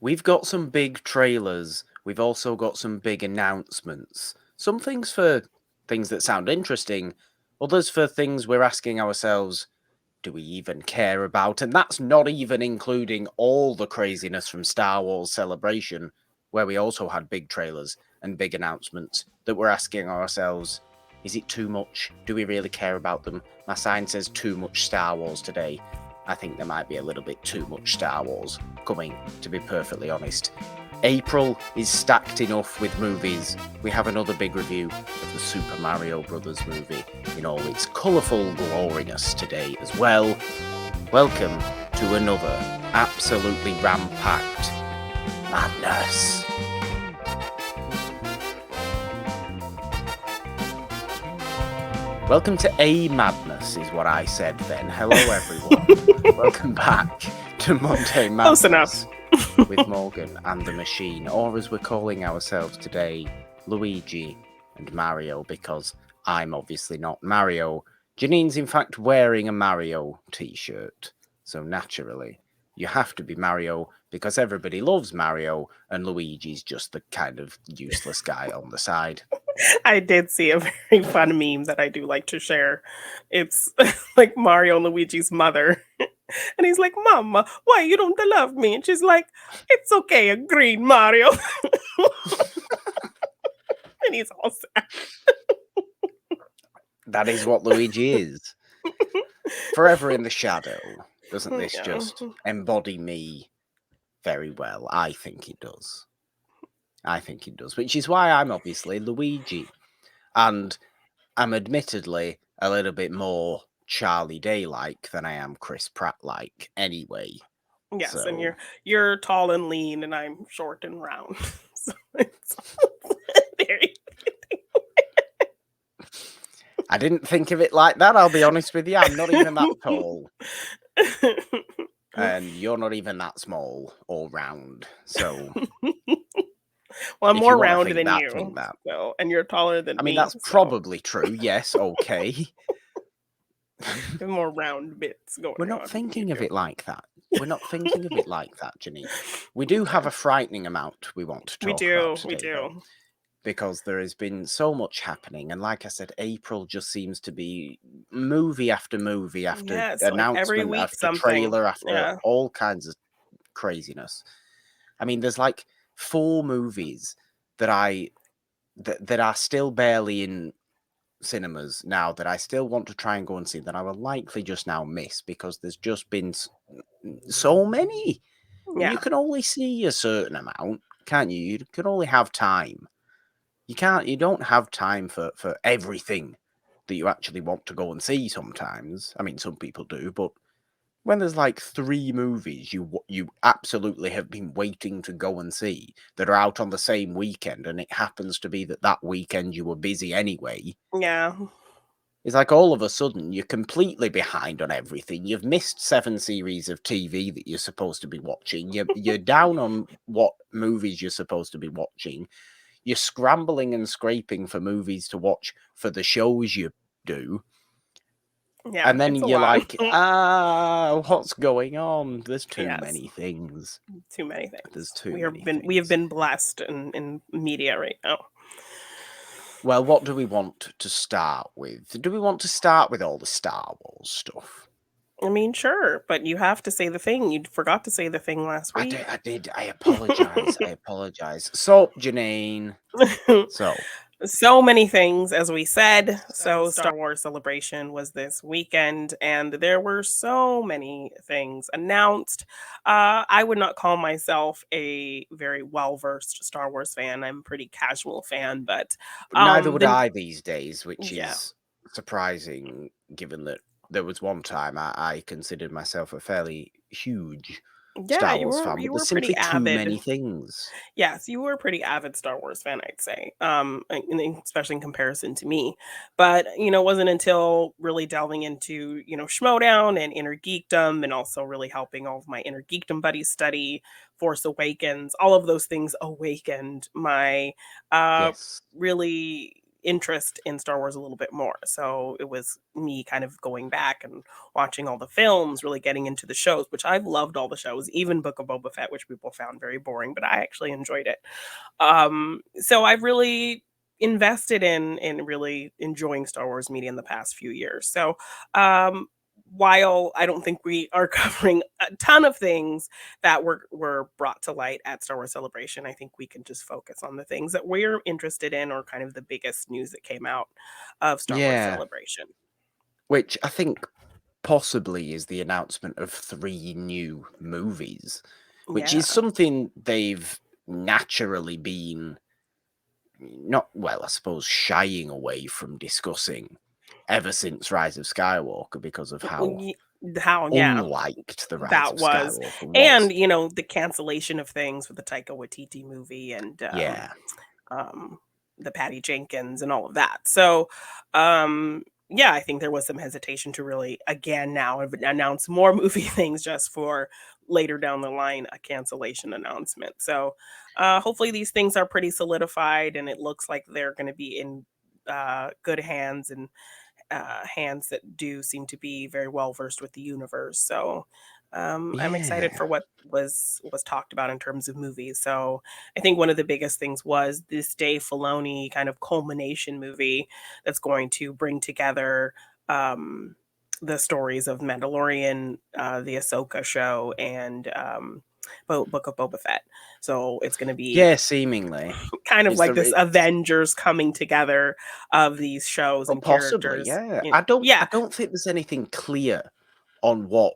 We've got some big trailers. We've also got some big announcements. Some things for things that sound interesting, others for things we're asking ourselves, do we even care about? And that's not even including all the craziness from Star Wars Celebration, where we also had big trailers and big announcements that we're asking ourselves, is it too much? Do we really care about them? My sign says too much Star Wars today. I think there might be a little bit too much Star Wars coming, to be perfectly honest. April is stacked enough with movies. We have another big review of the Super Mario Brothers movie in all its colourful gloriness today as well. Welcome to another absolutely ram-packed madness. Welcome to A Madness is what I said then. Hello everyone. Welcome back to Monday Close Madness enough. with Morgan and the Machine, or as we're calling ourselves today, Luigi and Mario, because I'm obviously not Mario. Jeannine's in fact wearing a Mario t-shirt, so naturally you have to be Mario because everybody loves Mario and Luigi's just the kind of useless guy on the side. I did see a very fun meme that I do like to share. It's like Mario and Luigi's mother. And he's like, Mama, why you don't love me? And she's like, it's okay, agreed, Mario. And he's all sad. That is what Luigi is. Forever in the shadow. Doesn't this Yeah. just embody me very well? I think it does. Which is why I'm obviously Luigi. And I'm admittedly a little bit more Charlie Day-like than I am Chris Pratt-like anyway. Yes, and So you're tall and lean, and I'm short and round. So it's very. I didn't think of it like that, I'll be honest with you. I'm not even that tall. And you're not even that small or round. So Well, I'm if you more want to round think than that, you, think that. so and you're taller than I mean, me, that's so probably true. Yes, okay. there's more round bits going We're on not than you thinking of do. it like that. We're not thinking of it like that, Jeannine. We do have Okay. a frightening amount we want to We talk about do, we today, though, do. because there has been so much happening. And like I said, April just seems to be movie after Yes, like every announcement, week after something. trailer, after Yeah. all kinds of craziness. I mean, there's like 4 movies that that are still barely in cinemas now that I still want to try and go and see that I will likely just now miss because there's just been so many. And you Yeah. can only see a certain amount, can't you? You can only have time. You don't have time for everything that you actually want to go and see sometimes. I mean, some people do, but when there's like 3 movies you absolutely have been waiting to go and see that are out on the same weekend, and it happens to be that weekend you were busy anyway, Yeah. it's like all of a sudden you're completely behind on everything. You've missed 7 series of TV that you're supposed to be watching. You're down on what movies you're supposed to be watching. You're scrambling and scraping for movies to watch for the shows you do. Yeah, And then it's a you're lot. like, what's going on? There's too Yes. many things. Too many things. There's too We many have things. been blessed in media right now. Well, what do we want to start with? Do we want to start with all the Star Wars stuff? I mean, sure, but you have to say the thing. You forgot to say the thing last week. I did. I apologize. I apologize. So, Jeannine. So, So many things, as we said. So, Star Wars Celebration was this weekend, and there were so many things announced. I would not call myself a very well versed Star Wars fan. I'm a pretty casual fan, but neither would the I these days, which yeah, is surprising given that there was one time I considered myself a fairly huge yeah, Star Wars fan, but you there's were pretty simply too avid. many things. Yes, you were a pretty avid Star Wars fan, I'd say, especially in comparison to me. But it wasn't until really delving into Schmodown and Inner Geekdom, and also really helping all of my Inner Geekdom buddies study Force Awakens. All of those things awakened my Yes. really. interest in Star Wars a little bit more. So it was me kind of going back and watching all the films, really getting into the shows, which I've loved all the shows, even Book of Boba Fett, which people found very boring, but I actually enjoyed it. So I've really invested in really enjoying Star Wars media in the past few years. So um while I don't think we are covering a ton of things that were brought to light at Star Wars Celebration, I think we can just focus on the things that we're interested in or kind of the biggest news that came out of Star Wars Yeah, Celebration. which I think possibly is the announcement of 3 new movies, which Yeah. is something they've naturally been not well, I suppose, shying away from discussing ever since Rise of Skywalker because of how Y- How, yeah, unliked the Rise that of was. Skywalker And, was. the cancellation of things with the Taika Waititi movie and Yeah. um, the Patty Jenkins and all of that. So, yeah, I think there was some hesitation to really, again, now announce more movie things just for later down the line a cancellation announcement. So, hopefully these things are pretty solidified, and it looks like they're going to be in good hands and hands that do seem to be very well versed with the universe. So I'm excited Yeah. for what was talked about in terms of movies. So I think one of the biggest things was this Dave Filoni kind of culmination movie that's going to bring together the stories of Mandalorian, the Ahsoka show, and Book of Boba Fett. So it's going to be Yeah, seemingly. kind of It's like the this it's Avengers coming together of these shows well, and possibly, characters. yeah. I Yeah, don't think there's anything clear on what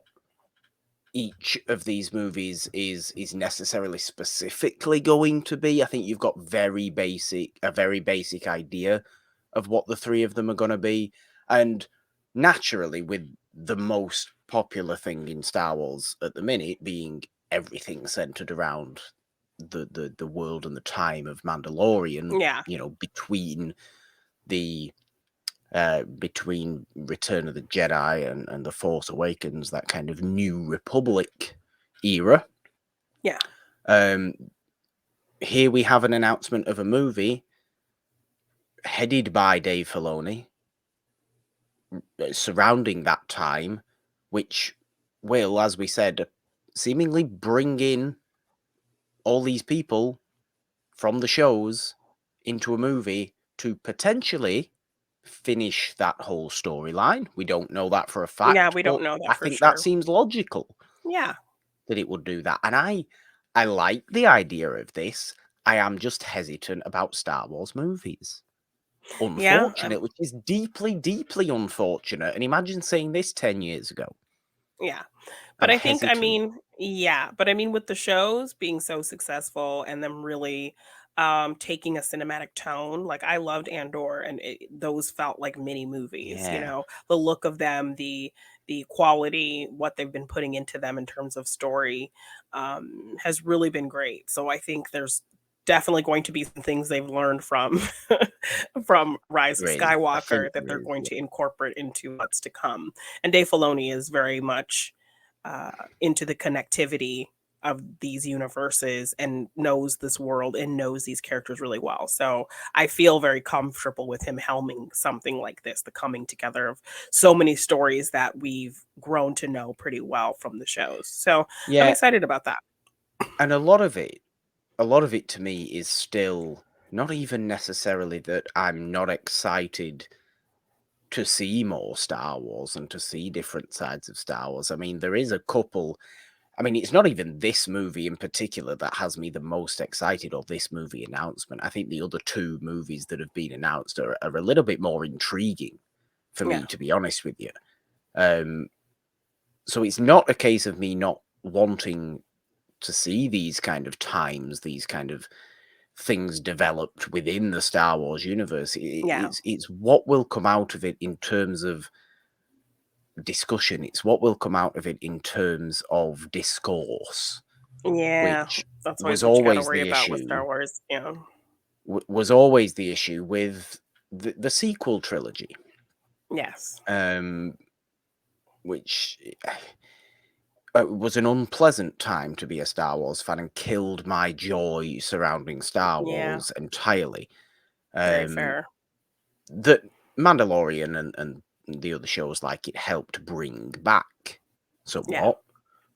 each of these movies is necessarily specifically going to be. I think you've got a very basic idea of what the 3 of them are gonna be, and naturally, with the most popular thing in Star Wars at the minute being everything centered around the world and the time of Mandalorian, yeah, the between Return of the Jedi and The Force Awakens, that kind of New Republic era. yeah, Um, Here we have an announcement of a movie headed by Dave Filoni surrounding that time, which will, as we said, seemingly bring in all these people from the shows into a movie to potentially finish that whole storyline. We don't know that for a yeah. fact, We but don't know that I for think that sure. seems logical Yeah, that it would do that. And I like the idea of this. I am just hesitant about Star Wars movies. yeah. Unfortunate, which is deeply, deeply unfortunate. And imagine saying this 10 years ago. Yeah. But I'm I think, I hesitant. mean, yeah, but I mean, with the shows being so successful and them really taking a cinematic tone, like I loved Andor, and those felt like mini movies, Yeah, the look of them, the quality, what they've been putting into them in terms of story has really been great. So I think there's definitely going to be some things they've learned from from Rise of there is. I think Skywalker that there they're is. going Yeah. to incorporate into what's to come. And Dave Filoni is very much into the connectivity of these universes and knows this world and knows these characters really well. So I feel very comfortable with him helming something like this, the coming together of so many stories that we've grown to know pretty well from the shows. So I'm Yeah, excited about that. and a lot of it to me is still not even necessarily that I'm not excited to see more Star Wars and to see different sides of Star Wars. I mean, there is a couple. I mean, it's not even this movie in particular that has me the most excited, or this movie announcement. I think the other 2 movies that have been announced are a little bit more intriguing for Yeah. me, to be honest with you. Um, so it's not a case of me not wanting to see these kind of times, these kind of things developed within the Star Wars universe. Yeah. It's what will come out of it in terms of discussion. It's what will come out of it in terms of discourse, Yeah. which That's always was what you got to always worry the about with Star issue. Wars. Yeah. Was always the issue with the sequel trilogy, Yes. um, which was an unpleasant time to be a Star Wars fan and killed my joy surrounding Star Yeah. Wars entirely. Very Um, fair. that Mandalorian and the other shows like it helped bring back somewhat,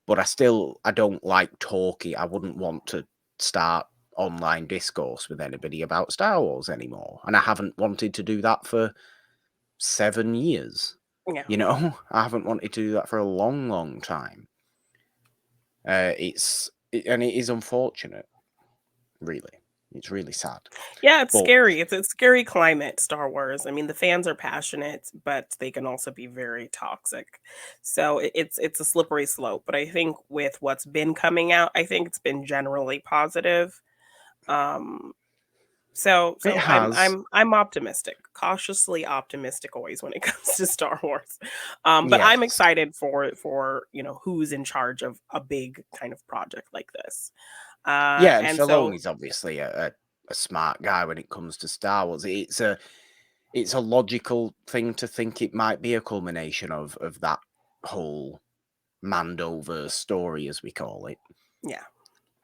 but I don't like talking. I wouldn't want to start online discourse with anybody about Star Wars anymore, and I haven't wanted to do that for 7 years. Yeah. You know, I haven't wanted to do that for a long, long time. And it is unfortunate, really. It's really sad. Yeah, it's But scary. It's a scary climate, Star Wars. I mean, the fans are passionate, but they can also be very toxic. So it's a slippery slope. But I think with what's been coming out, I think it's been generally positive. Um, so it so I'm has, I'm I'm optimistic, cautiously optimistic always when it comes to Star Wars. But I'm yes. excited for who's in charge of a big kind of project like this. Yeah, and And so Filoni's obviously a smart guy when it comes to Star Wars. It's a logical thing to think it might be a culmination of that whole Mandoverse story, as we call it. yeah.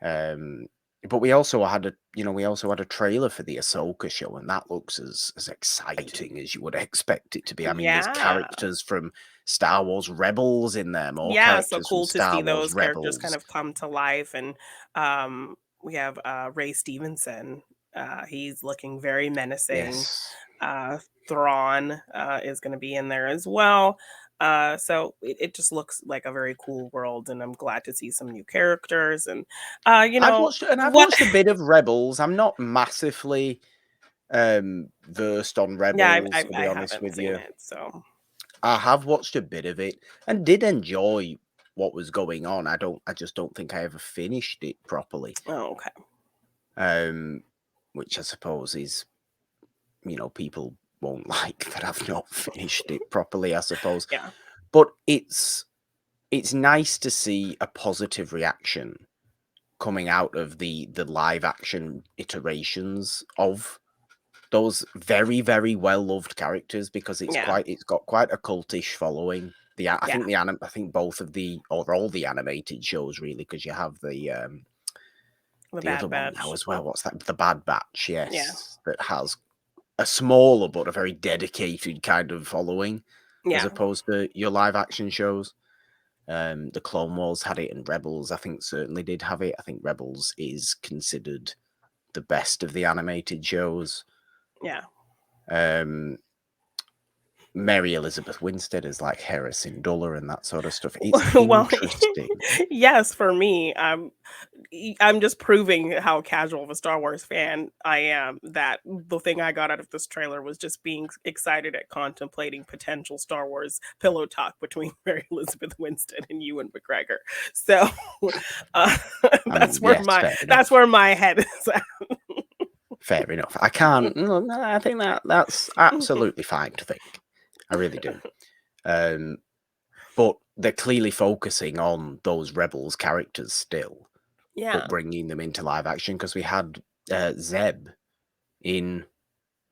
Um, but we also had a trailer for the Ahsoka show, and that looks as exciting as you would expect it to be. I mean, there's Yeah. characters from Star Wars Rebels in there, more Yeah, so characters from cool to Star see Wars those characters kind Rebels. of come to life, and, we have, Ray Stevenson, he's looking very menacing, Yes. uh, Thrawn, is gonna be in there as well, so it just looks like a very cool world, and I'm glad to see some new characters, and, I've what watched a bit of Rebels. I'm not massively versed on Yeah, Rebels, to I be honest haven't with seen you. it, so I have watched a bit of it and did enjoy what was going on. I just don't think I ever finished it properly. Oh, okay. Um which I suppose is, people won't like that I've not finished it properly, I suppose. Yeah. But it's nice to see a positive reaction coming out of the live action iterations of those very, very well loved characters, because Yeah. it's got quite a cultish following. I Yeah. think I think both of the or all the animated shows really, because you have The the other Bad one now Batch. as well. What's that? The Bad Batch, Yeah. yes, that has a smaller but a very dedicated kind of following as Yeah. opposed to your live action shows. The Clone Wars had it, and Rebels, I think, certainly did have it. I think Rebels is considered the best of the animated shows. Yeah. Um, Mary Elizabeth Winstead is like Hera Syndulla and that sort of stuff. It's Well, interesting. yes, for me, I'm just proving how casual of a Star Wars fan I am, that the thing I got out of this trailer was just being excited at contemplating potential Star Wars pillow talk between Mary Elizabeth Winstead and Ewan McGregor. So, uh, I mean, yes, fair that's enough. where my head is at. Fair enough. I can't. No, I think that's absolutely fine to think. I really do. But they're clearly focusing on those Rebels characters still, but Yeah. bringing them into live action, because we had Zeb in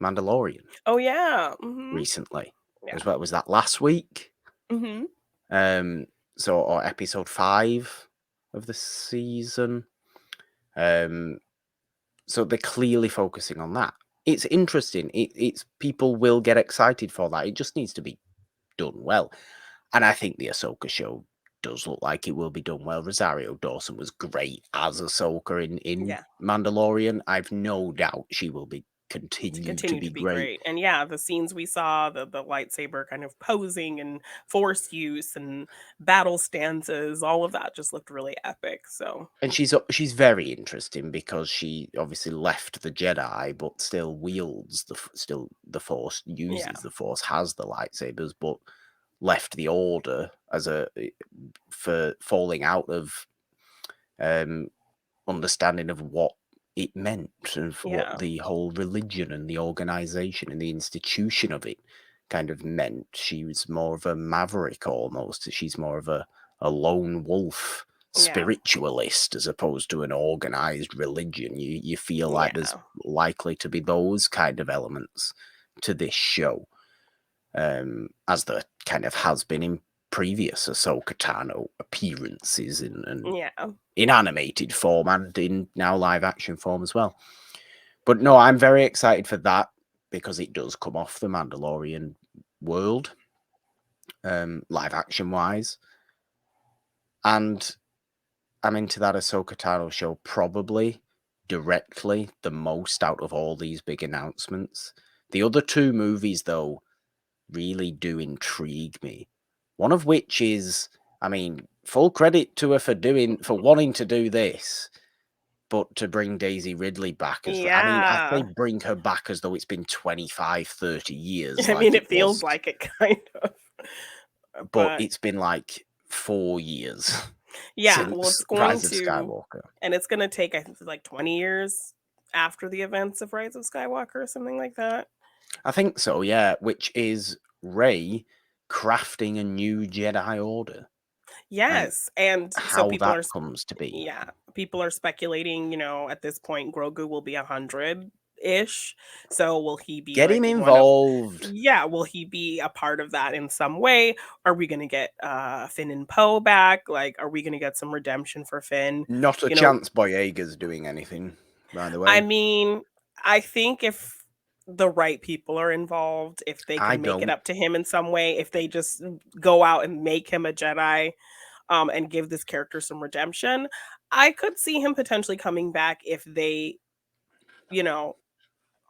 Mandalorian Oh, yeah. Mhm. recently. Yeah. Was that last week? Mhm. Um, or episode 5 of the season. So they're clearly focusing on that. It's interesting. It's people will get excited for that. It just needs to be done well. And I think the Ahsoka show does look like it will be done well. Rosario Dawson was great as Ahsoka in Yeah. Mandalorian. I've no doubt she will be To continue to continue be to be great. great. And yeah, the scenes we saw, the lightsaber kind of posing and force use and battle stances, all of that just looked really epic. So And she's very interesting because she obviously left the Jedi, but still wields still the Force, yeah, uses the Force, has the lightsabers, but left the Order as for falling out of um, understanding of what it meant, of what yeah, the whole religion and the organization and the institution of it kind of meant. She was more of a maverick almost. She's more of a lone wolf yeah, spiritualist as opposed to an organized religion. You feel like there's yeah, likely to be those kind of elements to this show, as there kind of has been in previous Ahsoka Tano appearances and yeah. in animated form and in now live action form as well. But no, I'm very excited for that. because it does come off the Mandalorian world, live action wise. And I'm into that Ahsoka Tano show probably directly the most out of all these big announcements. The other two movies, though, really do intrigue me. One of which is, I mean, full credit to her for wanting to do this, but to bring Daisy Ridley back as, I mean, I say Yeah. bring her back as though it's been 25, 30 years, I like mean, it it was, feels like it kind of. but But it's been like 4 years yeah, well, since it's going Rise of to, Skywalker. and it's going to take, I think, like 20 years after the events of Rise of Skywalker or something like that. I think so, yeah, which is Rey crafting a new Jedi Order and Yes, and so how that comes to be. yeah, people are speculating, at this point Grogu will be 100-ish. So will he be Get like him one of involved. yeah, will he be a part of that in some way? Are we going to get Finn and Poe back? Like, are we going to get some redemption for Finn? Not a You know, chance Boyega's doing anything, by the I way. mean, I think if the right people are involved, if they I can make it don't. up to him in some way, if they just go out and make him a Jedi, and give this character some redemption, I could see him potentially coming back if they, you know,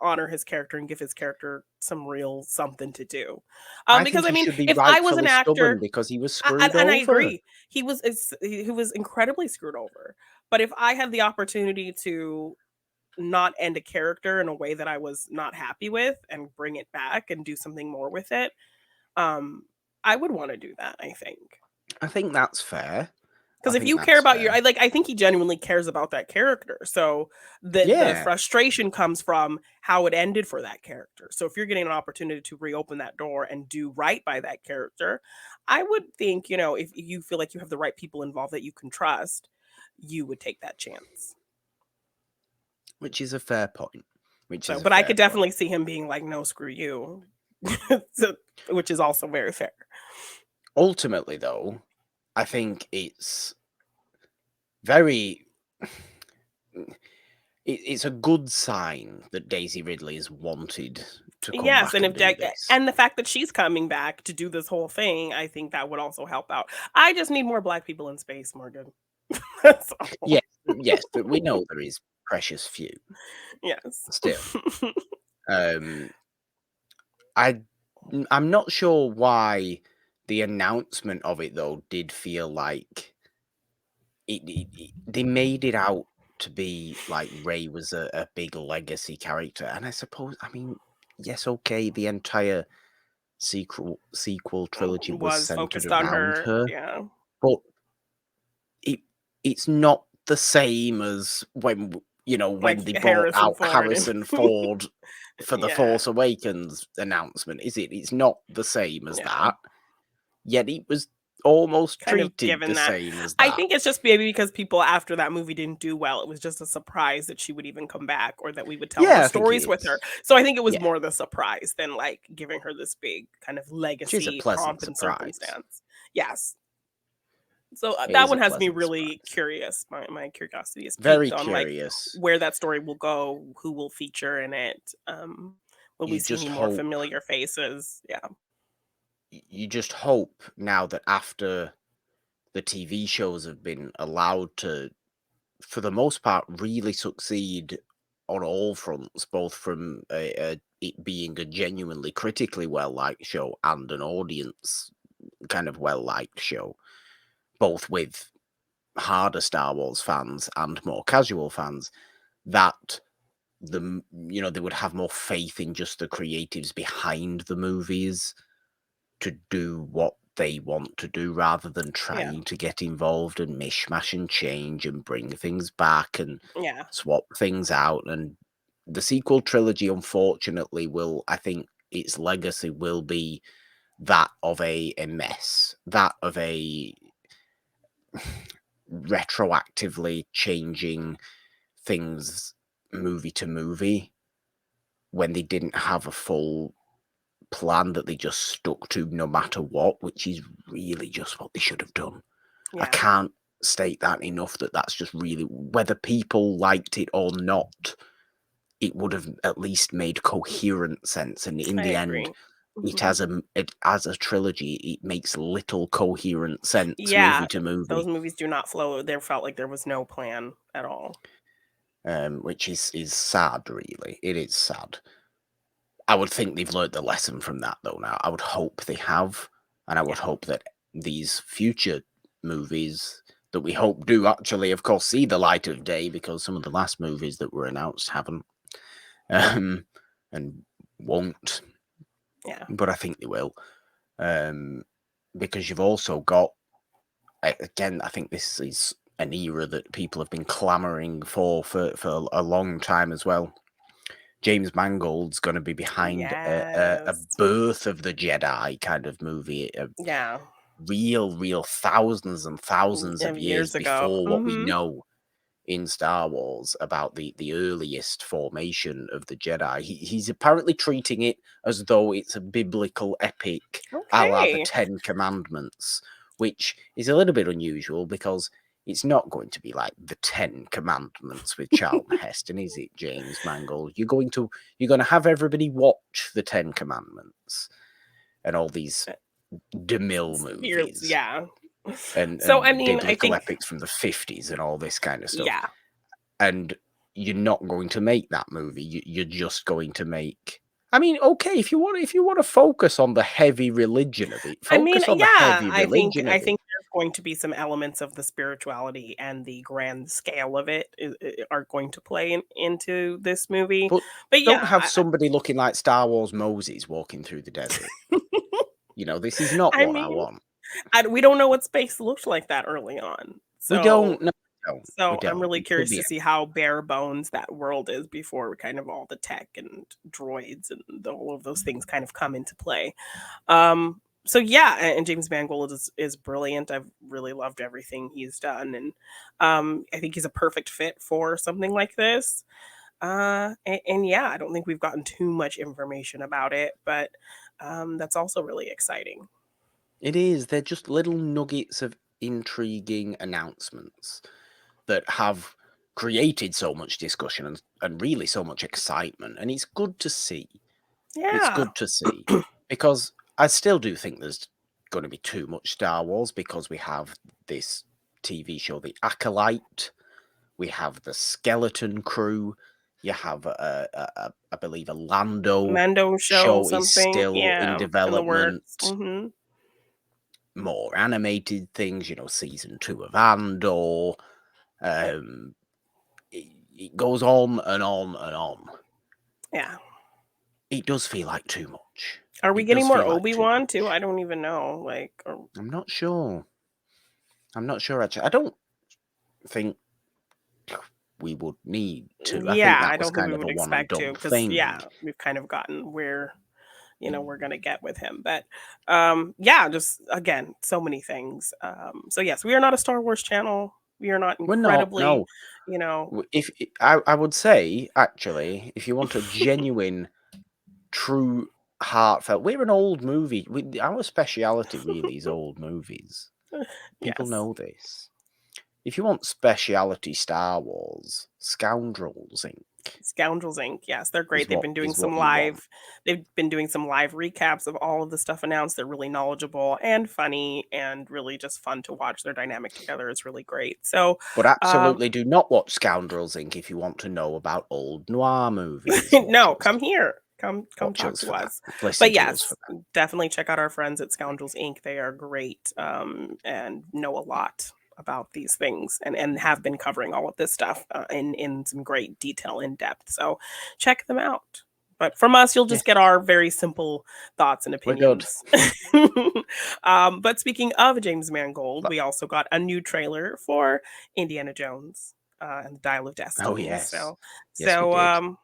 honor his character and give his character some real something to do. I Because think I he mean, should be if I was an rightfully stubborn actor, because he was screwed and I over. agree, he was incredibly screwed over. But if I had the opportunity to not end a character in a way that I was not happy with and bring it back and do something more with it, um, I would want to do that, I think. I think that's fair. I Because if think you care that's about your, fair. I think he genuinely cares about that character. So the Yeah, frustration comes from how it ended for that character. So if you're getting an opportunity to reopen that door and do right by that character, I would think, if you feel like you have the right people involved that you can trust, you would take that chance. which is a fair point. Which So, is a but I fair could point. definitely see him being like, no, screw you. So, which is also very fair. Ultimately, though, I think it's very. It's a good sign that Daisy Ridley is wanted to come Yes, back and and if do this. and the fact that she's coming back to do this whole thing, I think that would also help out. I just need more black people in space, Morgan. That's all. Yes, yes, but we know there is precious few Yes. still. Um, I I'm not sure why the announcement of it though did feel like they made it out to be like Ray was a big legacy character, and I suppose I mean yes, okay, the entire sequel trilogy was Was centered focused on around her. her, Yeah. but it it's not the same as when when Like they brought Harrison out Ford and Harrison Ford for the yeah. Force Awakens announcement, is it? It's not the same as Yeah. that. Yet it was almost Kind of treated the given that. same as I that. think it's just maybe because people after that movie didn't do well. It was just a surprise that she would even come back or that we would tell more Yeah, I think stories it with her. is. So I think it was Yeah, more the surprise than like giving her this big kind of which is a legacy pleasant pomp and surprise. circumstance. Yes. So It that is one a has me pleasant really surprise. curious. My curiosity is Very piqued on like curious. where that story will go, who will feature in it. Will we You see just any more hope familiar faces? Yeah. you just hope now that after the TV shows have been allowed to, for the most part, really succeed on all fronts, both from it being a genuinely critically well liked show and an audience kind of well liked show, both with harder Star Wars fans and more casual fans, that they would have more faith in just the creatives behind the movies to do what they want to do rather than Yeah. trying to get involved and mishmash and change and bring things back and Yeah. swap things out. And the sequel trilogy, unfortunately, I think its legacy will be that of a mess, that of a retroactively changing things movie to movie when they didn't have a full plan that they just stuck to no matter what, which is really just what they should have done. I Yeah. can't state that enough, that that's just really, whether people liked it or not, it would have at least made coherent sense. And in I the end, agree. it Mhm. as a trilogy, it makes little coherent sense Yeah, movie to those movie, movies do not flow. There felt like there was no plan at all. which is sad. Really, it is sad. I would think they've learned the lesson from that, though. Now, I would hope they have, and I would Yeah. hope that these future movies that we hope do actually, of course, see the light of day, because some of the last movies that were announced haven't, um, and won't. Yeah. But I think they will, um, because you've also got, again, I think this is an era that people have been clamoring for a long time as well. James Mangold's going to be behind a Yes. birth of the Jedi kind of movie, Yeah. real thousands and thousands of years Years ago. before what we Mhm. know in Star Wars about the earliest formation of the Jedi. He's apparently treating it as though it's a biblical epic, a la the Okay. Ten Commandments, which is a little bit unusual because it's not going to be like the Ten Commandments with Charlton Heston, is it, James Mangold? You're going to have everybody watch the Ten Commandments and all these DeMille movies Yeah. So, I and mean, I biblical think epics from the 50s and all this kind of stuff. yeah. And you're not going to make that movie. You're just going to make. I mean, okay, if you want to focus on the heavy religion of it, I mean, focus on the yeah, heavy I religion of it. think there's going to be some elements of the spirituality and the grand scale of it are going to play into this movie. But But don't yeah, have somebody looking like Star Wars Moses walking through the desert. This is not I what I mean, want. we don't know what space looked like that early on. We So don't. No, we so I'm don't. really It could curious be. to see how bare bones that world is before kind of all the tech and droids and all of those things kind of come into play. So yeah, and James Mangold is brilliant. I've really loved everything he's done, and I think he's a perfect fit for something like this. And yeah, I don't think we've gotten too much information about it, but that's also really exciting. It is. They're just little nuggets of intriguing announcements that have created so much discussion and really so much excitement. And it's good to see. It's Yeah, good to see because I still do think there's going to be too much Star Wars because we have this TV show, The Acolyte, we have the Skeleton Crew, you have, I believe, a Lando Mando show show is something, still in yeah, in the works. development, Hmm. more animated things, season 2 of Andor. Um, it goes on and on and on. Yeah. It does feel like too much. Are we It getting does more feel like Obi too Wan too? much. I don't even know. I'm not sure. I'm not sure actually. I don't think we would need to. I think Yeah, I that was don't think we kind of a would one and expect to done because thing. yeah, we've kind of gotten where we're gonna get with him. But yeah, just again, so many things. So yes, we are not a Star Wars channel. We are not We're not. incredibly, No. you know, If I would say actually, if you want a genuine, true, heartfelt, we're an old movie. Our speciality really is old movies. People yes. know this. If you want speciality Star Wars, Scoundrels Inc. Scoundrels Inc. Yes, they're is great. is what you want. They've been doing some live recaps of all of the stuff announced. They're really knowledgeable and funny and really just fun to watch. Their dynamic together is really great. So, But um absolutely do not watch Scoundrels Inc. if you want to know about old noir movies. no, come here. Come Watch talk us to for that. us. Listen But to us for yes, that. definitely check out our friends at Scoundrels Inc. They are great, and know a lot about these things and have been covering all of this stuff in some great detail in depth. So check them out. But from us, you'll just Yes, get our very simple thoughts and we're good. opinions. But speaking of James Mangold, But- we also got a new trailer for Indiana Jones and the Dial of Oh Destiny. yes, So, yes we so did.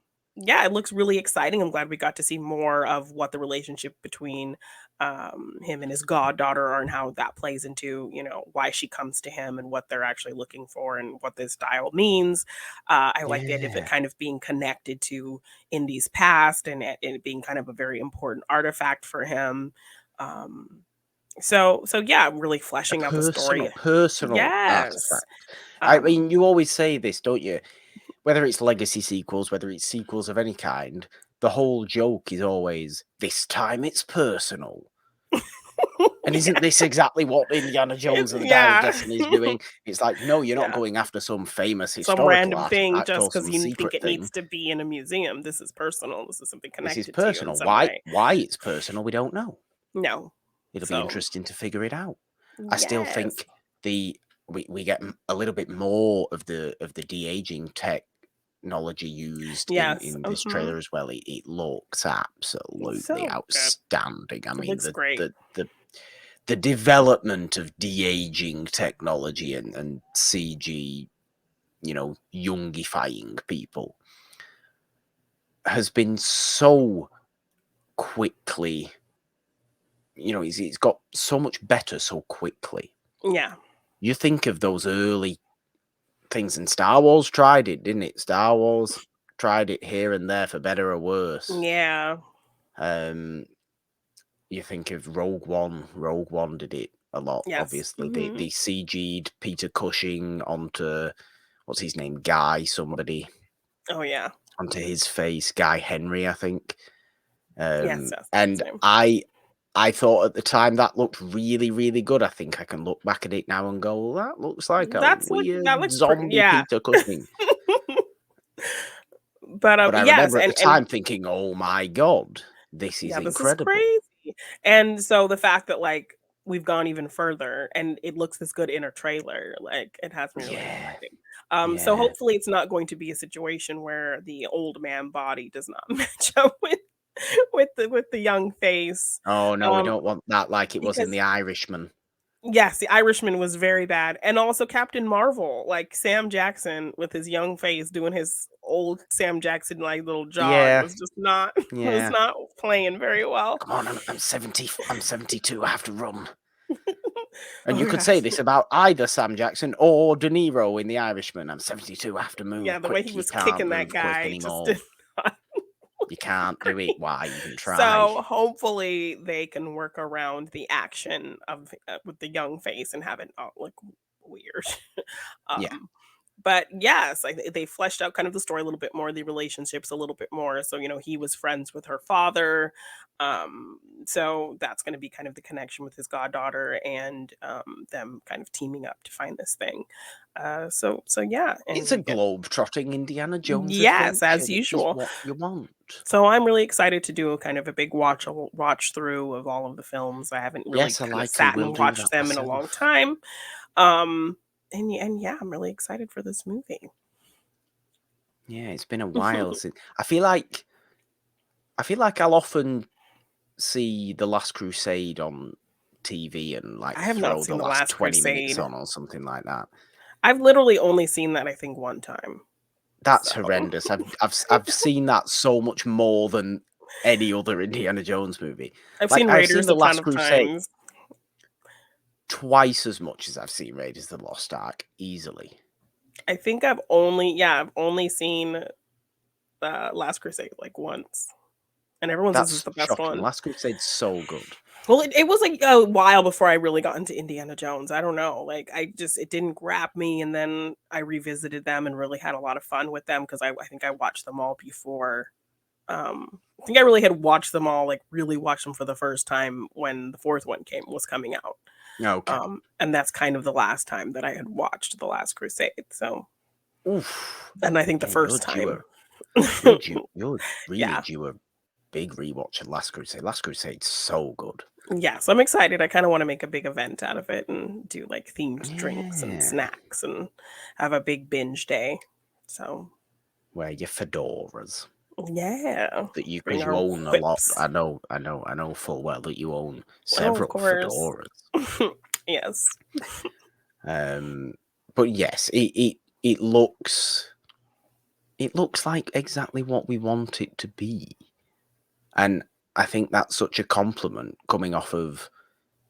yeah, it looks really exciting. I'm glad we got to see more of what the relationship between him and his goddaughter are and how that plays into, why she comes to him and what they're actually looking for and what this dial means. I like the idea of it Yeah, kind of being connected to Indy's past and it being kind of a very important artifact for him. Um, so yeah, really a fleshing out the story. personal Yes. artifact. I Um, mean, you always say this, don't you? whether it's legacy sequels, whether it's sequels of any kind, the whole joke is always, this time it's personal. And isn't this exactly what Indiana Jones and the Dial of Yeah. Destiny is doing? It's like, no, you're not Yeah. going after some famous Some historical random thing artifact just or because some you think secret it needs thing. to be in a museum. This is personal. This is something This is connected to you in personal. some way. Why it's personal, we don't know. No. It'll be So, interesting to figure it out. I still yes. think we get a little bit more of the de-aging technology used Yes. in this trailer as well. It looks absolutely So good. outstanding. I It mean, looks great. the development of de-aging technology and CG, youngifying people has been so quickly, it's got so much better so quickly. Yeah. You think of those early things, and Star Wars tried it, didn't it? Star Wars tried it here and there for better or worse. Yeah. You think of Rogue One. Rogue One did it a lot, Yes. obviously. They CG'd Peter Cushing onto, what's his name? Somebody. Oh, yeah. Onto his face. Guy Henry, I think. Yes. And I thought at the time that looked really, really good. I think I can look back at it now and go, that looks like a weird zombie yeah. Peter Cushing. But I yes, remember at the time thinking, oh my God, this is this is incredible. crazy. And so the fact that we've gone even further and it looks this good in a trailer, it has me really excited. So hopefully it's not going to be a situation where the old man body does not match up with the young face. Oh no, we don't want that like it was in Because The Irishman. yes, The Irishman was very bad, and also Captain Marvel, Sam Jackson with his young face doing his old Sam Jackson little jog was just not was not playing very well. Come on, I'm 70. I'm 72. I have to run. And you could say this about either Sam Jackson or De Niro in The Irishman. I'm 72. I have to move. Yeah, the quick. way he was You can't kicking move that quick guy anymore. just did not You can't do it. Why even try? So hopefully they can work around the action of with the young face and have it not look weird. Yeah. But yes, they fleshed out kind of the story a little bit more, the relationships a little bit more. So he was friends with her father, so that's going to be kind of the connection with his goddaughter and them kind of teaming up to find this thing. So yeah, and It's a globe-trotting Indiana Jones yes, adventure, as which is usual. what you want. So I'm really excited to do a kind of a big watch through of all of the films. I haven't really Yes, I kind of likely sat will and do watched that them in a long myself. time. And yeah, I'm really excited for this movie. Yeah, it's been a while since. I feel like I'll often see The Last Crusade on TV and I have not throw the seen The last Last 20 minutes Crusade. on or something like that. I've literally only seen that I think one time. That's So horrendous. I've seen that so much more than any other Indiana Jones movie. I've seen I've seen Raiders The a ton Last of Crusade times. twice as much as I've seen Raiders of the Lost Ark, easily. I think I've only seen Last Crusade once. And everyone says it's That's the best shocking. one. Last Crusade's so good. Well, it was a while before I really got into Indiana Jones. I don't know. It didn't grab me. And then I revisited them and really had a lot of fun with them because I think I watched them all before. I think I really had watched them all, really watched them for the first time when the fourth one was coming out. Okay. And that's kind of the last time that I had watched The Last Crusade. So, Oof. and I think the Yeah, first time. You're really Yeah. due a big rewatch of Last Crusade. Last Crusade's so good. Yeah, so I'm excited. I kind of want to make a big event out of it and do themed drinks and Yeah. snacks and have a big binge day. So Wear your fedoras. yeah, That you bring because you our own a lot. whips. I know full well that you own Oh, of several course. fedoras. Yes. But yes, it looks like exactly what we want it to be. And I think that's such a compliment coming off of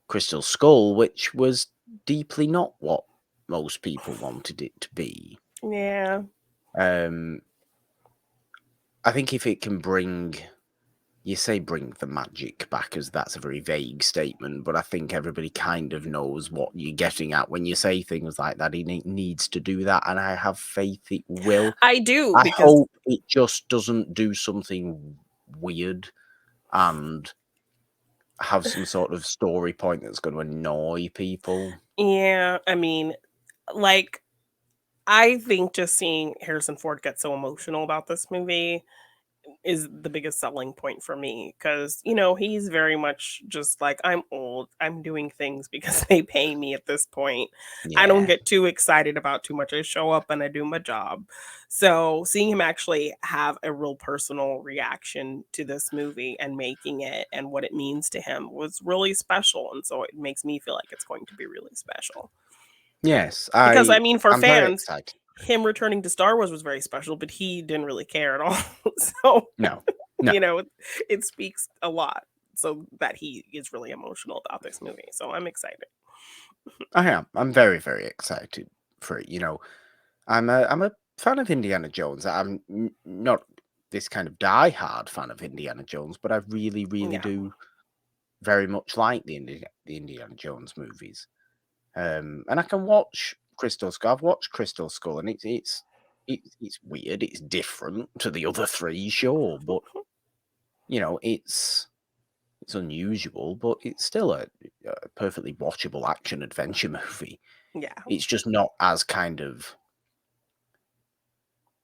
Crystal Skull, which was deeply not what most people wanted it to be. Yeah. I think if it can bring you say bring the magic back, as that's a very vague statement, but I think everybody kind of knows what you're getting at when you say things like that. He needs to do that, and I have faith it will. I do, I because hope it just doesn't do something weird and have some sort of story point that's going to annoy people. yeah, I mean, like, I think just seeing Harrison Ford get so emotional about this movie is the biggest selling point for me, because he's very much just like, I'm old, I'm doing things because they pay me at this point. I don't Yeah. get too excited about too much. I show up and I do my job. So seeing him actually have a real personal reaction to this movie and making it and what it means to him was really special, and so it makes me feel like it's going to be really special. Yes, Because I mean, for I'm very fans, excited. him returning to Star Wars was very special, but he didn't really care at all. So No, no, you know, it, it speaks a lot, so that he is really emotional about this movie. So I'm excited. I am. I'm very, very excited for it. I'm a fan of Indiana Jones. I'm not this kind of die-hard fan of Indiana Jones, but I really, really Yeah. do very much like the Indiana Jones movies. And I can watch Crystal Skull. I've watched Crystal Skull, and it's weird. It's different to the other three, sure, but it's unusual, but it's still a perfectly watchable action adventure movie. Yeah. It's just not as kind of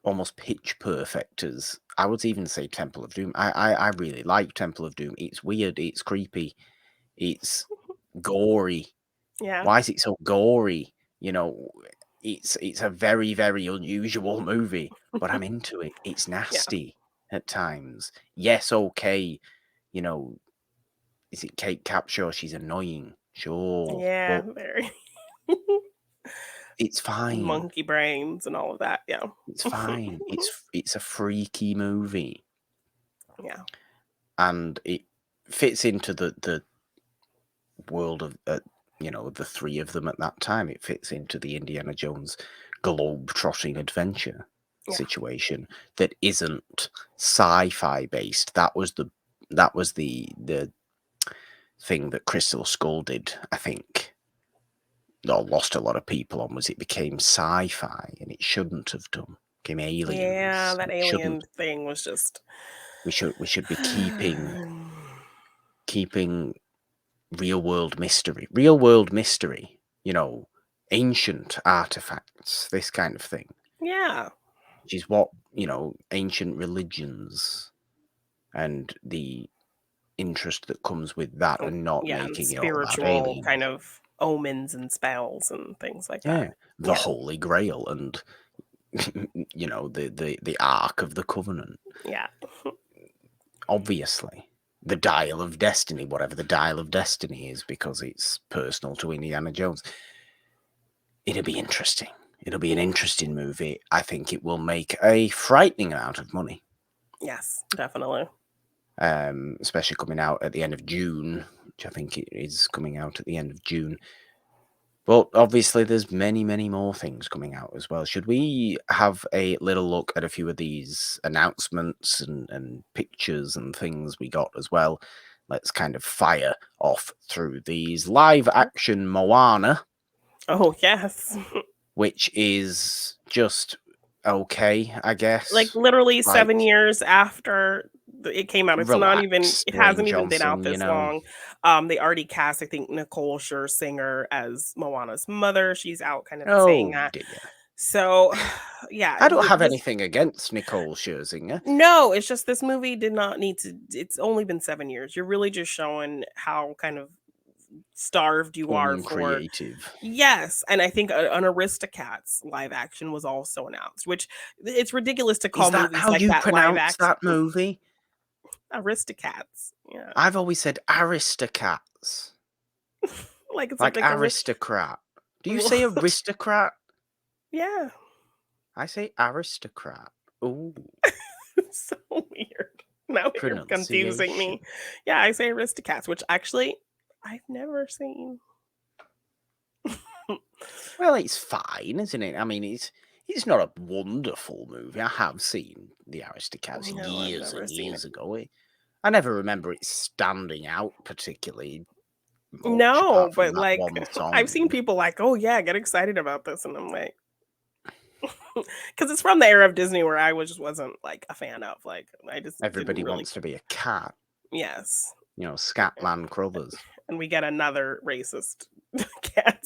almost pitch perfect as I would even say Temple of Doom. I really like Temple of Doom. It's weird, it's creepy, it's gory. Yeah. Why is it so gory? You know, it's a very, very unusual movie, but I'm into it. It's Yeah. nasty at times. Yes, okay. You know, is it Kate Capshaw? She's annoying, sure, Yeah. but Very it's fine. monkey brains and all of that. Yeah. It's fine. It's a freaky movie, Yeah. and it fits into the world of the three of them at that time. It fits into the Indiana Jones globe-trotting adventure Yeah. situation that isn't sci-fi based. That was the thing that Crystal Skull did, I think, or lost a lot of people on, was it became sci-fi, and it shouldn't have done. Became Yeah. aliens. That It shouldn't. alien thing was just. We should be keeping real world mystery, ancient artifacts, this kind of thing, Yeah. which is what, ancient religions and the interest that comes with that, Oh, and not yeah. And making it all about spiritual kind aliens. of omens and spells and things like that. Yeah, the Yeah. Holy Grail and the Ark of the Covenant. Yeah. Obviously, the Dial of Destiny, whatever the Dial of Destiny is, because it's personal to Indiana Jones. It'll be interesting. It'll be an interesting movie. I think it will make a frightening amount of money, Yes. Definitely. especially coming out at the end of June, which I think it is coming out at the end of June. But obviously, there's many, many more things coming out as well. Should we have a little look at a few of these announcements and pictures and things we got as well? Let's kind of fire off through these. Live action Moana, Oh yes. which is just okay, I Like guess. literally Like, 7 years after it came out. It's not even relax, it Dwayne hasn't even been out Johnson, this long. They already cast, I think, Nicole Scherzinger as Moana's mother. She's out kind of saying Oh that. dear. So, yeah, I don't have this anything against Nicole Scherzinger. no, it's just this movie did not need to. It's only been 7 years. You're really just showing how kind of starved you are for. Uncreative. Yes, and I think an Aristocats live action was also announced, which it's ridiculous to Is call that movies how like you that live pronounce action. that movie? Aristocats, yeah, I've always said Aristocats. like it's Like like a aristocrat. Do you say aristocrat? yeah, I say aristocrat. Ooh, it's so weird. Now you're confusing pronunciation. me. Yeah, I say Aristocats, which actually I've never seen. Well, it's fine, isn't it? I mean, it's not a wonderful movie. I have seen the Aristocats No, I've years never and seen it. years ago. I never remember it standing out particularly much, No, apart from but that like one I've seen song. people like, "Oh yeah, get excited about this," and I'm like, because it's from the era of Disney where I just wasn't like a fan of. Like, I just didn't Everybody really. wants to be a cat, Yes, Scatman Crothers. and we get another racist cat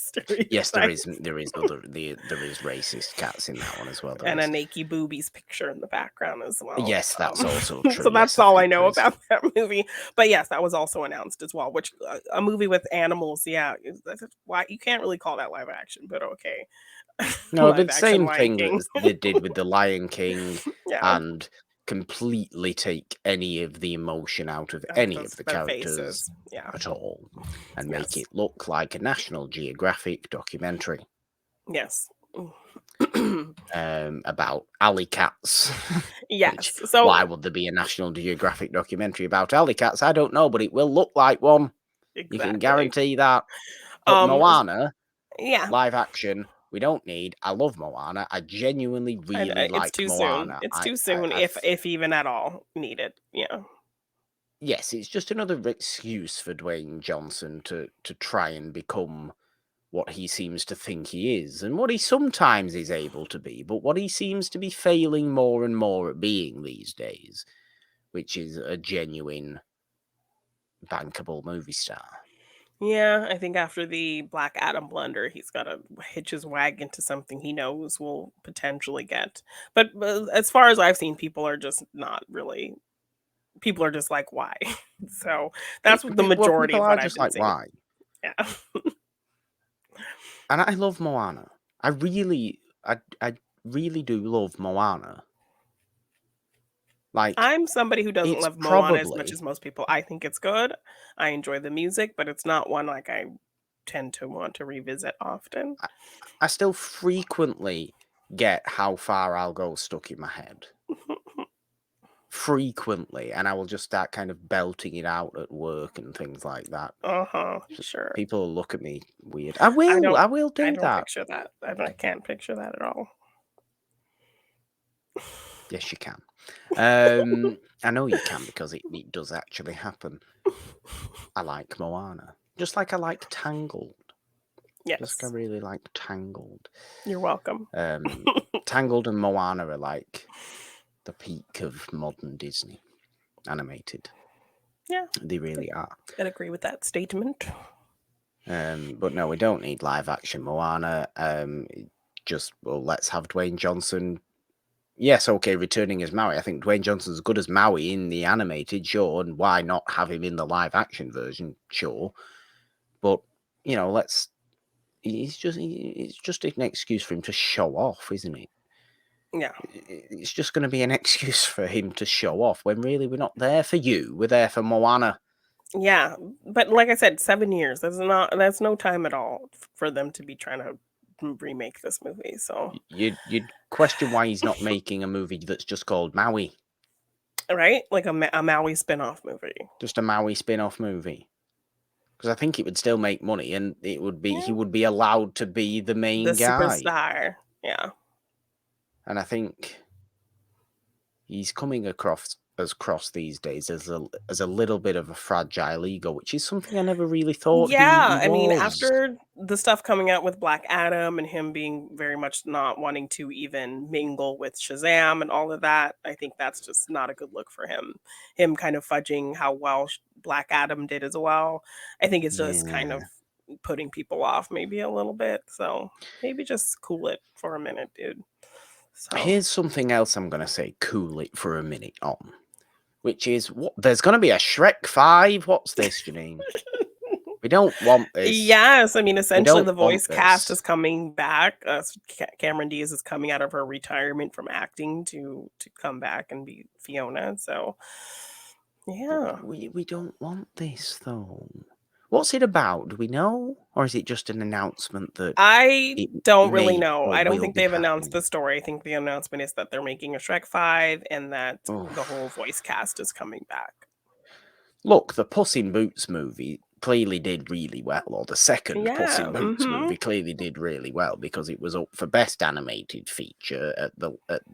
Yes, stereotype. there is racist cats in that one as well. There And a is. naked boobies picture in the background as well. Yes, that's also true. So that's Yes, I all I think know there is. about that movie. But yes, that was also announced as well. Which a movie with animals, yeah, that's why you can't really call that live action, but okay, No, live but action same Lion thing King. that they did with the Lion King, Yeah, and completely take any of the emotion out of out of any those of the their characters faces. Yeah, at all, and make yes, it look like a National Geographic documentary yes. about alley cats. Which, Yes. So why would there be a National Geographic documentary about alley cats? I don't know, but it will look like one. You can exactly. guarantee that. But Um. Moana, Yeah. live action, we don't need. I love Moana. I genuinely really It's like too soon. Moana. It's too soon, if even at all needed. Yeah. Yes, it's just another excuse for Dwayne Johnson to try and become what he seems to think he is, and what he sometimes is able to be, but what he seems to be failing more and more at being these days, which is a genuine, bankable movie star. Yeah, I think after the Black Adam blunder, he's got to hitch his wagon to something he knows will potentially get. But as far as I've seen, people are just not really. People are just like, why? So that's what the Well, majority people of are what I've just been like, seeing. why? Yeah, And I love Moana. I really do love Moana. Like, I'm somebody who doesn't it's love Moana as much probably as most people. I think it's good. I enjoy the music, but it's not one like I tend to want to revisit often. I still frequently get how far I'll go stuck in my head. Frequently, and I will just start kind of belting it out at work and things like that. Uh-huh, sure. People will look at me weird. I don't I will I do don't that. picture that. I can't picture that at all. Yes, you can. I know you can because it does actually happen. I like Moana. Just like I like Tangled. Just like I Yes, really like Tangled. you're welcome. Tangled and Moana are like the peak of modern Disney animated. Yeah, They really are. I'd agree with that statement. But no, we don't need live action Moana. Let's have Dwayne Johnson. Yes, okay, returning as Maui. I think Dwayne Johnson's as good as Maui in the animated, sure, and why not have him in the live action version, sure. But let's. It's just an excuse for him to show off, isn't it? Yeah. It's just going to be an excuse for him to show off when really we're not there for you. We're there for Moana. Yeah, but like I said, 7 years. That's no time at all for them to be trying to remake this movie. So, You'd question why he's not making a movie that's just called Maui, right? Like a Maui spin-off movie. just a Maui spin-off movie. Because I think it would still make money, and he Yeah. would be allowed to be the The main guy. superstar. Yeah. And I think he's coming across these days as a little bit of a fragile ego, which is something I never really thought he Yeah, I mean, was. after the stuff coming out with Black Adam and him being very much not wanting to even mingle with Shazam and all of that, I think that's just not a good look for him. Him kind of fudging how well Black Adam did as well. I think it's just kind Yeah. of putting people off maybe a little bit. So maybe just cool it for a minute, dude. So Here's something else I'm gonna say. Cool it for a minute on, which is what there's gonna be a Shrek 5. What's this, Jeannine? We don't want this. yes, I mean, We essentially, don't the want voice cast this. is coming back. Cameron Diaz is coming out of her retirement from acting to come back and be Fiona. So, yeah, We don't want this though. What's it about? Do we know, or is it just an announcement that I it don't really may know. or I don't will think be they've announced happening? the story. I think the announcement is that they're making a Shrek 5 and that the whole Oof. voice cast is coming back. Look, the Puss in Boots movie clearly did really well, or the second Puss Yeah, in Boots movie clearly did really well because it was up for best animated feature at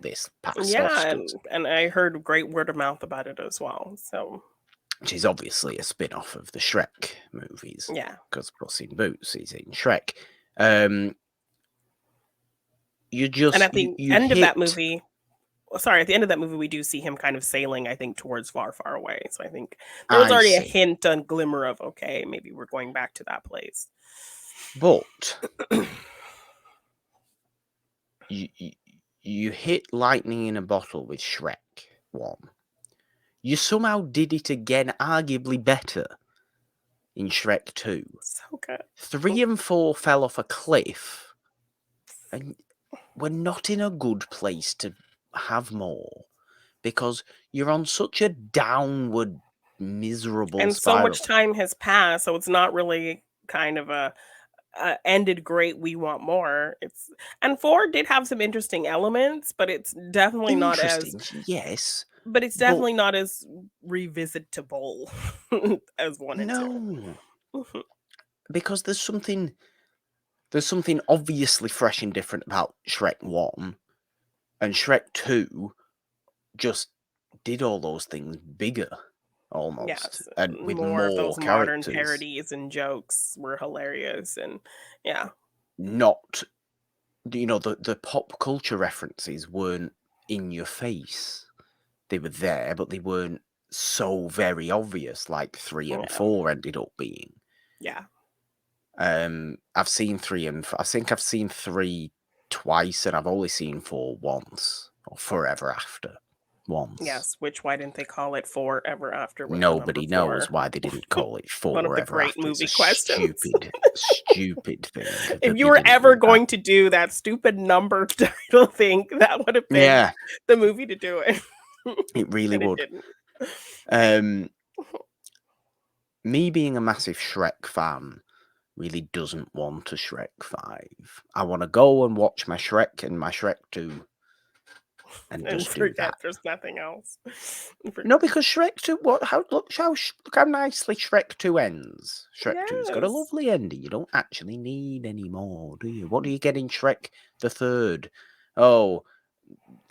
this past yeah, Oscars. and I heard great word of mouth about it as well. So which is obviously a spin-off of the Shrek movies, Yeah. because Puss in Boots is in Shrek. Um, you And just at the you end of that hit. movie, sorry, at the end of that movie, we do see him kind of sailing, I think, towards far, far away. So I think there was I already a see, hint, a glimmer of, okay, maybe we're going back to that place. but you you hit lightning in a bottle with Shrek 1. You somehow did it again, arguably better, in Shrek 2. So good. 3 and 4 fell off a cliff, and we're not in a good place to have more, because you're on such a downward, miserable And so spiral. much time has passed, so it's not really kind of a ended great, we want more. It's and 4 did have some interesting elements, but it's definitely not as Interesting, yes, but it's but definitely not as revisitable as 1 and 2. no, Mhm. because there's something obviously fresh and different about Shrek 1, and Shrek 2 just did all those things bigger, almost, Yes, and with more of more those modern characters. parodies and jokes were hilarious, and yeah. Not, the pop culture references weren't in your face. They were there, but they weren't so very obvious like 3 and Yeah. 4 ended up being. Yeah. I've seen 3 I think I've seen 3 twice, and I've only seen 4 once, or Forever After once. Yes, which why didn't they call it Forever After with the number Nobody knows 4? why they didn't call it One of the Forever great After. It's a movie questions. stupid thing If that you they were didn't ever do that. going to do that stupid number title thing, that would have been Yeah, the movie to do it. it really And it would. didn't. Um, me being a massive Shrek fan really doesn't want a Shrek 5. I want to go and watch my Shrek and my Shrek 2 and And just do forget that. there's nothing else. No, because Shrek 2, look how nicely Shrek 2 ends. Shrek 2's got a Yes. lovely ending. You don't actually need any more, do you? What do you get in Shrek the Third? Oh,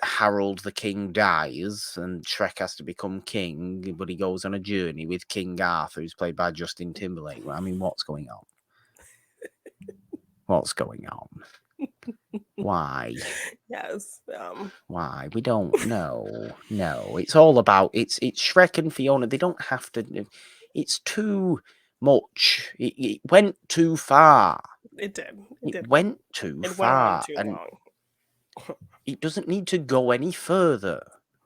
Harold the King dies, and Shrek has to become king, but he goes on a journey with King Arthur, who's played by Justin Timberlake. I mean, what's going on? What's going on? Why? Yes. Why? We don't know. No, it's all about it's Shrek and Fiona. They don't have to. It's too much. It went too far. It did. It It did. went too It went on far, too and long. it doesn't need to go any further.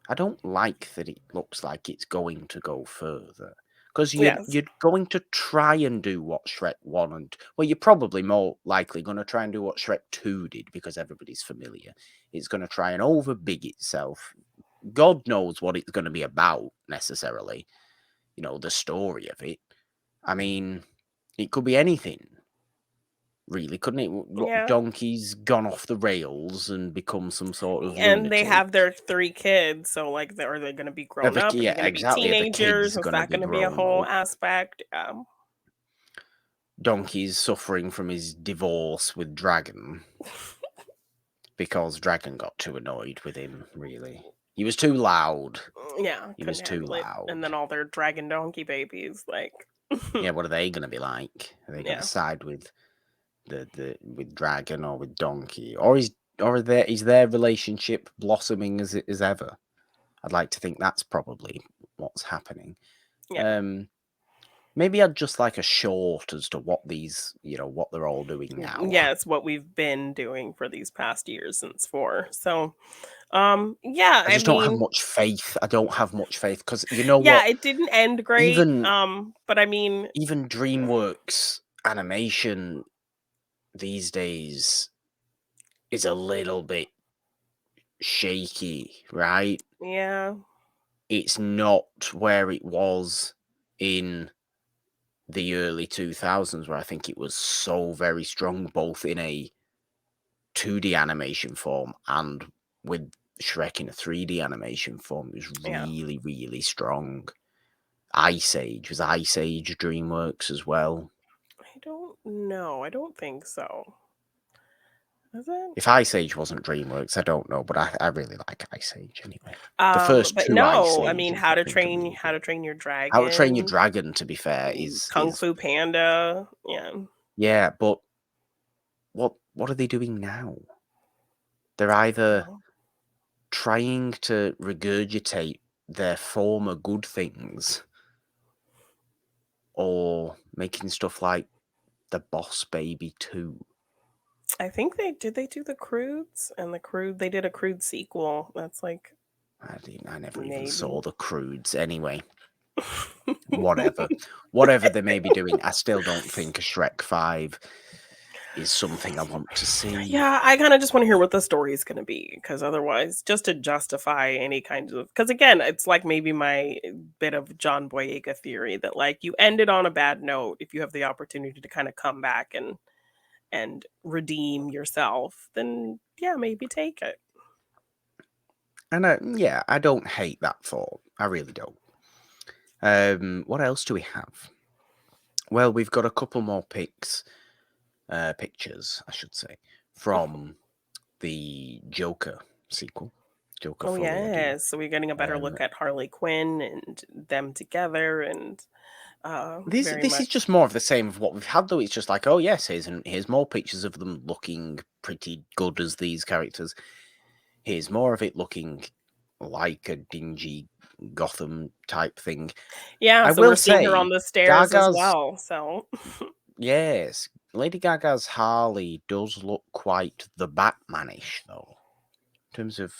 I don't like that it looks like it's going to go further. Because Yes. you're going to try and do what Shrek 1 and... Well, you're probably more likely going to try and do what Shrek 2 did, because everybody's familiar. It's going to try and overbig itself. God knows what it's going to be about, necessarily. The story of it. I mean, it could be anything. Really, couldn't it? What, Yeah. Donkey's gone off the rails and become some sort of And they lunatic. have their 3 kids, so, like, are they gonna be grown up? Are they Yeah, gonna be exactly. The teenagers? kid's Is gonna that be gonna be a grown whole up. aspect? Donkey's suffering from his divorce with Dragon, because Dragon got too annoyed with him, really. He was too loud. Yeah, He was couldn't too handle it. And then loud. all their dragon donkey babies, like Yeah, what are they going to be like? Are they going to yeah. side with with Dragon or with Donkey? Is their relationship blossoming as ever? I'd like to think that's probably what's happening. Yeah. Maybe I'd just like a short as to what what they're all doing now. Yeah, it's what we've been doing for these past years since 4. So, yeah, I I just don't have mean, much faith. I don't have much faith, because you know yeah, what? it didn't end great. Even But I mean, even DreamWorks animation these days is a little bit shaky, right? yeah. It's not where it was in the early 2000s, where I think it was so very strong, both in a 2D animation form and with Shrek in a 3D animation form. It was Yeah. really, really strong. Ice Age. Was Ice Age DreamWorks as well? I don't know. I don't think so. Is it? If Ice Age wasn't DreamWorks, I don't know, but I really like Ice Age anyway. The first But two Ice no, I mean, Ages, I think, are really How good. to Train Your How to Train Your Dragon, Dragon, to be fair, Kung is Fu Panda. yeah, but what are they doing now? They're either Well, trying to regurgitate their former good things, or making stuff like The Boss Baby 2. I think they do the Croods and the Crude. They did a Crude sequel. That's like I never even saw maybe. the Croods. Anyway, whatever they may be doing, I still don't think a Shrek 5 is something I want to see. Yeah, I kind of just want to hear what the story is going to be because otherwise, just to justify any kind of, because again, it's like maybe my bit of John Boyega theory that like you ended on a bad note. If you have the opportunity to kind of come back and redeem yourself, then yeah, maybe take it. And I don't hate that thought. I really don't. What else do we have? Well, we've got a couple more pictures, I should say, from the Joker sequel, Joker Oh Folie à Deux. yes, so we're getting a better Um, look at Harley Quinn and them together, and this very this is much. just more of the same of what we've had, though. It's just like, oh yes, here's more pictures of them looking pretty good as these characters. Here's more of it looking like a dingy Gotham type thing. Yeah, I so we're will seeing her say, on the stairs as Gaga's well. So yes, Lady Gaga's Harley does look quite the Batmanish, though, in terms of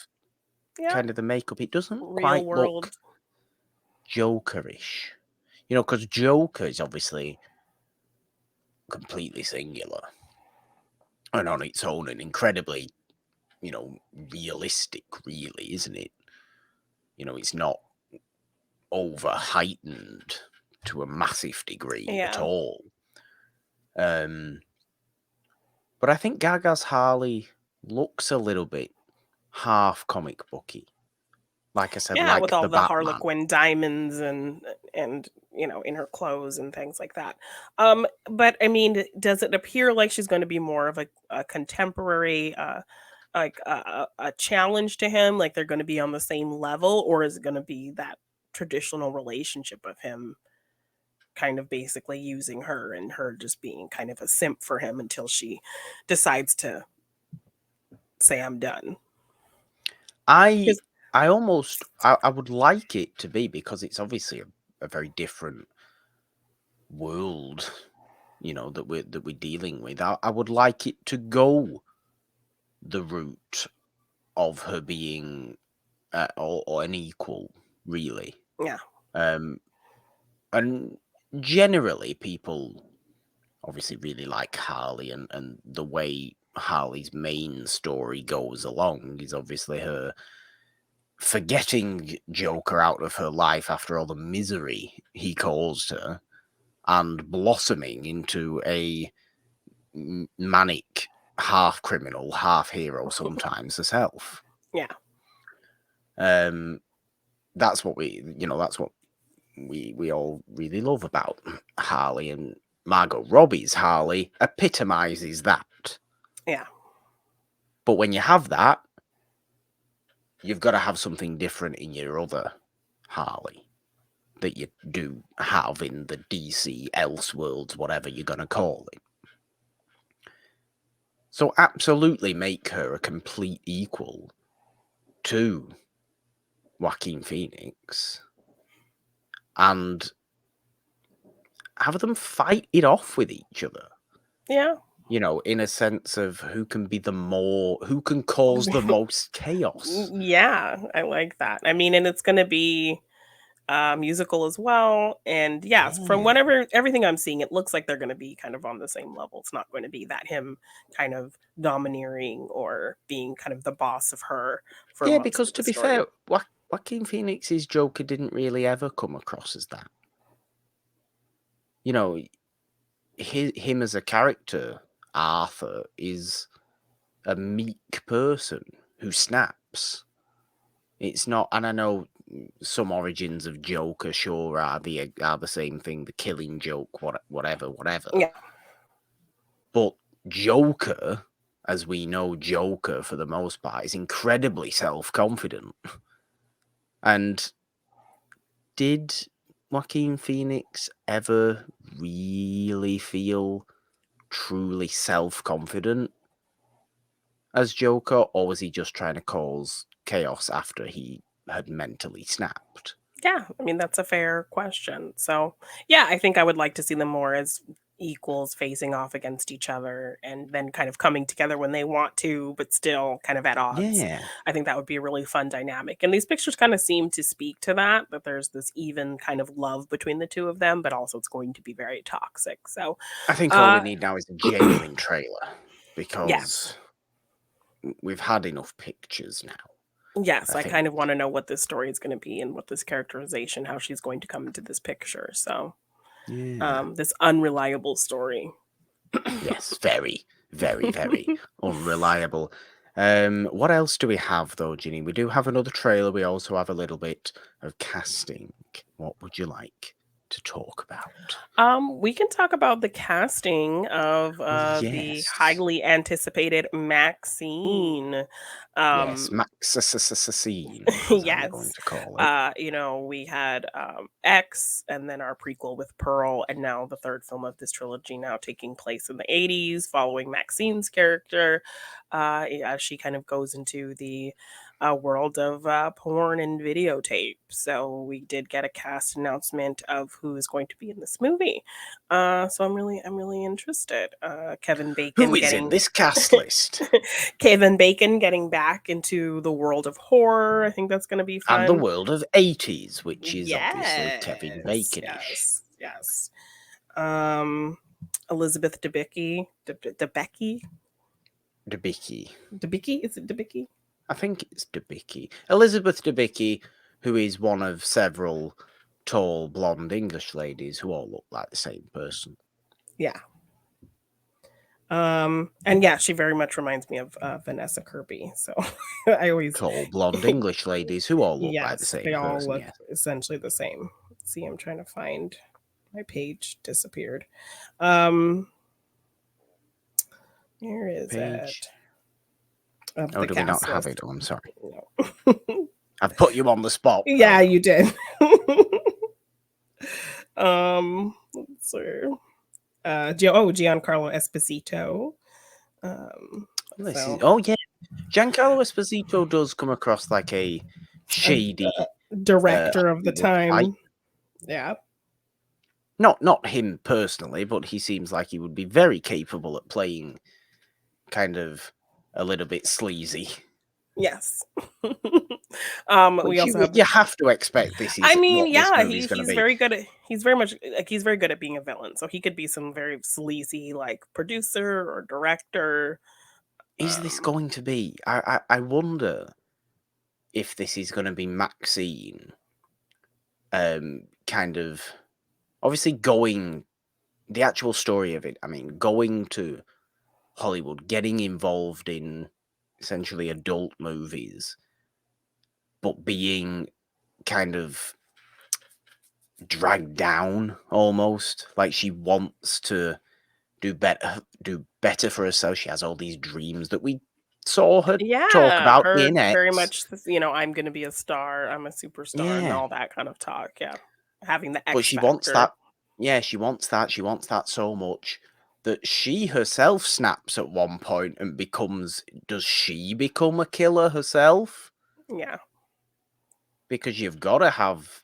yeah, kind of the makeup. It doesn't real quite world. look Jokerish, because Joker is obviously completely singular and on its own and incredibly, realistic, really, isn't it? It's not over heightened to a massive degree at Yeah. all. But I think Gaga's Harley looks a little bit half comic booky. Like I said, Yeah, with like all the the Batman. Harlequin diamonds and in her clothes and things like that. But I mean, does it appear like she's going to be more of a contemporary like a challenge to him, like they're going to be on the same level, or is it going to be that traditional relationship of him kind of basically using her and her just being kind of a simp for him until she decides to say I'm done? I 'Cause- I would like it to be, because it's obviously a very different world, that we're dealing with. I would like it to go the route of her being or an equal, really. yeah. Um, and generally, people obviously really like Harley, and the way Harley's main story goes along is obviously her forgetting Joker out of her life after all the misery he caused her, and blossoming into a manic half criminal, half hero sometimes herself. Yeah. That's what we all really love about Harley, and Margot Robbie's Harley epitomizes that. Yeah. But when you have that, you've got to have something different in your other Harley that you do have in the DC Elseworlds, whatever you're going to call it. So absolutely make her a complete equal to Joaquin Phoenix and have them fight it off with each other. Yeah. In a sense of who can cause the most chaos. Yeah, I like that. I mean, and it's going to be musical as well. And yes, from Yeah. whatever everything I'm seeing, it looks like they're going to be kind of on the same level. It's not going to be that him kind of domineering or being kind of the boss of her for Yeah, most because of the to be fair, story. Joaquin Phoenix's Joker didn't really ever come across as that. You know, him as a character, Arthur, is a meek person who snaps. It's not, and I know some origins of Joker sure are the same thing, the killing joke, whatever. Yeah. But Joker as we know, Joker, for the most part, is incredibly self-confident. And did Joaquin Phoenix ever really feel truly self-confident as Joker, or was he just trying to cause chaos after he had mentally snapped? Yeah, I mean, that's a fair question. So, yeah, I think I would like to see them more as equals facing off against each other and then kind of coming together when they want to, but still kind of at odds. Yeah, I think that would be a really fun dynamic. And these pictures kind of seem to speak to that there's this even kind of love between the two of them, but also it's going to be very toxic. So, I think all we uh, need now is a genuine trailer, yes. because we've had enough pictures now, Yes, I I think. kind of want to know what this story is going to be and what this characterization, how she's going to come into this picture. So, Yeah. this unreliable story. Yes, very, very, very unreliable. What else do we have though, Ginny? We do have another trailer. We also have a little bit of casting. What would you like to talk about? We can talk about the casting of the Yes. highly anticipated MaxXxine. Yes, Um, MaxXxine, as I'm going yes. to call it. We had X and then our prequel with Pearl, and now the third film of this trilogy now taking place in the 80s, following Maxine's character as she kind of goes into the world of porn and videotape. So we did get a cast announcement of who is going to be in this movie. So I'm really interested. Kevin Who Bacon is in getting this cast list? Kevin Bacon getting back into the world of horror. I think that's going to be And the fun. world of 80s, which is obviously Kevin Yes, Baconish. yes. Um, Elizabeth Debicki, Debicki, Debicki. Debicki. Is it Debicki? I think it's Debicki. Elizabeth Debicki, who is one of several tall, blonde English ladies who all look like the same person. Yeah. And yeah, she very much reminds me of Vanessa Kirby. So I always, Tall, blonde English ladies who all look like the yes, they same all person, look yes. essentially the same. See, I'm trying to find my page disappeared. Um, where is Page. it? Of Oh, the do we not cast have it? list. Oh, I'm sorry. No. I've put you on the spot, Yeah, though. you did. Let's see. Giancarlo Esposito. Um, so Oh, yeah. Giancarlo Esposito does come across like a a shady director of the Hollywood type. time. Yeah. Not him personally, but he seems like he would be very capable at playing kind of a little bit sleazy. Yes. We Which also have. you have to expect this I is mean, what this yeah, movie's going to he's be. very good at. He's very much like he's very good at being a villain. So he could be some very sleazy like producer or director. Is this Um, going to be? I wonder if this is going to be Maxine, kind of obviously going the actual story of it. I mean, going to Hollywood, getting involved in essentially adult movies, but being kind of dragged down almost. Like she wants to do better for herself. She has all these dreams that we saw her talk yeah, about her in very X. much. I'm going to be a star. I'm a superstar, and Yeah, all that kind of talk. Yeah, having the but X she wants factor. that. Yeah, she wants that. She wants that so much that she herself snaps at one point and becomes. Does she become a killer herself? Yeah. Because you've got to have.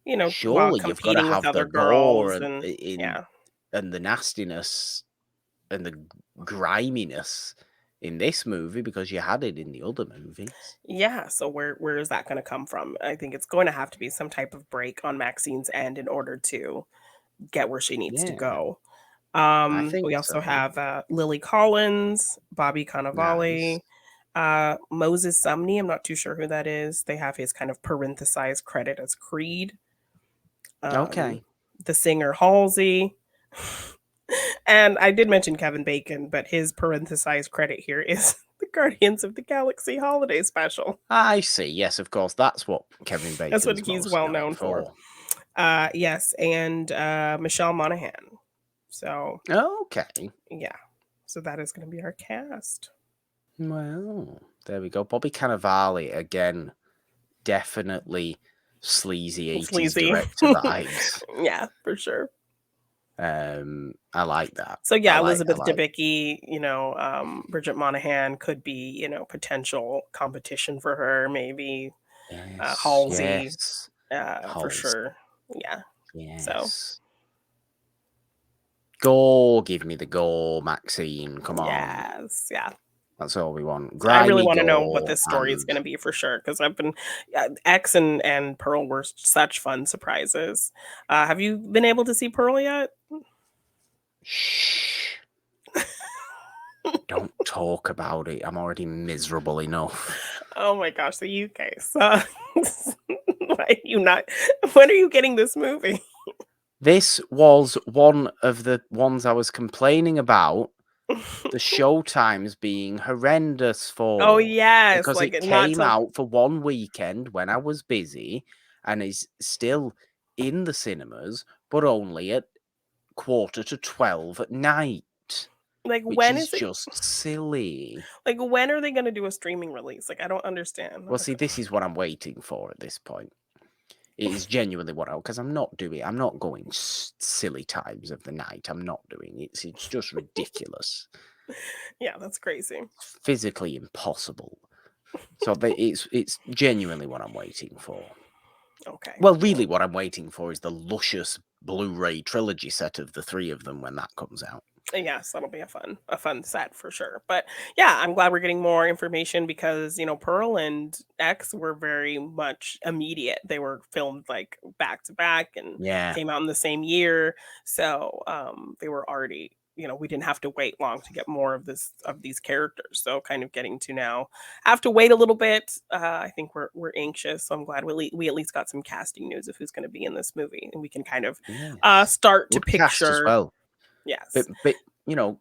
While Surely you've got to competing with have the other gore girls and and yeah. the nastiness and the griminess in this movie, because you had it in the other movies. Yeah, so where is that gonna come from? I think it's going to have to be some type of break on Maxine's end in order to get where she needs to Yeah, go. I think We also so. have Lily Collins, Bobby Nice. Cannavale, Moses Sumney. I'm not too sure who that is. They have his kind of parenthesized credit as Creed. Um, Okay. the singer Halsey. And I did mention Kevin Bacon, but his parenthesized credit here is the Guardians of the Galaxy holiday special. I see. Yes, of course. That's what Kevin That's what Bacon's he's most well known known for. for. Yes, and Michelle Monaghan. So Okay. yeah. So that is going to be our cast. Well, there we go. Bobby Cannavale again, definitely sleazy 80s Sleazy. director vibes. Yeah, for sure. I like that. So I yeah, I Elizabeth like. Debicki, Bridget Monahan could be, potential competition for her. Maybe Yes, Halsey, yes. for Halsey, sure. Yeah. So yes. Gore, give me the gore, Maxine. Come on. yes, yeah. That's all we want. I really Grimy want to know what gore this story is and going to be for sure because I've been X and Pearl were such fun surprises. Have you been able to see Pearl yet? shh. Don't talk about it. I'm already miserable enough. Oh my gosh, the UK sucks. Why are you not? When are you getting this movie? This was one of the ones I was complaining about the show times being horrendous Oh for, yes, because like it not came till out for one weekend when I was busy and is still in the cinemas, but only at 11:45 at night, like which when is is it? just silly. Like when are they going to do a streaming release? Like I don't understand. Well, see, this is what I'm waiting for at this point. It is genuinely what I, because I'm not going silly times of the night. I'm not doing it. It's just ridiculous. Yeah, that's crazy. Physically impossible. So it's genuinely what I'm waiting for. Okay. Well, really, what I'm waiting for is the luscious Blu-ray trilogy set of the three of them when that comes out. Yes, that'll be a fun set for sure. But yeah, I'm glad we're getting more information because Pearl and X were very much immediate. They were filmed like back to back and Yeah, came out in the same year. So they were already, we didn't have to wait long to get more of these characters. So kind of getting to now have to wait a little bit. I think we're anxious. So I'm glad we at least got some casting news of who's going to be in this movie, and we can kind of yes. start to Good cast as picture. well. Yes. But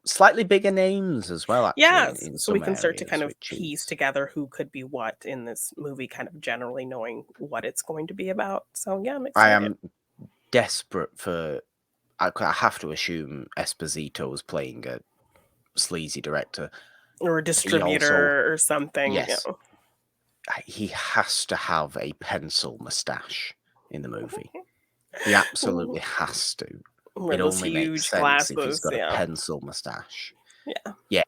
slightly bigger names as well, actually, Yes, in so we some can start to areas, kind of which piece is together who could be what in this movie, kind of generally knowing what it's going to be about. So yeah, I'm I excited. am desperate for. I have to assume Esposito is playing a sleazy director. Or a He also, distributor or something. yes, he has to have a pencil mustache in the movie. He absolutely has to. Or It those only makes huge sense if he's glasses. got a Yeah. pencil mustache. Yeah. Yeah,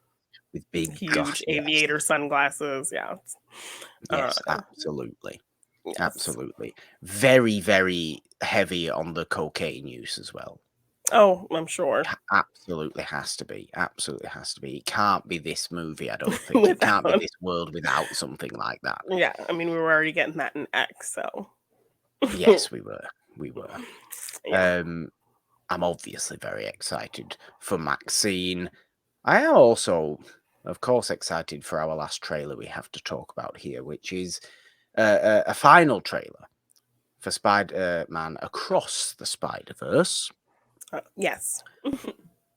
with big Huge yes, aviator sunglasses. Yeah. Uh, yes, absolutely, yes. absolutely. Very, very heavy on the cocaine use as well. Oh, I'm sure. Absolutely has to be. Absolutely has to be. It can't be this movie, I don't think. It can't be Without. this world without something like that. Yeah. I mean, we were already getting that in X. So Yes, we were. We were. yeah. I'm obviously very excited for MaxXxine. I am also, of course, excited for our last trailer we have to talk about here, which is a final trailer for Spider-Man Across the Spiderverse, Yes.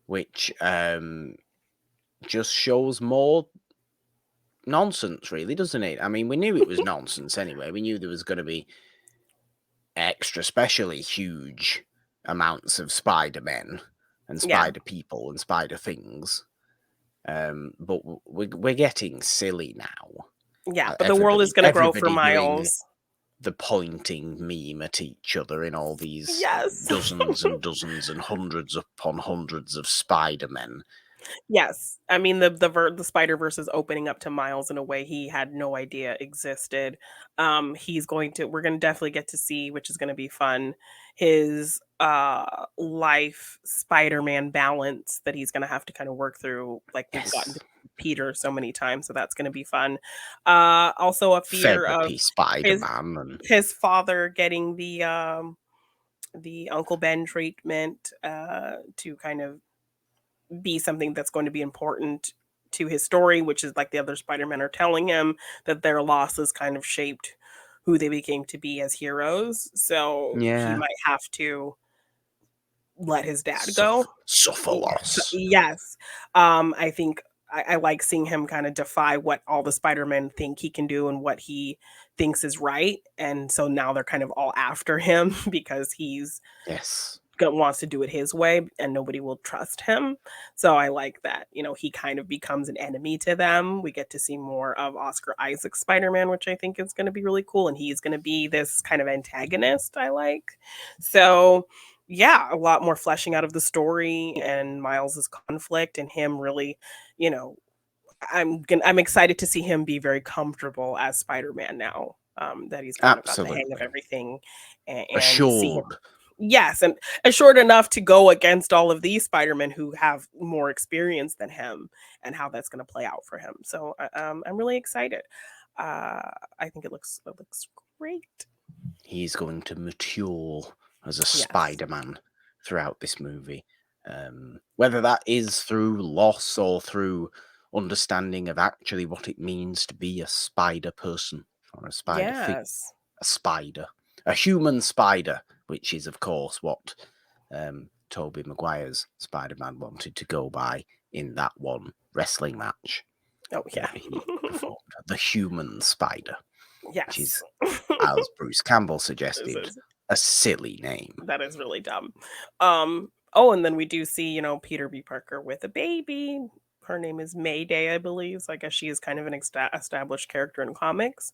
which just shows more nonsense, really, doesn't it? I mean, we knew it was nonsense anyway. We knew there was going to be extra, specially huge amounts of Spider-Men and Yeah. Spider people and Spider things. But we're getting silly now. Yeah. But the world is going to grow for Everybody doing Miles. the pointing meme at each other in all these Yes. dozens and dozens and hundreds upon hundreds of Spider-Men. Yes. I mean, the Spider-Verse is opening up to Miles in a way he had no idea existed. We're gonna definitely get to see, which is gonna be fun, his life Spider-Man balance that he's gonna have to kind of work through, like we've gotten Yes. to Peter so many times, so that's gonna be fun. Also a fear of Therapy his Spider-Man and his father getting the Uncle Ben treatment to kind of be something that's going to be important to his story, which is like the other Spider-Men are telling him that their losses kind of shaped who they became to be as heroes. So he yeah. might have to let his dad go. Suffer loss. Yes. I think I like seeing him kind of defy what all the Spider-Men think he can do and what he thinks is right. And so now they're kind of all after him because he's Yes. wants to do it his way and nobody will trust him. So I like that, he kind of becomes an enemy to them. We get to see more of Oscar Isaac's Spider-Man, which I think is going to be really cool. And he's going to be this kind of antagonist I like. So yeah, a lot more fleshing out of the story and Miles's conflict and him really, you know, I'm excited to see him be very comfortable as Spider-Man now. That he's kind of got the hang of Absolutely. everything and see him. Assured. Yes, and assured enough to go against all of these Spider-Men who have more experience than him and how that's going to play out for him. So I'm really excited. I think it looks great. He's going to mature as a Yes. Spider-Man throughout this movie. Whether that is through loss or through understanding of actually what it means to be a spider person or a spider figure, Yes. a spider, a human spider, which is, of course, what Tobey Maguire's Spider-Man wanted to go by in that one wrestling match Oh yeah. that he performed. The human spider, which Yes. is, as Bruce Campbell This suggested, is a silly name. that is really dumb. Oh, and then we do see, Peter B. Parker with a baby. Her name is Mayday, I believe. So I guess she is kind of an established character in comics.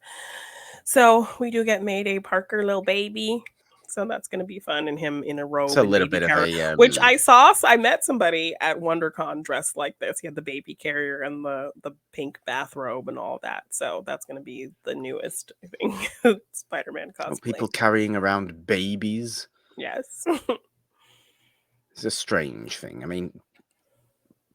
So we do get Mayday Parker, little baby. So that's going to be fun, and him in a It's robe a and little baby bit of carrier, a which I saw. I met somebody at WonderCon dressed like this. He had the baby carrier and the pink bathrobe and all that. So that's going to be the newest, I think, Spider-Man cosplay. people carrying around babies. Yes. It's a strange thing. I mean,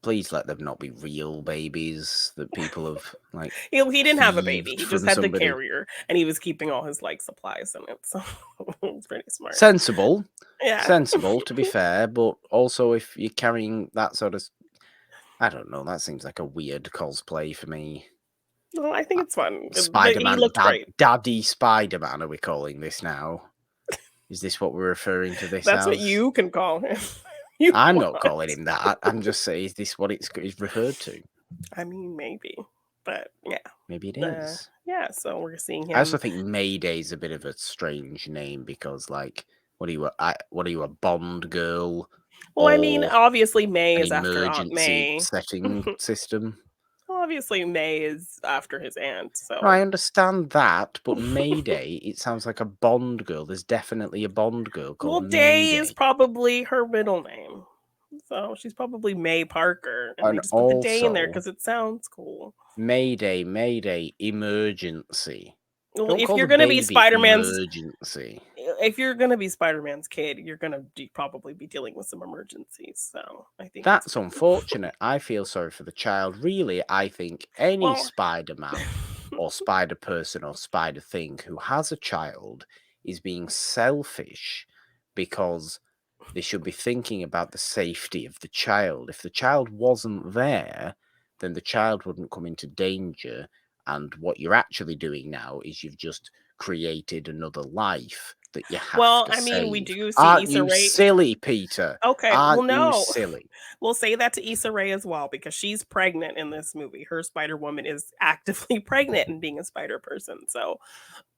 please let them not be real babies that people have like He didn't have a baby. thieved He just from had the somebody. carrier, and he was keeping all his like supplies in it. So it's pretty smart. Sensible, Yeah. sensible to be fair, but also if you're carrying that sort of, I don't know, that seems like a weird cosplay for me. Well, I think it's fun. He Spider-Man, looked great. Daddy Spider-Man, are we calling this now? Is this what we're referring to this That's what as? you can call him. You I'm not want. calling him that. I'm just saying, is this what it's referred to? I mean, maybe, but yeah, Maybe it is. yeah. So we're seeing I also him. think Mayday's a bit of a strange name because, like, what are you, a Bond girl Well, I mean, or obviously May an is after Aunt emergency May. setting system? Obviously May is after his aunt. No, I So understand that, but Mayday, it sounds like a Bond girl. There's definitely a Bond girl called well, Day is Mayday. probably her middle name. So she's probably May Parker, and they And just put the day in there also, because it sounds cool. Mayday, Mayday, emergency. Well, Don't if call you're the gonna be baby Spider-Man's emergency. if you're gonna be Spider-Man's kid, you're gonna probably be dealing with some emergencies. So I think it's That's fun. unfortunate. I feel sorry for the child. Really, I think any Well, Spider-Man or Spider-Person or Spider-Thing who has a child is being selfish because they should be thinking about the safety of the child. If the child wasn't there, then the child wouldn't come into danger. And what you're actually doing now is you've just created another life that you have well, to I mean, we save. do see Aren't Issa you Rae. silly, Peter? Okay, well, Aren't you no, silly? we'll say that to Issa Rae as well because she's pregnant in this movie. Her Spider Woman is actively pregnant and being a Spider Person. So,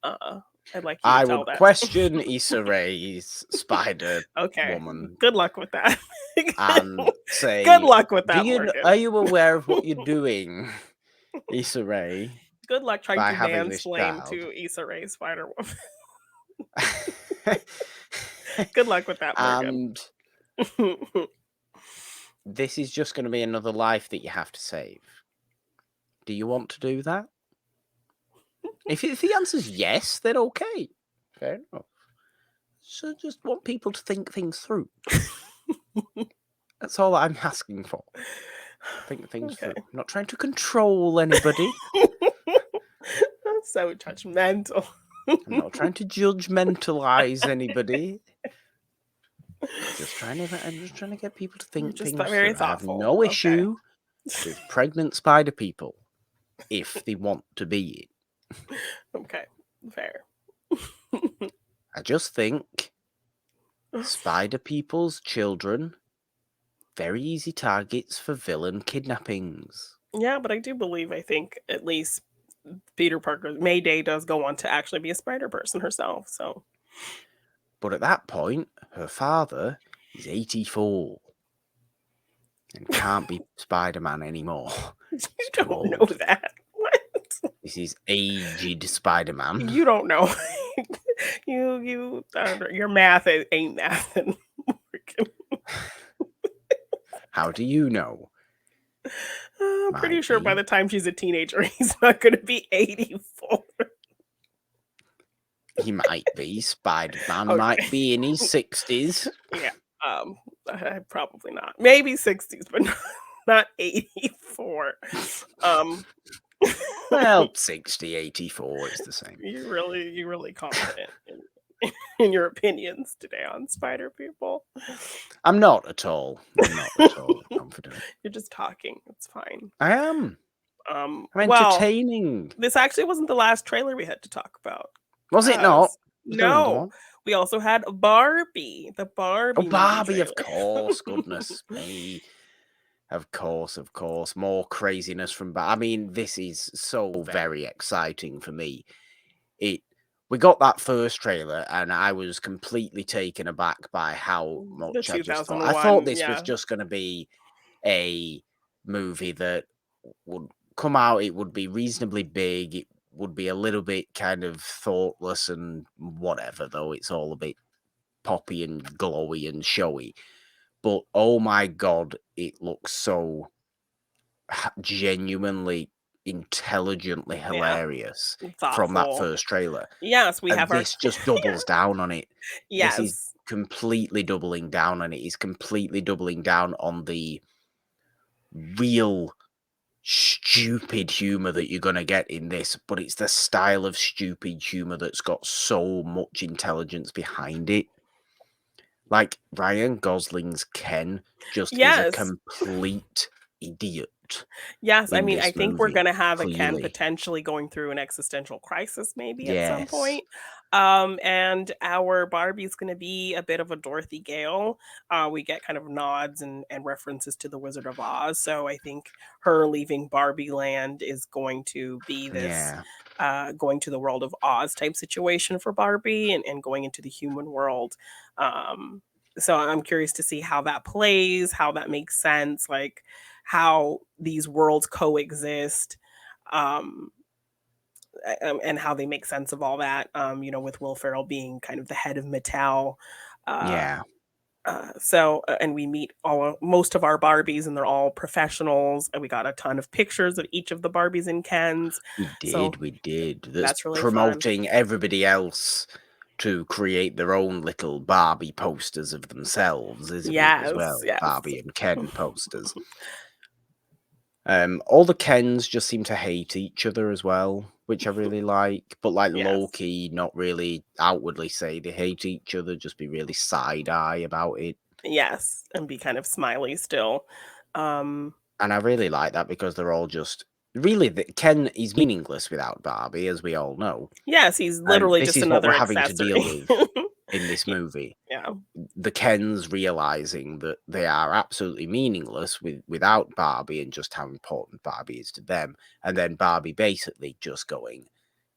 uh, I'd like you to I tell would that. question Issa Rae's Spider Okay, Woman good luck with that. and Good say, luck with that, are Morgan. you aware of what you're doing, Issa Rae, Good luck trying by to having this mansplain child? to Issa Rae Spider Woman. Good luck with that, Morgan. And this is just going to be another life that you have to save. Do you want to do that? If the answer's yes, then okay. Fair enough. So just want people to think things through. That's all I'm asking for. Think things Okay. through. I'm not trying to control anybody. That's so judgmental. I'm not trying to judgmentalize anybody. I'm just trying to get people to You're think just things very through. I have thoughtful. no Okay. issue with pregnant spider people if they want to be it. Okay, fair. I just think spider people's children very easy targets for villain kidnappings. Yeah, but I do believe, I think at least Peter Parker, Mayday does go on to actually be a Spider Person herself. So But at that point, her father He's 84 and can't be Spider-Man anymore. You He's too don't know old. that. What? This is aged Spider-Man. You don't know. Your math ain't math working. How do you know? I'm pretty Might sure by be. the time she's a teenager, he's not going to be 84. He might be. Spider-Man Okay. might be in his 60s. Yeah. Probably not. Maybe 60s, but not 84. Um, Well, 60, 84, it's the same. you're really confident in your opinions today on spider people. I'm not at all. I'm not at all confident. You're just talking. It's fine. I am. I'm Well, entertaining. this actually wasn't the last trailer we had to talk about. Was it not? 'Cause- Was there another No, one? we also had Barbie, the Barbie Oh, movie Barbie, of trailer. course. Goodness me. Of course. More craziness from Barbie. I mean, this is so very exciting for me. We got that first trailer, and I was completely taken aback by how The much I just thought. I thought 2001, this was yeah. just going to be a movie that would come out. It would be reasonably big. It would be a little bit kind of thoughtless and whatever, though it's all a bit poppy and glowy and showy. But oh my god, it looks so genuinely intelligently hilarious from that Thoughtful. first trailer. Yes, we And have our this just doubles down on it. This is Yes. completely doubling down on it. It's completely doubling down on the real stupid humor that you're going to get in this, but it's the style of stupid humor that's got so much intelligence behind it. Like Ryan Gosling's Ken just is a Yes. complete idiot Yes, I in mean, I this think we're movie, gonna have a Ken clearly. potentially going through an existential crisis maybe at some Yes. point. And our Barbie's gonna be a bit of a Dorothy Gale. We get kind of nods and references to the Wizard of Oz. So I think her leaving Barbie Land is going to be this Yeah. going to the world of Oz type situation for Barbie and going into the human world. So I'm curious to see how that plays, how that makes sense, like how these worlds coexist, um, and how they make sense of all that. With Will Ferrell being kind of the head of Mattel. Uh, Yeah. and we meet most of our Barbies, and they're all professionals, and we got a ton of pictures of each of the Barbies and Kens. So We did. That's that's really fun. promoting everybody else to create their own little Barbie posters of themselves, isn't it, as Yes, well? yes. Barbie and Ken posters. All the Kens just seem to hate each other as well, which I really like. But like Yes. low-key, not really outwardly say they hate each other, just be really side-eye about it. Yes, and be kind of smiley still. Um, And I really like that because they're all just really Ken is meaningless without Barbie, as we all know. yes, he's And literally this just is what we're another having to deal accessory. with in this movie. Yeah. The Kens realizing that they are absolutely meaningless without Barbie and just how important Barbie is to them. And then Barbie basically just going,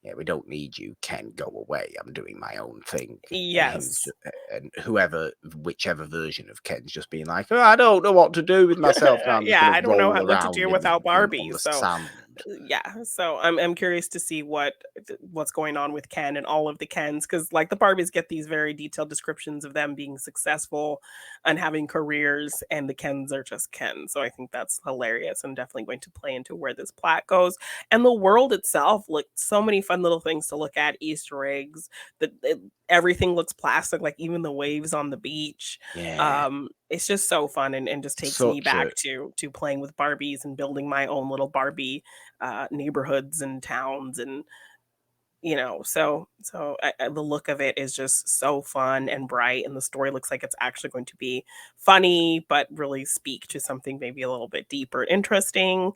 yeah, we don't need you, Ken, go away. I'm doing my own thing. Yes. And whichever version of Ken's just being like, oh, I don't know what to do with myself now. I'm just Yeah, going I to don't know roll what to around do without on Barbie. the So sand. yeah, so I'm curious to see what's going on with Ken and all of the Kens, because like the Barbies get these very detailed descriptions of them being successful and having careers, and the Kens are just Ken. So I think that's hilarious and definitely going to play into where this plot goes. And the world itself looked so many fun little things to look at, Easter eggs. Everything looks plastic, like even the waves on the beach. Yeah. It's just so fun and just takes me Such a back to playing with Barbies and building my own little Barbie neighborhoods and towns, and the look of it is just so fun and bright, and the story looks like it's actually going to be funny but really speak to something maybe a little bit deeper, interesting,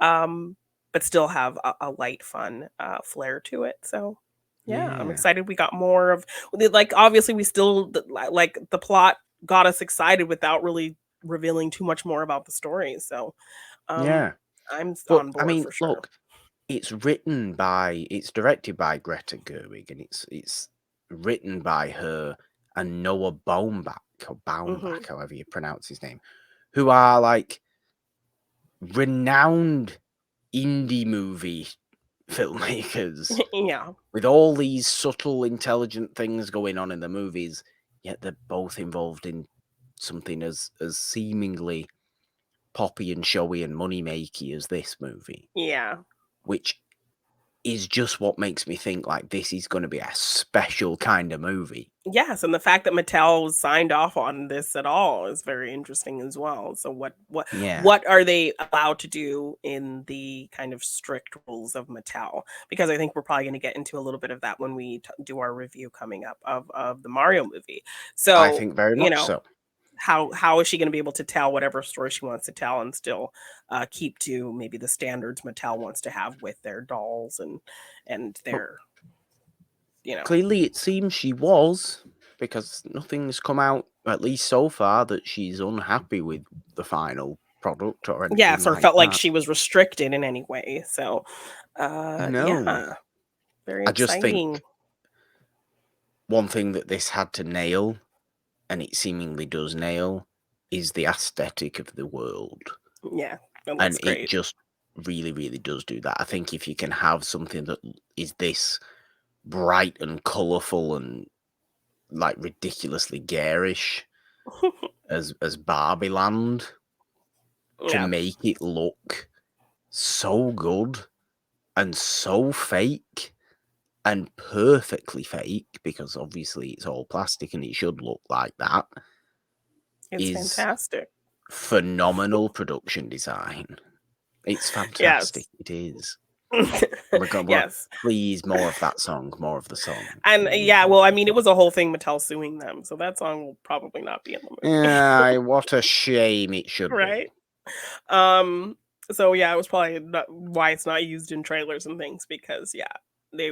um but still have a light fun flair to it. So yeah, I'm yeah. excited we got more of like, obviously we still like the plot got us excited without really revealing too much more about the story. So um Yeah. I'm But on I board mean, for sure. look, it's directed by Greta Gerwig, and it's written by her and Noah Baumbach. or Baumbach, Mhm. however you pronounce his name, who are like renowned indie movie filmmakers Yeah. with all these subtle, intelligent things going on in the movies, yet they're both involved in something as seemingly poppy and showy and money makey as this movie, Yeah. which is just what makes me think like this is going to be a special kind of movie. Yes, and the fact that Mattel signed off on this at all is very interesting as well. So Yeah, what are they allowed to do in the kind of strict rules of Mattel? Because I think we're probably going to get into a little bit of that when we do our review coming up of the Mario movie. I So, think very you much know, so. how is she going to be able to tell whatever story she wants to tell and still keep to maybe the standards Mattel wants to have with their dolls and But their, you know. clearly, it seems she was, because nothing's come out, at least so far, that she's unhappy with the final product or anything Yes, or like felt like that. she was restricted in any way. So, No. yeah, very I just think exciting. one thing that this had to nail, and it seemingly does nail, is the aesthetic of the world. Yeah, that looks And it great. just really, really does do that. I think if you can have something that is this bright and colourful and like ridiculously garish as Barbie Land, to Yeah, make it look so good and so fake and perfectly fake, because obviously it's all plastic and it should look like that, it's is fantastic. phenomenal production design. It's fantastic. Yes. It is. And we're Yes. please more of that song, more of the song. And Please yeah, more well, of I the mean, it song. was a whole thing Mattel suing them, so that song will probably not be in the movie. Aye, what a shame it should Right? be. Um, so yeah, it was probably not why it's not used in trailers and things because yeah, they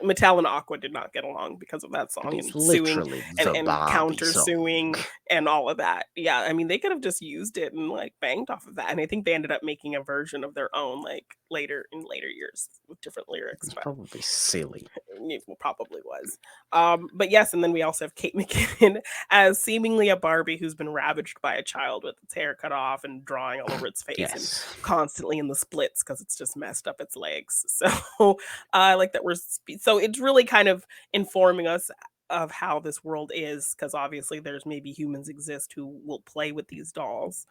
Mattel and Aqua did not get along because of that But song it's and suing literally and the Barbie counter song. suing and all of that. Yeah, I mean they could have just used it and like banged off of that. And I think they ended up making a version of their own like later in later years with different lyrics, It's but probably silly. it probably was. But yes, and then we also have Kate McKinnon as seemingly a Barbie who's been ravaged by a child with its hair cut off and drawing all over its face and Yes. constantly in the splits because it's just messed up its legs. So I like that so it's really kind of informing us of how this world is because obviously there's maybe humans exist who will play with these dolls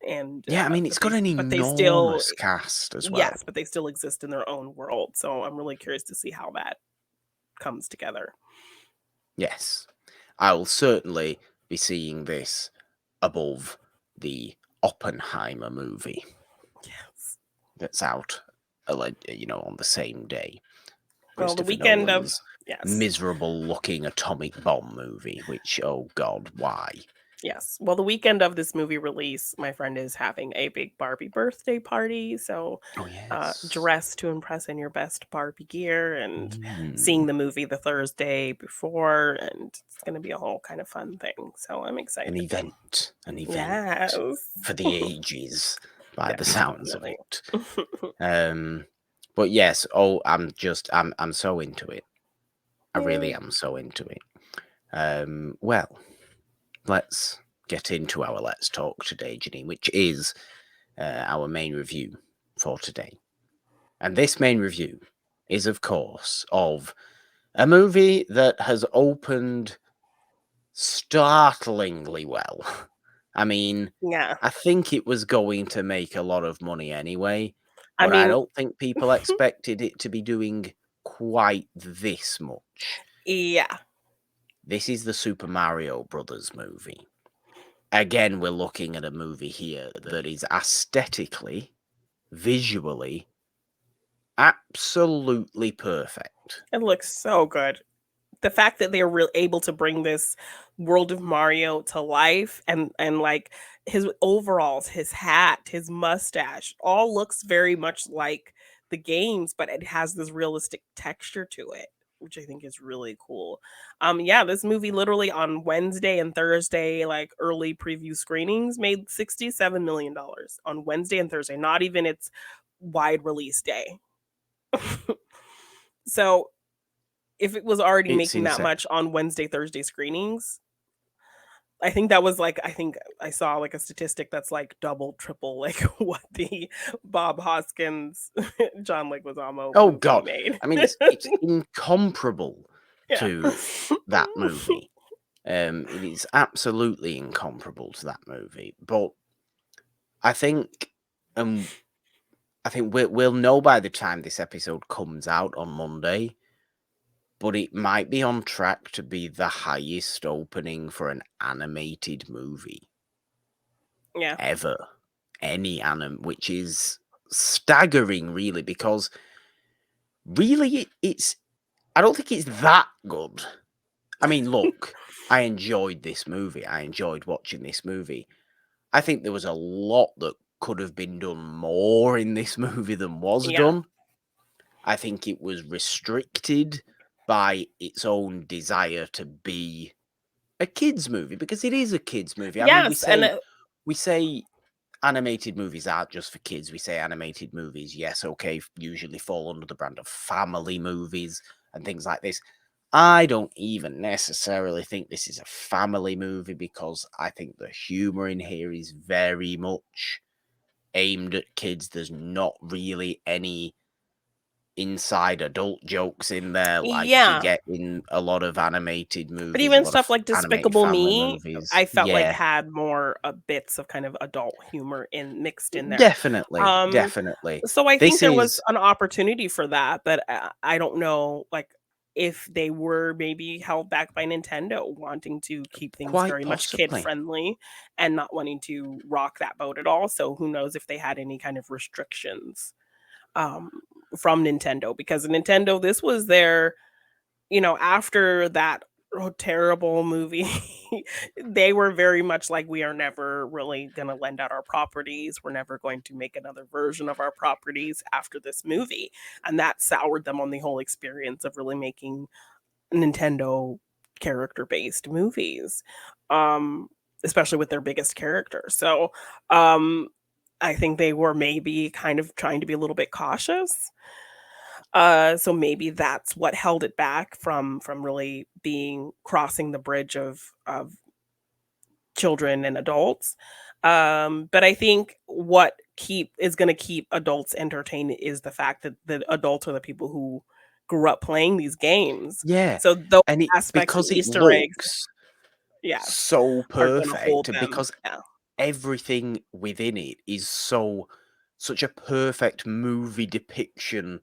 and Yeah, I mean, it's got an but they still enormous cast as well. yes but they still exist in their own world, so I'm really curious to see how that comes together. Yes. I will certainly be seeing this above the Oppenheimer movie Yes. that's out, on the same day. Well, the Christopher weekend of Nolan's yes. miserable-looking atomic bomb movie, which, oh God, why? Yes. Well, the weekend of this movie release, my friend is having a big Barbie birthday party. So, Oh, yes. dress to impress in your best Barbie gear and seeing Mm. the movie the Thursday before. And it's going to be a whole kind of fun thing. So, I'm An excited. event. An event Yes. for the ages, by the Yes, sounds of definitely. it. Um, but yes, I'm so into it. I really Yay. am so into it. Well, let's get into our Let's Talk today, Jeannine, which is our main review for today. And this main review is, of course, of a movie that has opened startlingly well. I mean, Yeah. I think it was going to make a lot of money anyway, I but I mean, don't think people expected it to be doing quite this much. yeah. This is the Super Mario Brothers movie. Again, we're looking at a movie here that is aesthetically, visually, absolutely perfect. It looks so good. The fact that they're able to bring this world of Mario to life and like his overalls, his hat, his mustache all looks very much like the games, but it has this realistic texture to it, which I think is really cool. Yeah, this movie literally on Wednesday and Thursday, like early preview screenings, made $67 million on Wednesday and Thursday, not even its wide release day. So if it was already It's making that insane. much on Wednesday, Thursday screenings, I think that was like I think I saw like a statistic that's like double, triple like what the Bob Hoskins John Leguizamo Oh movie god. made. I mean, it's incomparable Yeah. to that movie. It is absolutely incomparable to that movie. But I think, um, I think we'll know by the time this episode comes out on Monday. But it might be on track to be the highest opening for an animated movie Yeah. ever. Any which is staggering, really, because really it's. I don't think it's that good. I mean, look, I enjoyed this movie. I enjoyed watching this movie. I think there was a lot that could have been done more in this movie than was Yeah. done. I think it was restricted by its own desire to be a kids movie, because it is a kids movie. I mean, Yes, and we say animated movies aren't just for kids. We say animated movies, yes, okay, usually fall under the brand of family movies and things like this. I don't even necessarily think this is a family movie, because I think the humor in here is very much aimed at kids. There's not really any inside adult jokes in there like you yeah. get in a lot of animated But movies, a even lot of stuff like animated Despicable family Me, movies. I felt like Yeah, had more, bits of kind of adult humor in mixed in there. definitely, Um, definitely. so I think This there was is an opportunity for that, but, I don't know, like, if they were maybe held back by Nintendo wanting to keep things quite very much kid possibly. friendly and not wanting to rock that boat at all, so who knows if they had any kind of restrictions, um, from Nintendo, because Nintendo, this was their after that terrible movie, they were very much like, "We are never really gonna lend out our properties. We're never going to make another version of our properties after this movie," and that soured them on the whole experience of really making Nintendo character-based movies, um, especially with their biggest character. So, um, I think they were maybe kind of trying to be a little bit cautious, so maybe that's what held it back from really being crossing the bridge of children and adults. But I think what keep is going to keep adults entertained is the fact that the adults are the people who grew up playing these games. Yeah, So those and it aspects and because it Easter eggs, looks yeah, so are going to hold perfect, and them. because Yeah, everything within it is such a perfect movie depiction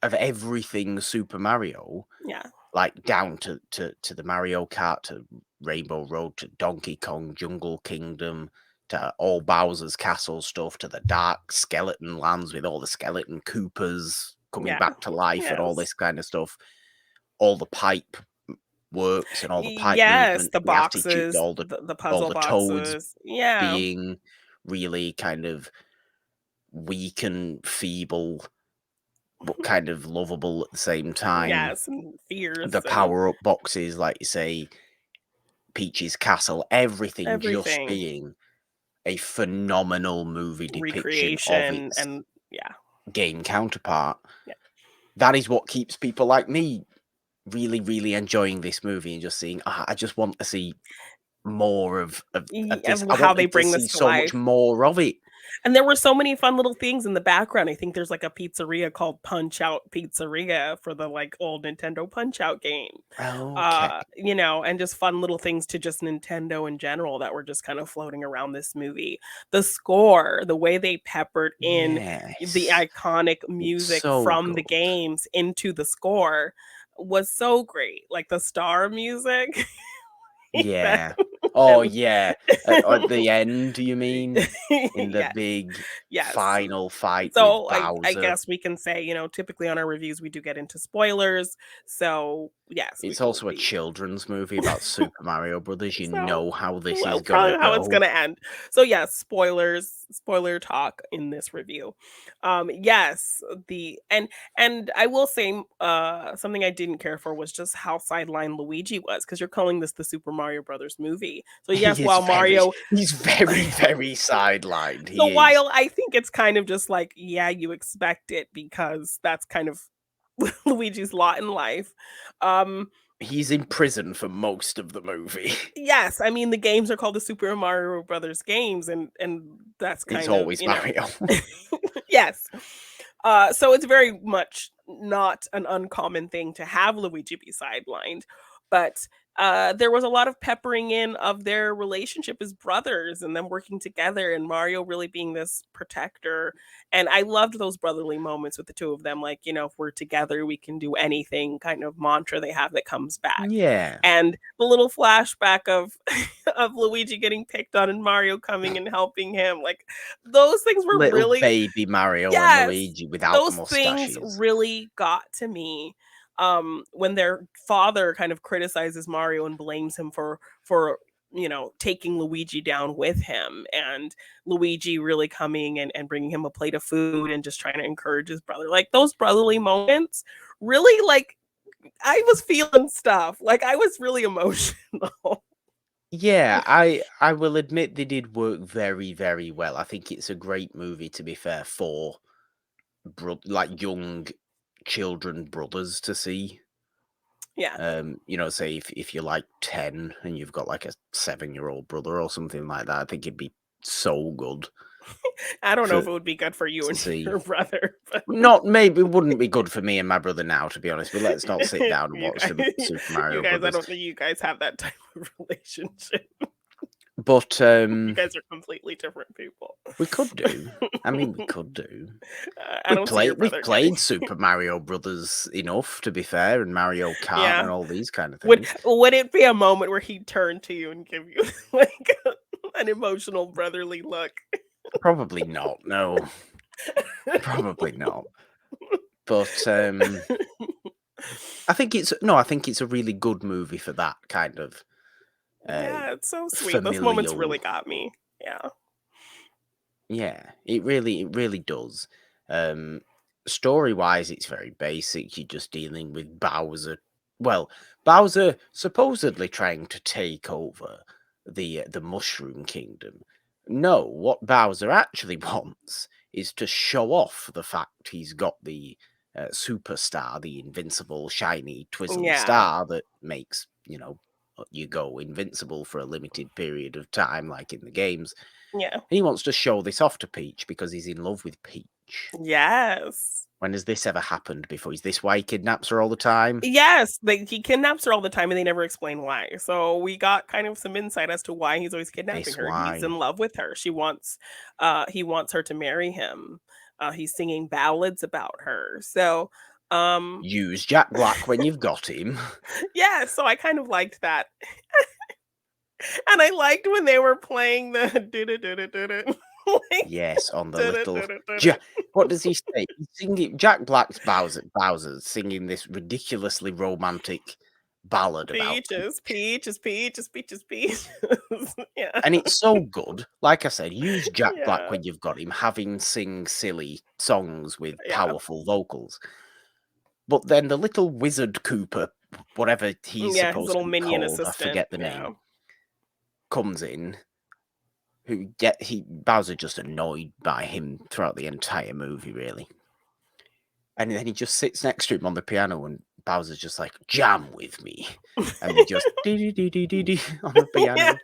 of everything Super Mario, yeah, like down to the Mario Kart, to Rainbow Road, to Donkey Kong Jungle Kingdom, to all Bowser's Castle stuff, to the Dark Skeleton Lands with all the skeleton Koopas coming yeah, back to life and all yes. this kind of stuff. All the pipe works and all the pipe Yes, movements, the the attitude, boxes, the all puzzle the toads boxes. Yeah. being really kind of weak and feeble, but kind of lovable at the same time. Yes, and fierce The and power up boxes, like you say, Peach's Castle, everything just everything. being a phenomenal movie depiction of Recreation its and yeah, game counterpart. yeah. That is what keeps people like me really, really enjoying this movie and just seeing, I just want to see more of this. I How they wanted to bring this see to so much life. more of it. And there were so many fun little things in the background. I think there's like a pizzeria called Punch Out Pizzeria for the like old Nintendo Punch Out game. Okay. And just fun little things to just Nintendo in general that were just kind of floating around this movie. The score, the way they peppered in the Yes. iconic It's music so from the good. games into the score was so great. Like the star music that Yeah. Oh, that yeah. At the end, do you mean? In the yeah, big yes. final fight with So I Bowser. guess we can say, typically on our reviews we do get into spoilers. So yes, we It's will also a be children's movie about Super Mario Brothers. You so know how this is well, gonna probably how it's go. gonna end. So yes, spoiler talk in this review. Yes, and I will say something I didn't care for was just how sidelined Luigi was, because you're calling this the Super Mario Brothers movie. So yes, He is while Mario he's very, very sidelined. so He is. while I think it's kind of just like, yeah, you expect it because that's kind of Luigi's lot in life. Um, He's in prison for most of the movie. Yes, I mean, the games are called the Super Mario Brothers games, and that's It's kind of, always Mario. yes. So it's very much not an uncommon thing to have Luigi be sidelined, but there was a lot of peppering in of their relationship as brothers and them working together, and Mario really being this protector. And I loved those brotherly moments with the two of them, like, if we're together, we can do anything kind of mantra they have that comes back. Yeah. And the little flashback of of Luigi getting picked on and Mario coming and helping him, like those things were Little really, baby Mario and yes, Luigi without the those things mustaches. really got to me, when their father kind of criticizes Mario and blames him for taking Luigi down with him, and Luigi really coming and bringing him a plate of food and just trying to encourage his brother. Like, those brotherly moments really, like, I was feeling stuff. Like, I was really emotional. Yeah, I will admit they did work very, very well. I think it's a great movie, to be fair, for like young children brothers to see. Yeah. Say if you're like 10 and you've got like a 7-year-old brother or something like that, I think it'd be so good I don't know for if it would be good for you to and see. your brother, but Not maybe it wouldn't be good for me and my brother now, to be honest. But let's not sit down and you watch guys, the Super Mario I Brothers. don't think you guys have that type of relationship. But You guys are completely different people. we could do. I mean, we could do. I don't see your We've brother getting. played Super Mario Brothers enough, to be fair, and Mario Kart Yeah. and all these kind of Would things. would it be a moment where he'd turn to you and give you like an emotional brotherly look? Probably not. No, probably not. But I think it's a really good movie for that kind of uh, Yeah, it's so sweet. Those moments familial. really got me. Yeah. Yeah, it really does. Um, Story-wise, it's very basic. You're just dealing with Bowser. Well, Bowser supposedly trying to take over the Mushroom Kingdom. No, what Bowser actually wants is to show off the fact he's got the superstar, the invincible, shiny, twizzly Yeah. star that makes you go invincible for a limited period of time, like in the games. Yeah. He wants to show this off to Peach because he's in love with Peach. Yes. When has this ever happened before? Is this why he kidnaps her all the time? Yes, he kidnaps her all the time and they never explain why. So we got kind of some insight as to why he's always kidnapping This her. He's in why? love with her. He wants her to marry him. He's singing ballads about her. So um Use Jack Black when you've got him. yeah, so I kind of liked that. And I liked when they were playing the do-do-do-do-do-do, like Yes, on the little. do-do-do-do-do-do. What does he say? He's singing. Jack Black's Bowser's singing this ridiculously romantic ballad about Peach. Peaches, peaches, peaches, peaches, peaches. Yeah. And it's so good. Like I said, use Jack Black Yeah. when you've got him, having sing silly songs with Yeah. powerful vocals. But then the little wizard Cooper, whatever he's Yeah, his supposed to little be minion called, I assistant. forget the Yeah. name, comes in. Bowser just annoyed by him throughout the entire movie, really. And then he just sits next to him on the piano, and Bowser's just like, "Jam with me," and he just on the Yeah. piano.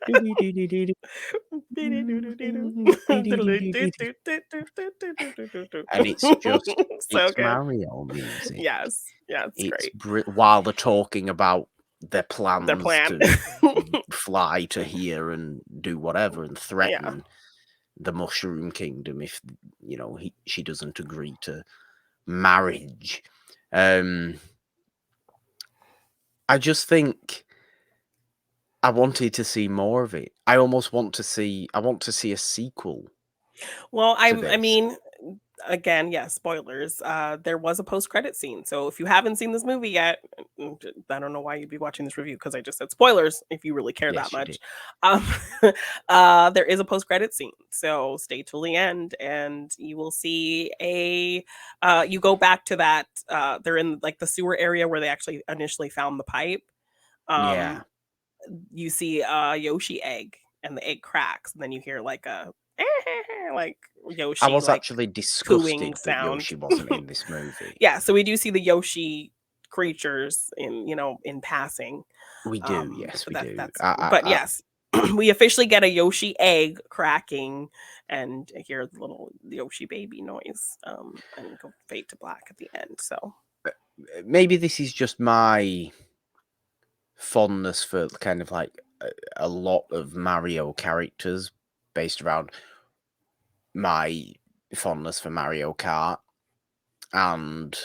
And it's just So it's good. Mario music. Yes. Yeah, it's It's great. while they're talking about their Their plans plan. to fly to here and do whatever and Yeah. threaten the Mushroom Kingdom if she doesn't agree to marriage. I just think I wanted to see more of it. I want to see a sequel Well, to I this. mean, again, yeah, spoilers. There was a post-credit scene. So if you haven't seen this movie yet, I don't know why you'd be watching this review because I just said spoilers if you really care that Yes, you much. did. Um there is a post-credit scene. So stay till the end and you will see you go back to that they're in like the sewer area where they actually initially found the pipe. Yeah. Um you see a Yoshi egg and the egg cracks and then you hear like a like I Yoshi was like actually cooing disgusted that sound. Yoshi wasn't in this movie. Yeah, so we do see the Yoshi creatures in passing. We do, yes, But we do. that's but yes, we officially get a Yoshi egg cracking and hear the little Yoshi baby noise, and go fade to black at the end. So Maybe this is just my fondness for kind of like a lot of Mario characters based around my fondness for Mario Kart and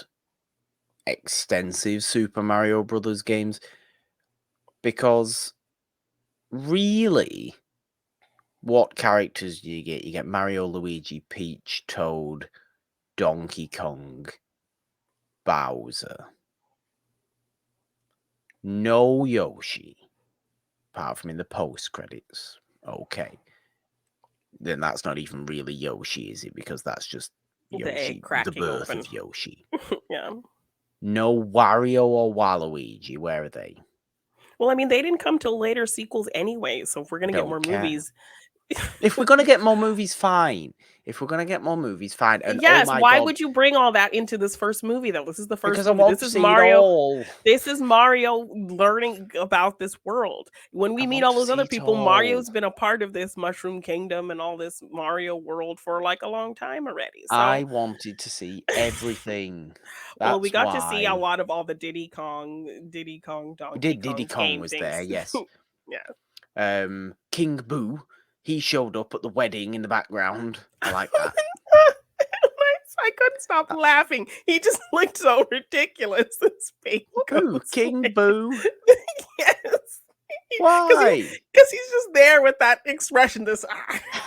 extensive Super Mario Brothers games, because really, what characters do you get? You get Mario, Luigi, Peach, Toad, Donkey Kong, Bowser. No Yoshi, apart from in the post credits. Okay. Then that's not even really Yoshi, is it? Because that's just the egg Yoshi, the cracking birth open. of Yoshi. Yeah. No Wario or Waluigi. Where are they? Well, I mean, they didn't come till later sequels anyway. So if we're gonna get more Don't care. movies, If we're gonna get more movies, fine. If we're gonna get more movies, fine. And oh yes, my why god, would you bring all that into this first movie though? This is the first because I movie. want This to is see it Mario. all. This is Mario learning about this world. When we I meet want all to those see other it people, all. Mario's been a part of this Mushroom Kingdom and all this Mario world for like a long time already. I So, wanted to see everything. well, we That's got to see a why. lot of all the Diddy Kong, Donkey Diddy Kong Kong game was there, things. yes. Yeah. King Boo, he showed up at the wedding in the background. I like that. I couldn't stop laughing. He just looked so ridiculous. This fake Who? ghost. King Boo? Yes. Why? Because he's just there with that expression, this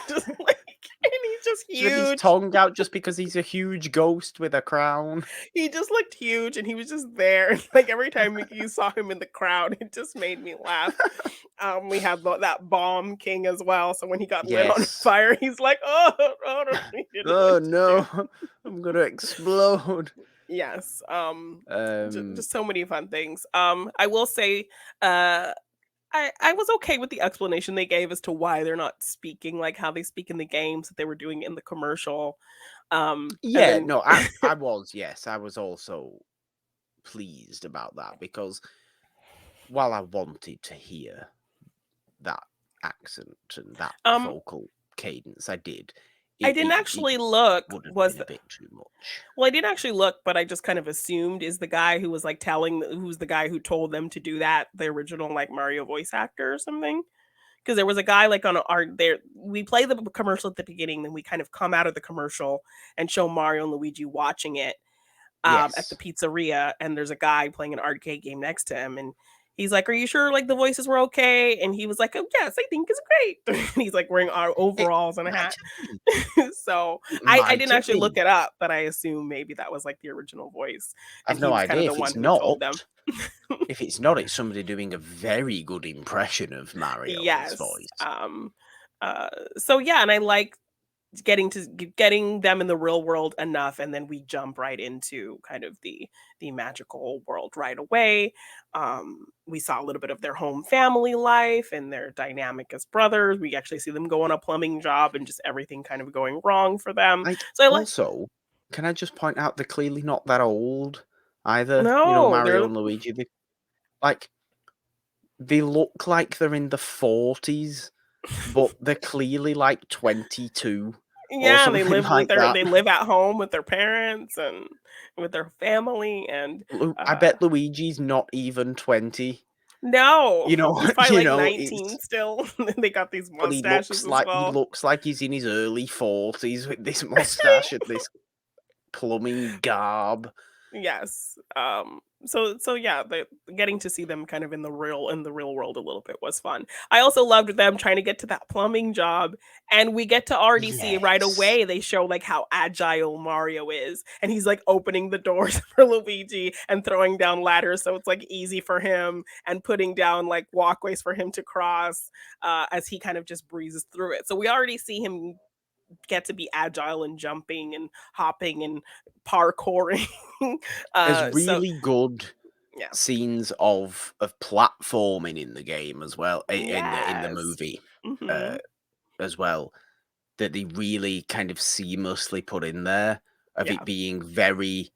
just like, and he's just With his huge. tongue out just because he's a huge ghost with a crown. He just looked huge, and he was just there. Like every time you saw him in the crowd, it just made me laugh. We had that bomb king as well. So when he got lit on Yes. fire, he's like, "Oh, no, he didn't know Oh what to do." no, I'm gonna explode. Yes. Um, Just so many fun things. I will say, uh, I was okay with the explanation they gave as to why they're not speaking like how they speak in the games that they were doing in the commercial. And yeah, then no, I was, yes, I was also pleased about that, because while I wanted to hear that accent and that um vocal cadence, I did. I didn't It actually look would have was been a bit too much. well, I didn't actually look, but I just kind of assumed is the guy who was like who's the guy who told them to do that, the original like Mario voice actor or something. Because there was a guy like on our there. We play the commercial at the beginning, then we kind of come out of the commercial and show Mario and Luigi watching it at the Yes. pizzeria, and there's a guy playing an arcade game next to him, and he's like, "Are you sure like the voices were okay?" And he was like, "Oh yes, I think it's great." And he's like wearing our It overalls and a might hat. have been. So It I might didn't have actually been. look it up, but I assume maybe that was like the original voice, and I've he no was kind of idea the if one it's who told not. them. If it's not, it's somebody doing a very good impression of Mario's Yes. voice. Uh, so yeah, and I like getting them in the real world enough, and then we jump right into kind of the magical world right away. We saw a little bit of their home family life and their dynamic as brothers. We actually see them go on a plumbing job and just everything kind of going wrong for them. Like, So I like also, can I just point out they're clearly not that old either? You know, no, Mario they're and Luigi. Like, they look like they're in the 40s, but they're clearly like 22 or yeah, something like that. they live at home with their parents and with their family and I uh bet Luigi's not even 20. no, You know, he's probably like it's 19 still. They got these but mustaches as he well. looks like he's in his early 40s with this mustache and this plumbing garb. Yes. So yeah, getting to see them kind of in the real world a little bit was fun. I also loved them trying to get to that plumbing job, and we get to already see right Yes. away they show like how agile Mario is, and he's like opening the doors for Luigi and throwing down ladders so it's like easy for him, and putting down like walkways for him to cross as he kind of just breezes through it. So we already see him get to be agile and jumping and hopping and parkouring. There's So really good yeah. scenes of platforming in the game as well, in the Yes. movie, uh, Mhm. as well, that they really kind of seamlessly put in there, of Yeah. it being very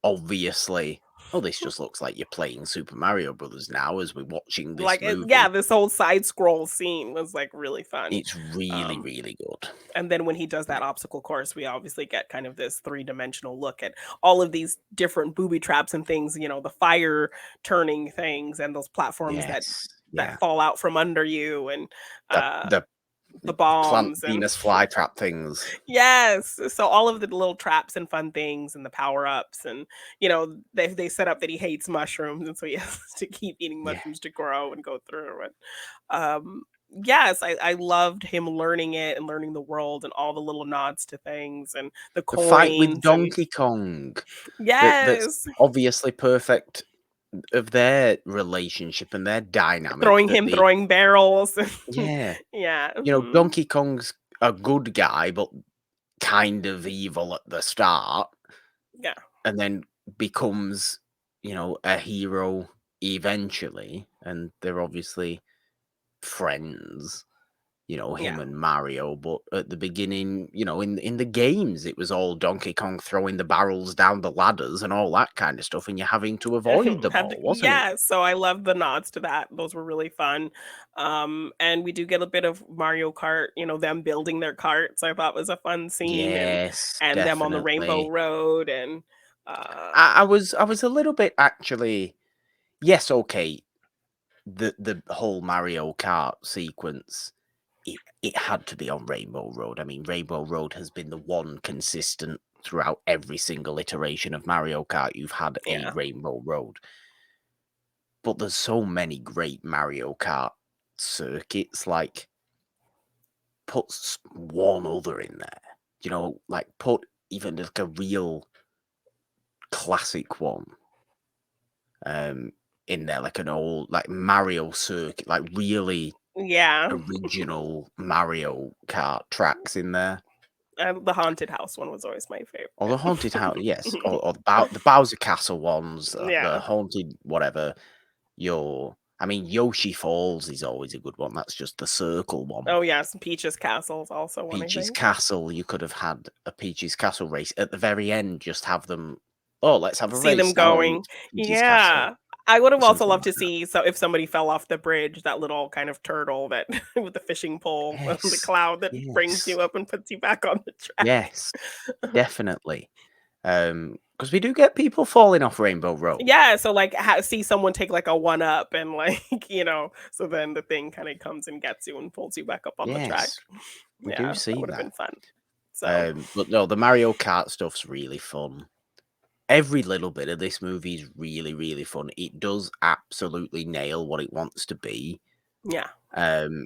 obviously Oh, this just looks like you're playing Super Mario Brothers now as we're watching this Like, yeah, movie. this whole side scroll scene was like really fun. It's really, Um, really good. and then when he does that obstacle course, we obviously get kind of this three-dimensional look at all of these different booby traps and things, the fire turning things and those platforms that Yes. that Yeah. fall out from under you, and The uh the the plant bombs and Venus flytrap things. yes. So all of the little traps and fun things and the power-ups, and they set up that he hates mushrooms, and so he has to keep eating Yeah. mushrooms to grow and go through it. Um yes, I loved him learning it and learning the world and all the little nods to things and the The fight with coins and Donkey Kong that's yes, obviously perfect of their relationship and their dynamic throwing that him they throwing barrels. yeah. Yeah. Donkey Kong's a good guy, but kind of evil at the start, Yeah. and then becomes, a hero eventually, and they're obviously friends, Yeah. him and Mario, but at the beginning, in the games, it was all Donkey Kong throwing the barrels down the ladders and all that kind of stuff, and you're having to avoid them Had to, all, wasn't it? yeah, so I love the nods to that. Those were really fun. And we do get a bit of Mario Kart, them building their carts. I thought was a fun scene, and Yes, them on the Rainbow definitely. Road, and uh I was a little bit actually yes, okay, the whole Mario Kart sequence, it had to be on Rainbow Road. I mean, Rainbow Road has been the one consistent throughout every single iteration of Mario Kart. You've had a yeah. Rainbow Road. But there's so many great Mario Kart circuits, like, put one other in there. Like, put even like a real classic one um in there, like an old like Mario circuit, like really Yeah. original Mario Kart tracks in there. The haunted house one was always my Or the haunted house, yes, favorite. or the Bowser Castle ones, the Yeah. haunted whatever. I mean, Yoshi Falls is always a good one. That's just the circle one. Oh yes, Peach's Castle is also one, I Peach's think. Castle, you could have had a Peach's Castle race at the very end. Just have them. Oh, let's have a See them race now, and going. it's Peach's Castle Yeah. I would or have also something loved like to that. see, so if somebody fell off the bridge, that little kind of turtle that with the fishing pole, the Yes, cloud that brings yes, you up and puts you back on the track. yes, definitely. Because we do get people falling off Rainbow Road. Yeah, so like see someone take like a one up and like, so then the thing kind of comes and gets you and pulls you back up on the track. Yes, we do Yeah, that see would have that. been fun. So, But no, the Mario Kart stuff's really fun. Every little bit of this movie is really, really fun. It does absolutely nail what it wants to be. yeah. Um,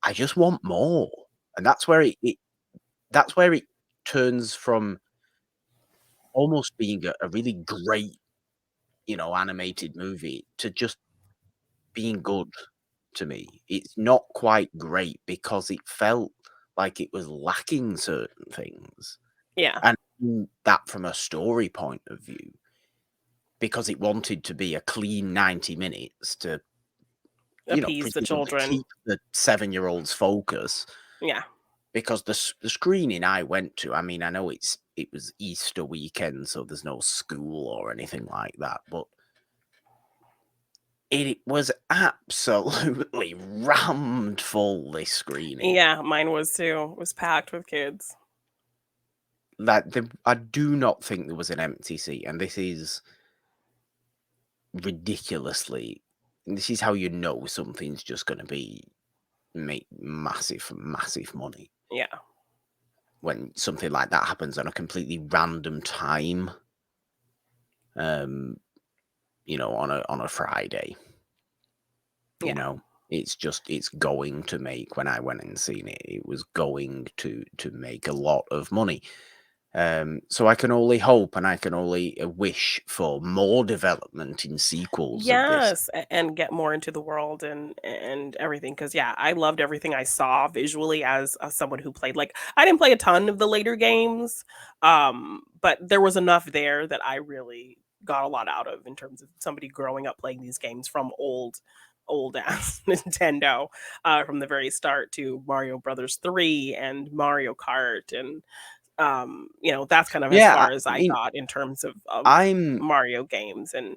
I just want more, and that's where it turns from almost being a really great, animated movie to just being good to me. It's not quite great because it felt like it was lacking certain things, Yeah. and that from a story point of view, because it wanted to be a clean 90 minutes to, Appease the presumably children. keep the 7-year-old's focus. Yeah. Because the screening I went to, I mean, I know it was Easter weekend, so there's no school or anything like that, but it was absolutely rammed full, this screening. Yeah, mine was too. It was packed with kids. Like, I do not think there was an empty seat, and ridiculously this is how you know something's just gonna be make massive, massive money. Yeah. When something like that happens on a completely random time, um, on a Friday, you Yeah. know, it's going to make when I went and seen it, it was going to make a lot of money. So I can only hope and I can only wish for more development in sequels of this. Yes, and get more into the world and everything. Because yeah, I loved everything I saw visually as someone who played. Like, I didn't play a ton of the later games, but there was enough there that I really got a lot out of in terms of somebody growing up playing these games from old ass Nintendo, from the very start to Mario Brothers 3 and Mario Kart, and That's kind of as Yeah, far as I I mean, got in terms of I'm Mario games and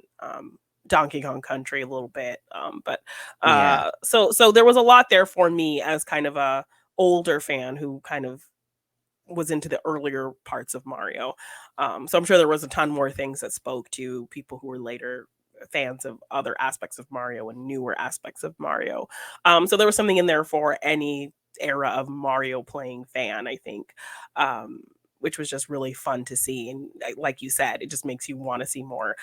Donkey Kong Country a little bit. But yeah, so there was a lot there for me as kind of a older fan who kind of was into the earlier parts of Mario. So I'm sure there was a ton more things that spoke to people who were later fans of other aspects of Mario and newer aspects of Mario. So there was something in there for any era of Mario playing fan, I think. Um, which was just really fun to see, and like you said, it just makes you want to see more.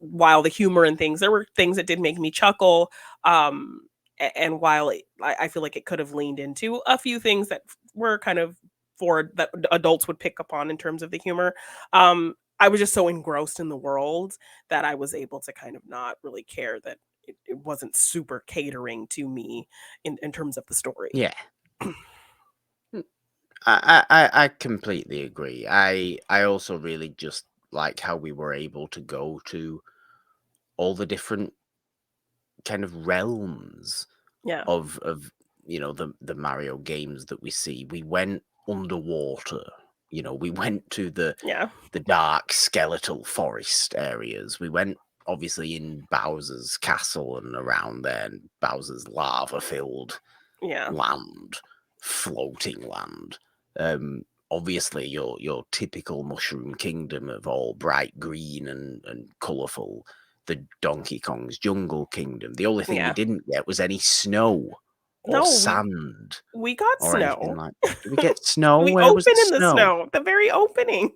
While the humor and things, there were things that did make me chuckle. And while I feel like it could have leaned into a few things that were kind of for that adults would pick up on in terms of the humor. I was just so engrossed in the world that I was able to kind of not really care that it wasn't super catering to me in terms of the story. yeah. Mm, I completely agree. I also really just like how we were able to go to all the different kind of realms Yeah, of the Mario games that we see. We went underwater. We went to yeah, the dark skeletal forest areas. We went obviously in Bowser's castle and around there, and Bowser's lava filled yeah, land, floating land. Obviously your typical Mushroom Kingdom of all bright green and colourful. The Donkey Kong's Jungle Kingdom. The only thing we yeah. didn't get was any snow or No, sand we got or anything snow. like that. Did we get snow? We Where was open the in the snow? snow, the very opening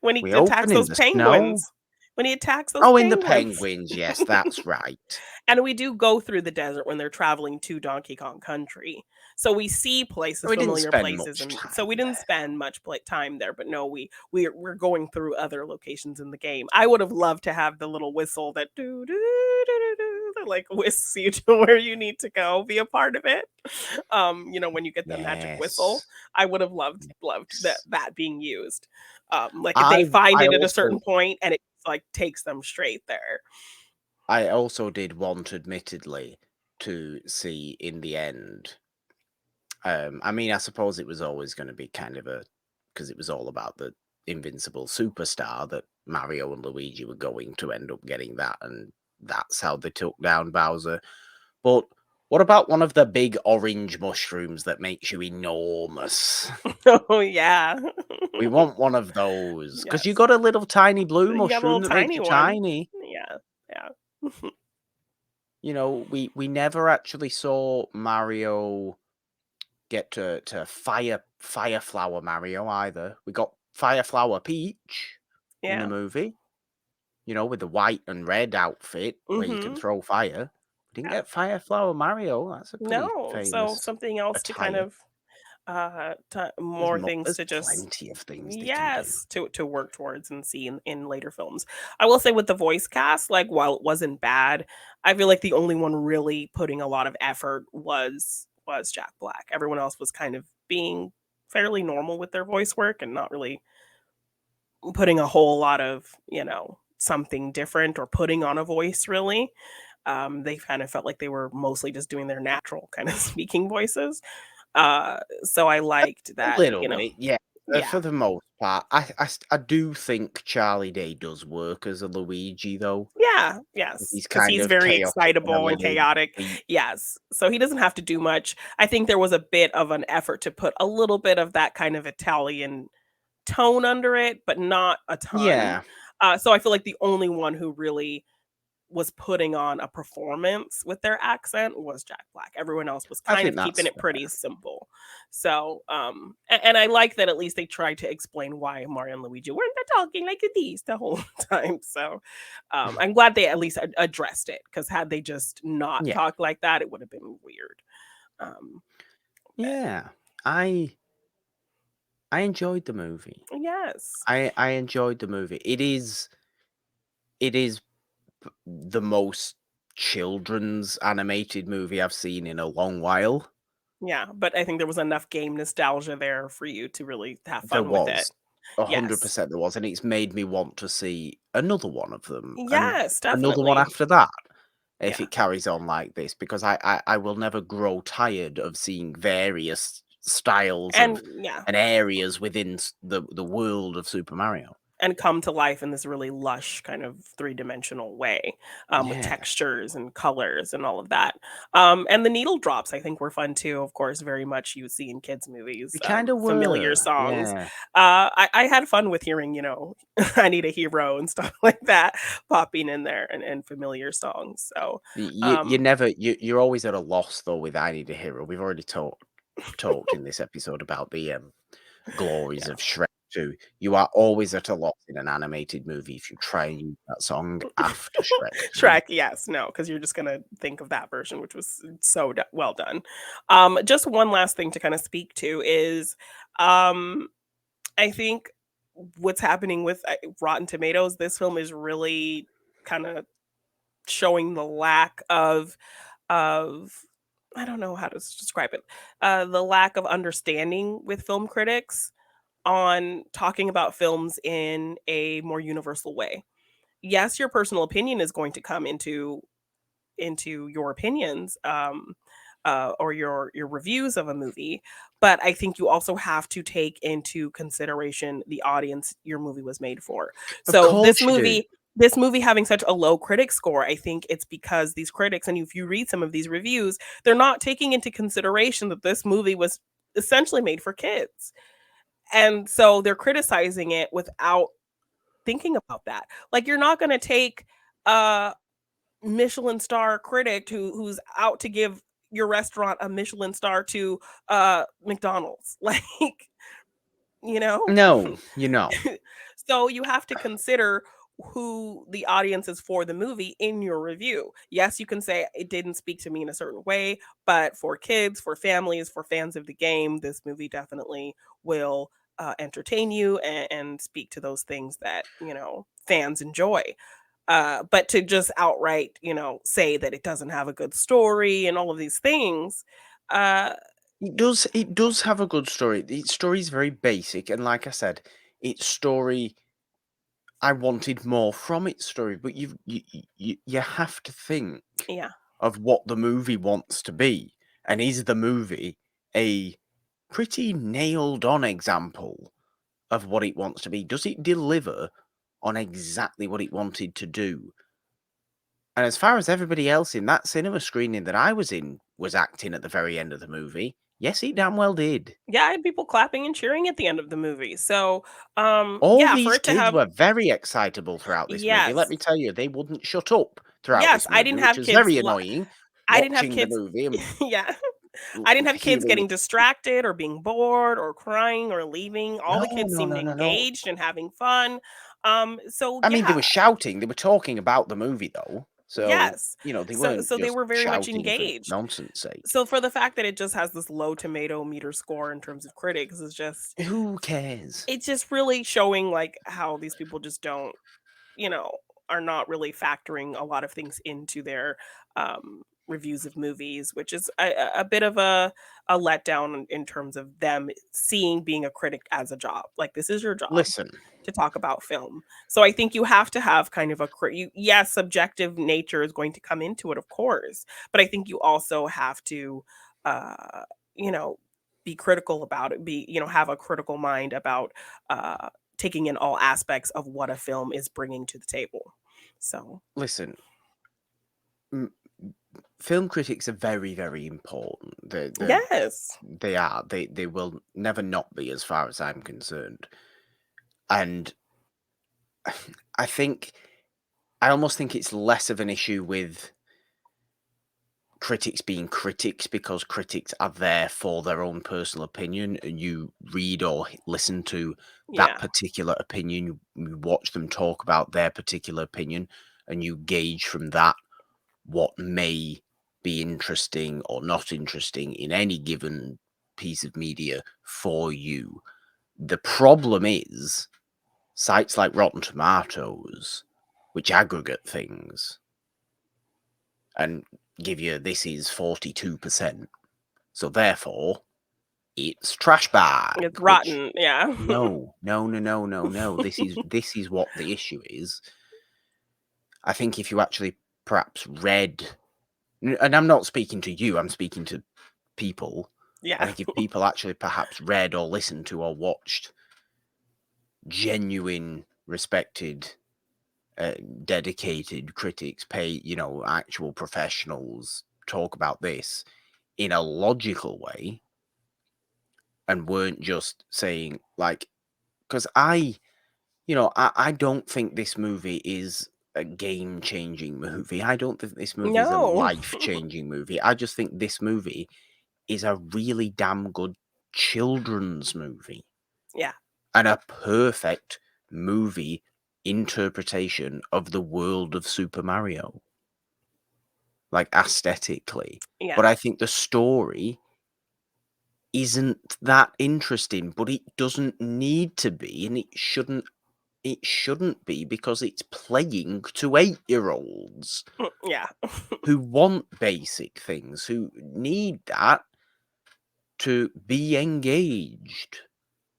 when he We attacks open in those the snow? penguins. When he attacks those Oh, in the penguins. penguins. Yes, that's right. And we do go through the desert when they're traveling to Donkey Kong Country. So we see places, We didn't familiar spend places, much and so we time didn't there. spend much time there. But no, we're going through other locations in the game. I would have loved to have the little whistle that do do do do that like whisks you to where you need to go, be a part of it. When you get the magic whistle, Yes. I would have loved that Yes. that being used. Like if they I find I it at a certain also point and it like takes them straight there. I also did want admittedly to see in the end. I mean, I suppose it was always going to be kind of because it was all about the invincible superstar that Mario and Luigi were going to end up getting that, and that's how they took down Bowser. But what about one of the big orange mushrooms that makes you enormous? Oh, yeah. We want one of those because you Yes. got a little tiny blue You got a mushroom little that makes tiny you one. tiny. Yeah, yeah. We never actually saw Mario get to fire flower Mario either. We got fire flower Peach in the Yeah. movie, with the white and red outfit where you can Mhm. throw fire. We didn't Yeah. get fire flower Mario. That's a pretty No, so famous something else to kind attire. of, more things There's to just plenty of things they can do. yes, to work towards and see in later films. I will say with the voice cast, like, while it wasn't bad, I feel like the only one really putting a lot of effort was Jack Black. Everyone else was kind of being fairly normal with their voice work and not really putting a whole lot of, something different or putting on a voice really. They kind of felt like they were mostly just doing their natural kind of speaking voices. So I liked A that, little bit, yeah. yeah. For the most part, I do think Charlie Day does work as a Luigi, though. Yeah, yes, He's because kind he's of very chaotic and a excitable and little chaotic. weak. Yes, so he doesn't have to do much. I think there was a bit of an effort to put a little bit of that kind of Italian tone under it, but not a ton. Yeah, So I feel like the only one who really was putting on a performance with their accent was Jack Black. Everyone else was I kind think of keeping that's it pretty fair. simple. So, and I like that at least they tried to explain why Mario and Luigi weren't talking like this the whole time. So, I'm glad they at least addressed it because had they just not Yeah, talked like that, it would have been weird. Um, but yeah. I I enjoyed the movie. yes, I enjoyed the movie. It is the most children's animated movie I've seen in a long while. yeah, but I think there was enough game nostalgia there for you to really have There fun with it. was. a hundred Yes, percent there was, and it's made me want to see another one of them and yes, another one definitely. after that if Yeah. it carries on like this, because I will never grow tired of seeing various styles And of yeah, and areas within the world of Super Mario. and come to life in this really lush kind of three-dimensional way, with Yeah, textures and colors and all of that. And the needle drops I think were fun too, of course, very much you see in kids movies, they kind of familiar were. songs. Yeah, I had fun with hearing, I Need a Hero and stuff like that popping in there, and familiar songs. So, you um, never you're always at a loss though with I Need a Hero. We've already talked in this episode about the glories yeah. of Shrek 2. You are always at a loss in an animated movie if you try and use that song after Shrek 2. Shrek, yes, no, because you're just gonna think of that version, which was so well done. Just one last thing to kind of speak to is, um, I think what's happening with Rotten Tomatoes. This film is really kind of showing the lack of I don't know how to describe it. The lack of understanding with film critics on talking about films in a more universal way. Yes, your personal opinion is going to come into your opinions, or your reviews of a movie, but I think you also have to take into consideration the audience your movie was made for. Of So course you do. this movie having such a low critic score, I think it's because these critics, and if you read some of these reviews, they're not taking into consideration that this movie was essentially made for kids. And so they're criticizing it without thinking about that. Like you're not going to take a Michelin star critic who's out to give your restaurant a Michelin star to McDonald's. Like, you know? No, you know. So you have to consider who the audience is for the movie in your review. Yes, you can say it didn't speak to me in a certain way, but for kids, for families, for fans of the game, this movie definitely will entertain you and speak to those things that, fans enjoy. But to just outright, say that it doesn't have a good story and all of these things, uh, It does have a good story. Its story is very basic, and like I said, its story I wanted more from its story, but you have to think yeah, of what the movie wants to be, and is the movie a pretty nailed on example of what it wants to be? Does it deliver on exactly what it wanted to do? And as far as everybody else in that cinema screening that I was in was acting at the very end of the movie, yes, it damn well did. yeah, I had people clapping and cheering at the end of the movie. So, All yeah, for these it to kids have, were very excitable throughout this movie. Let yes, me tell you, they wouldn't shut up throughout yes, this movie, which was very annoying I didn't have watching the kids, movie and yeah, I didn't have kids hearing. getting distracted or being bored or crying or leaving. All No, the kids no, seemed no, no, no. engaged and having fun. So I mean, they yeah, were shouting. They were talking about the movie, though. So, yes. they So weren't so they just were very much shouting for engaged. nonsense sake. So for the fact that it just has this low tomato meter score in terms of critics is just Who cares? it's just really showing like how these people just don't, you know, are not really factoring a lot of things into their reviews of movies, which is a bit of a letdown in terms of them seeing being a critic as a job. Like this is your job Listen, to talk about film. So I think you have to have kind of yes, subjective nature is going to come into it, of course, but I think you also have to, uh, you know, be critical about it. Have a critical mind about uh, taking in all aspects of what a film is bringing to the table. So listen. m- Film critics are very, very important. yes, They are. They will never not be, as far as I'm concerned. And I think I almost think it's less of an issue with critics being critics because critics are there for their own personal opinion, and you read or listen to that yeah, particular opinion. You watch them talk about their particular opinion, and you gauge from that what may be interesting or not interesting in any given piece of media for you. The problem is sites like Rotten Tomatoes, which aggregate things and give you this is 42%. So therefore, it's trash bag, it's which rotten. Yeah, no, no, no, no, no, no. This is what the issue is. I think if you actually perhaps read, and I'm not speaking to you, I'm speaking to people. Yeah. I think if people actually perhaps read or listened to or watched genuine, respected, dedicated critics, actual professionals talk about this in a logical way and weren't just saying, like, because I don't think this movie is a game-changing movie. I don't think this movie is a No. life-changing movie. I just think this movie is a really damn good children's movie Yeah. and a perfect movie interpretation of the world of Super Mario, like aesthetically. Yeah. But I think the story isn't that interesting, but it doesn't need to be, and it shouldn't be because it's playing to 8-year-olds Yeah. who want basic things, who need that to be engaged.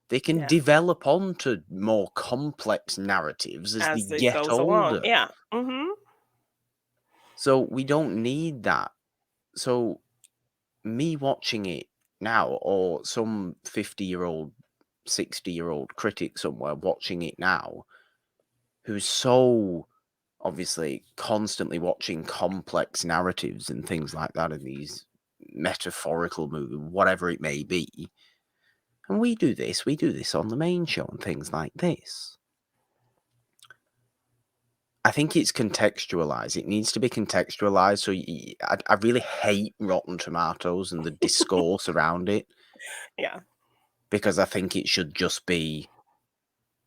They can Yeah. develop onto more complex narratives as they As it get goes along. older. Yeah. Hmm. So we don't need that. So me watching it now, or some 50-year-old, 60-year-old critic somewhere watching it now, who's so obviously constantly watching complex narratives and things like that in these metaphorical movies, whatever it may be. And we do this on the main show and things like this. I think it's contextualized. It needs to be contextualized. So I really hate Rotten Tomatoes and the discourse around it, Yeah. because I think it should just be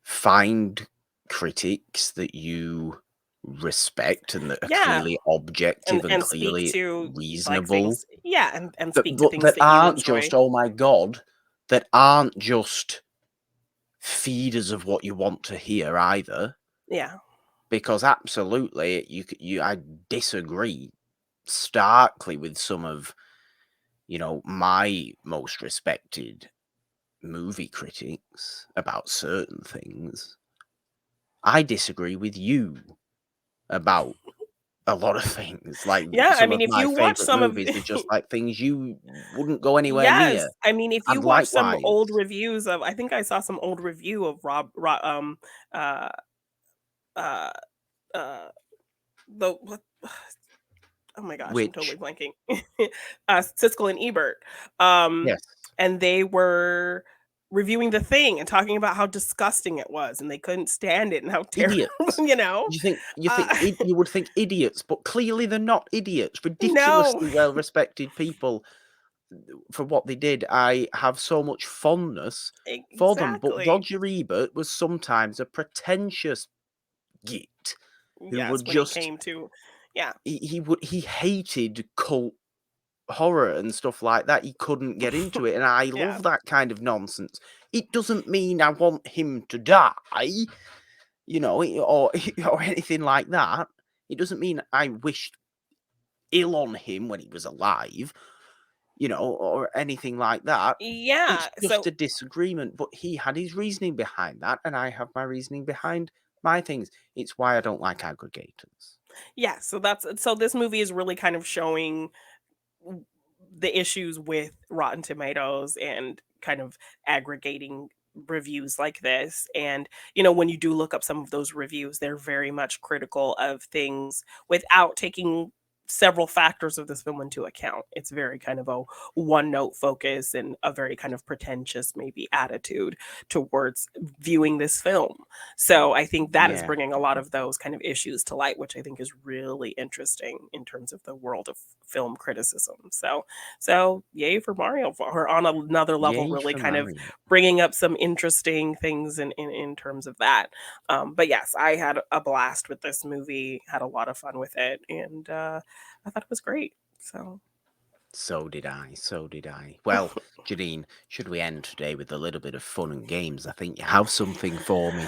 find critics that you respect and that are Yeah. clearly objective and And speak clearly to like reasonable, things. Yeah. And but, speak to but things that that you aren't enjoy. just, oh my god, that aren't just feeders of what you want to hear either. Yeah. Because absolutely, I disagree starkly with some of my most respected movie critics about certain things. I disagree with you about a lot of things. Like, Yeah. I some mean, of if my you watch favorite some of movies are just like things you wouldn't go anywhere yes, near. I mean, if you And watch some likewise, old reviews of, I think I saw some old review of uh uh uh the what oh my gosh, I'm totally which, blanking. Siskel and Ebert. Um, yes, and they were reviewing The Thing and talking about how disgusting it was, and they couldn't stand it and how terrible, idiots. you know? Uh, You would think idiots, but clearly they're not idiots. no, Ridiculously well respected people for what they did. I have so much fondness for them. But exactly. Roger Ebert was sometimes a pretentious git who Yes, would when it just came to, yeah, he hated cult horror and stuff like that. He couldn't get into it, and I yeah, love that kind of nonsense. It doesn't mean I want him to die, or or anything like that. It doesn't mean I wished ill on him when he was alive, or anything like that. yeah. It's just So a disagreement, but he had his reasoning behind that, and I have my reasoning behind my things. It's why I don't like aggregators. yeah, so this movie is really kind of showing w- the issues with Rotten Tomatoes and kind of aggregating reviews like this. And, when you do look up some of those reviews, they're very much critical of things without taking several factors of this film into account. It's very kind of a one note focus and a very kind of pretentious, maybe, attitude towards viewing this film. So I think that is Yeah, bringing a lot of those kind of issues to light, which I think is really interesting in terms of the world of film criticism. So yay for Mario for her on another level, yay really for kind of Mario. bringing up some interesting things in terms of that. But yes, I had a blast with this movie, had a lot of fun with it, and I thought it was great. So So did I. So did I. Well, Jeannine, should we end today with a little bit of fun and games? I think you have something for me.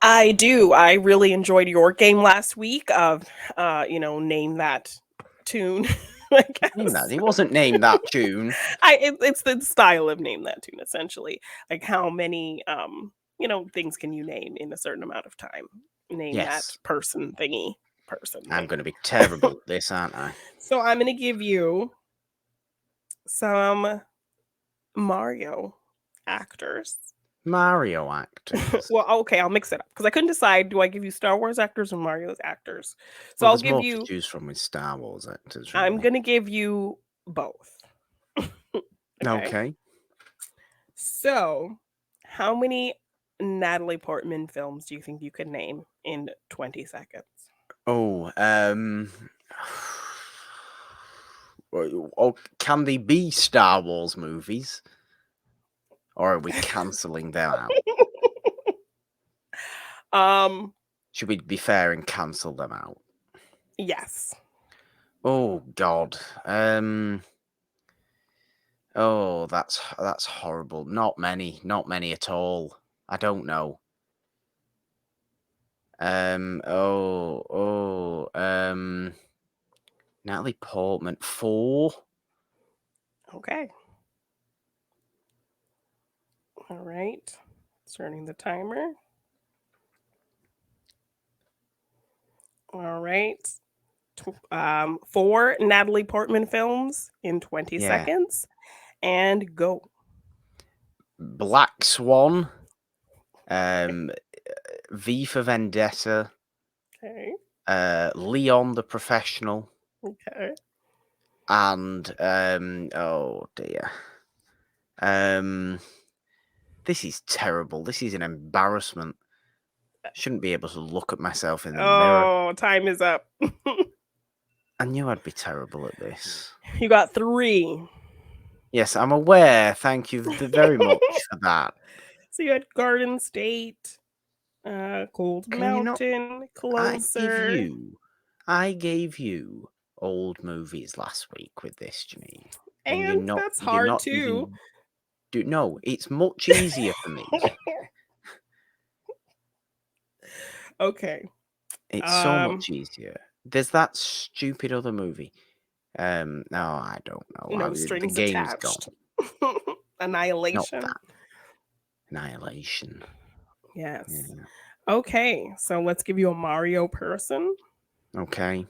I do. I really enjoyed your game last week of, name that tune. I Name that. guess It wasn't named that tune. it's the style of name that tune essentially. Like how many things can you name in a certain amount of time? Name that Yes. person I'm thing. going to be terrible at this, aren't I? So I'm gonna give you some Mario actors. Mario actors. Well, okay, I'll mix it up because I couldn't decide. Do I give you Star Wars actors or Mario's actors? So Well, I'll there's give more to you. choose from with Star Wars actors, I'm really. gonna give you both. Okay. Okay. So, how many Natalie Portman films do you think you could name in 20 seconds? Oh, can they be Star Wars movies? Or are we cancelling them out? Should we be fair and cancel them out? Yes. Oh God. Oh, that's horrible. Not many at all. I don't know. Natalie Portman, 4. Okay. All right. Starting the timer. All right. 4 Natalie Portman films in 20 Yeah. seconds. And go. Black Swan. V for Vendetta. Okay. Leon the Professional. Okay. And oh dear. This is terrible. This is an embarrassment. I shouldn't be able to look at myself in the mirror. Oh, time is up. I knew I'd be terrible at this. You got 3. Yes, I'm aware. Thank you very much for that. So you had Garden State, Cold Can you not? Mountain, Closer. I gave you old movies last week with this, Jeannine, and And that's hard too. No, it's much easier for me. Okay. It's so much easier. There's that stupid other movie. No, I don't know. No The strings game's attached. gone. Annihilation. Not that. Annihilation. Yes. Yeah. Okay, so let's give you a Mario person. Okay.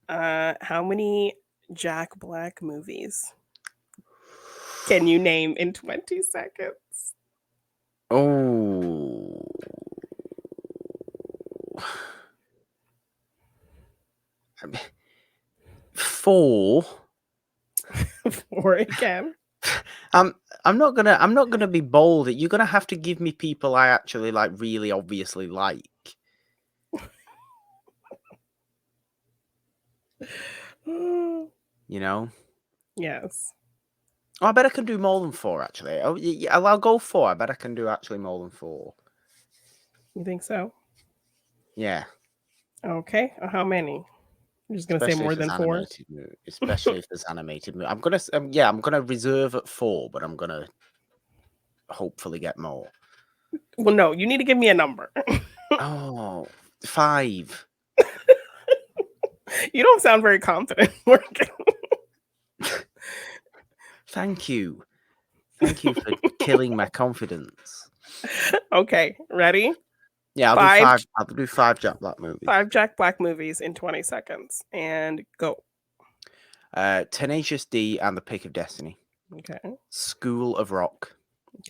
How many Jack Black movies can you name in 20 seconds? Oh. 4. 4 again. I'm not gonna be bold. You're gonna have to give me people I actually like, really obviously like. You know? Yes. Oh, I bet I can do more than 4 actually. Oh, yeah, I'll go 4. I bet I can do actually more than 4. You think so? Yeah. Okay. How many? You're just gonna say Especially more if there's than 4? animated especially if there's animated I'm gonna reserve at 4, but I'm gonna hopefully get more. Well, no, you need to give me a number. Oh, 5. You don't sound very confident, Morgan. Thank you. Thank you for killing my confidence. Okay, ready? Yeah, I'll do 5. 5. I'll do 5 Jack Black movies. 5 Jack Black movies in 20 seconds. And go. Tenacious D and the Pick of Destiny. Okay. School of Rock.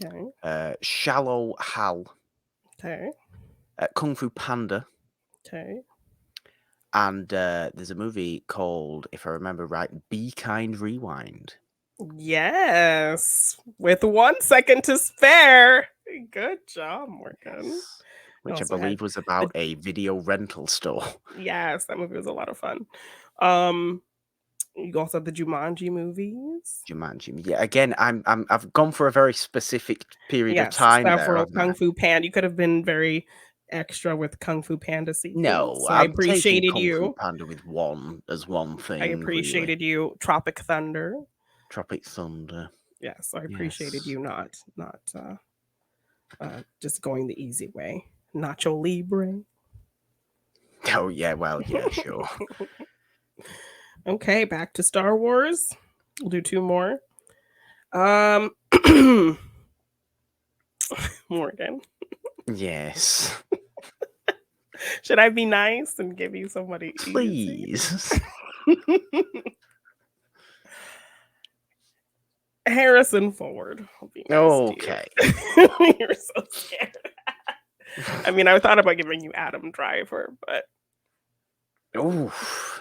Okay. Shallow Hal. Okay. Kung Fu Panda. Okay. And there's a movie called, if I remember right, Be Kind Rewind. Yes. With 1 second to spare. Good job, Morgan. Yes. Which I believe was about a video rental store. Yes, that movie was a lot of fun. You also have the Jumanji movies. Jumanji. Yeah, again, I've gone for a very specific period of time so there. for Kung Fu Panda, you could have been very extra with Kung Fu Panda sequel. No, so I I'm appreciated taking you. Kung Fu Panda with one thing. I appreciated you. Tropic Thunder. Tropic Thunder. Yes, I appreciated you not just going the easy way. Nacho Libre. Oh yeah, well, yeah, sure. Okay, back to Star Wars. We'll do 2 more. Morgan. Yes. Should I be nice and give you somebody Please. easy? Harrison Ford. I'll be nice Okay. to you. You're so scared. I mean, I thought about giving you Adam Driver, but Oof.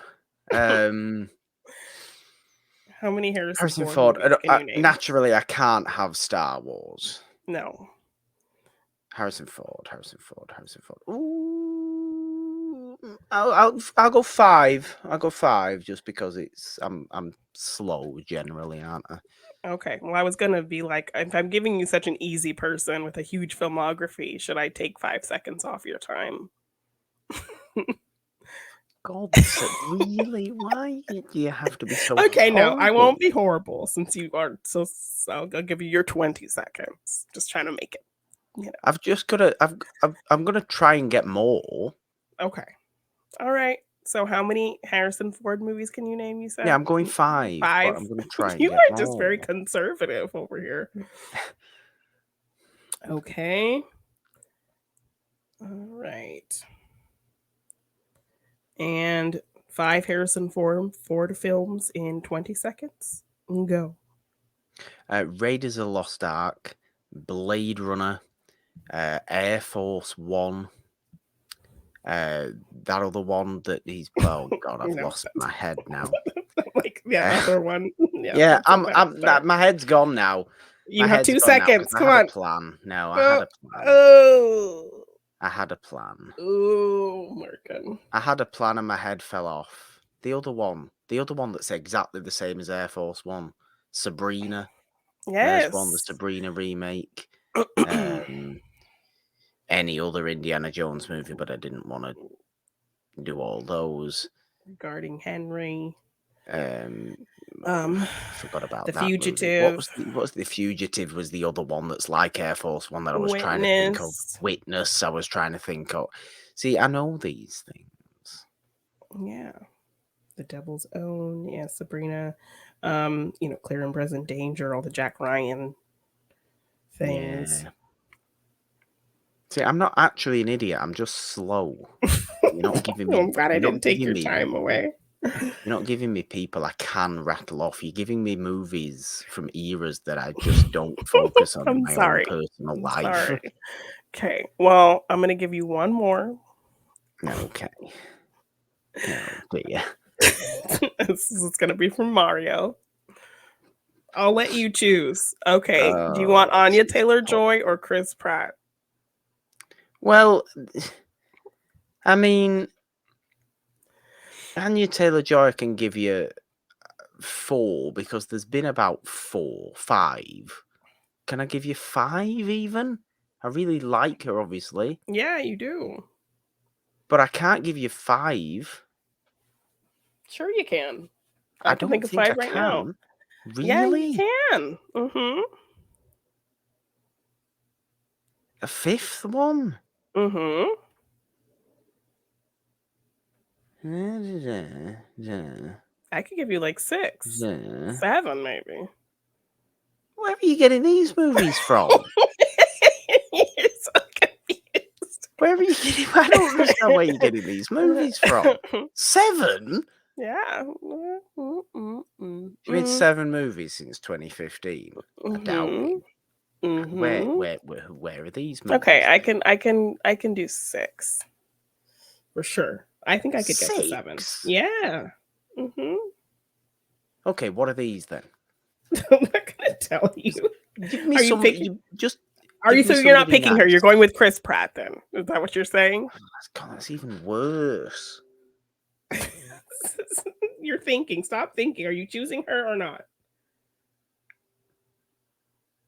Um, how many Harrison Harrison Ford Ford. movies can you name? Naturally, I can't have Star Wars. No. Harrison Ford. Ooh, I'll go 5. I'll go 5 just because I'm slow generally, aren't I? Okay. Well, I was gonna be like, if I'm giving you such an easy person with a huge filmography, should I take 5 seconds off your time? God, really? Why do you have to be so Okay, no, I horrible? won't be horrible since you are so. I'll give you your 20 seconds. Just trying to make it. You know. I've just got to. I'm gonna try and get more. Okay. All right. So, how many Harrison Ford movies can you name? You said. Yeah, I'm going 5, but 5. I'm gonna try and You get are just very more. conservative over here. Okay. All right. And 5 Harrison Ford films in 20 seconds. Go. Raiders of the Lost Ark, Blade Runner, Air Force One. That other one that he's. Oh God, I've No. lost my head now. Like the other one. Yeah. Yeah, That's a bad start. my head's gone now. You have 2 seconds. I Come had on. a plan. No, I Oh. had a plan. Oh. I had a plan. Oh, Morgan. I had a plan and my head fell off. The other one that's exactly the same as Air Force One, Sabrina. There's one, the Yes. Sabrina remake. Any other Indiana Jones movie, but I didn't want to do all those. Regarding Henry. I forgot about The that Fugitive. movie. What was the Fugitive? Was the other one that's like Air Force One that I was trying to think of. Witness. Witness. I was trying to think of. See, I know these things. Yeah. The Devil's Own. Yeah, Sabrina. Clear and Present Danger. All the Jack Ryan things. Yeah. See, I'm not actually an idiot. I'm just slow. You're not giving me. I'm glad I didn't take your time away. You're not giving me people I can rattle off. You're giving me movies from eras that I just don't focus on in I'm my sorry. own personal life. Sorry. Okay. Well, I'm gonna give you one more. Okay. Oh dear. This is gonna be from Mario. I'll let you choose. Okay. Do you want Anya Taylor-Joy or Chris Pratt? Well, I mean, Anya Taylor-Joy can give you 4 because there's been about 4, 5. Can I give you 5 even? I really like her, obviously. Yeah, you do. But I can't give you 5. Sure you can. I can don't think of think 5 I right now. can. Yeah, Really? you can. Mm-hmm. A 5th one? Mm-hmm. I could give you like 6. 7 maybe. Where are you getting these movies from? You're so confused. Where are you getting? I don't understand where you're getting these movies from. 7? Yeah. You made 7 movies since 2015. I doubt it. Where are these movies? Okay, I can do 6 for sure. I think I could get to 7. 6? Yeah. Mm-hmm. Okay, what are these then? I'm not gonna tell you. Give me Are you some. picking? Just. Are you give me so you're not somebody picking her? nice. You're going with Chris Pratt then? Is that what you're saying? God, that's even worse. You're thinking. Stop thinking. Are you choosing her or not?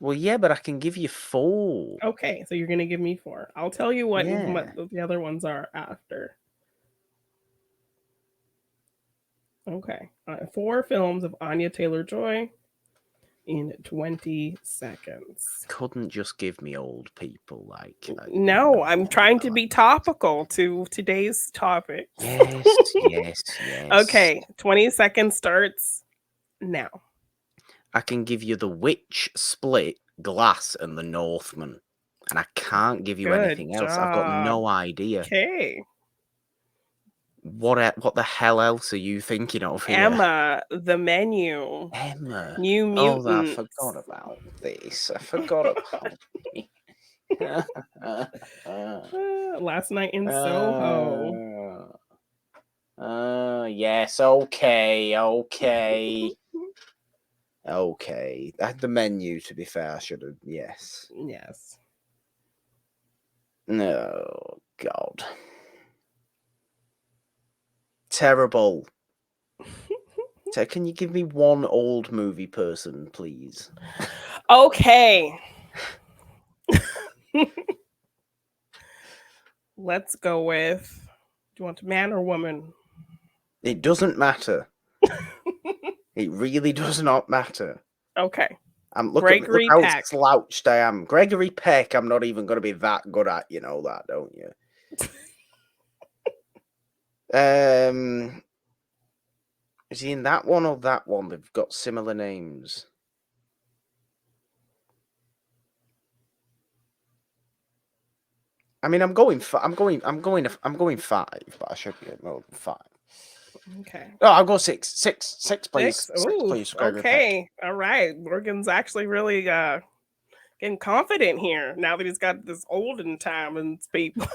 Well, yeah, but I can give you 4. Okay, so you're gonna give me 4. I'll tell you what Yeah. the other ones are after. Okay, 4 films of Anya Taylor-Joy in 20 seconds. Couldn't just give me old people like. No, I'm trying to be topical to today's topic. Yes. Okay, 20 seconds starts now. I can give you The Witch, Split, Glass, and The Northman. And I can't give you anything else. I've got no idea. Okay. What the hell else are you thinking of here? Emma, The Menu, Emma. New Oh, I Mutants. forgot about this. I forgot about it. Last Night in Soho. Yes, okay. Okay. The Menu, to be fair, I should have. Yes. Yes. No, God. Terrible. So can you give me one old movie person, please? Okay. Let's go with. Do you want man or woman? It doesn't matter. It really does not matter. Okay. Look Gregory how Peck. slouched I am. Gregory Peck, I'm not even going to be that good at. You know that, don't you? Is he in that one or that one? They've got similar names. I mean, I'm going 5, but I should be more than 5. Okay. No, I'll go 6, please. 6. 6, Ooh, please. Gregory Peck. okay. All right. Morgan's actually really getting confident here now that he's got this olden time and people.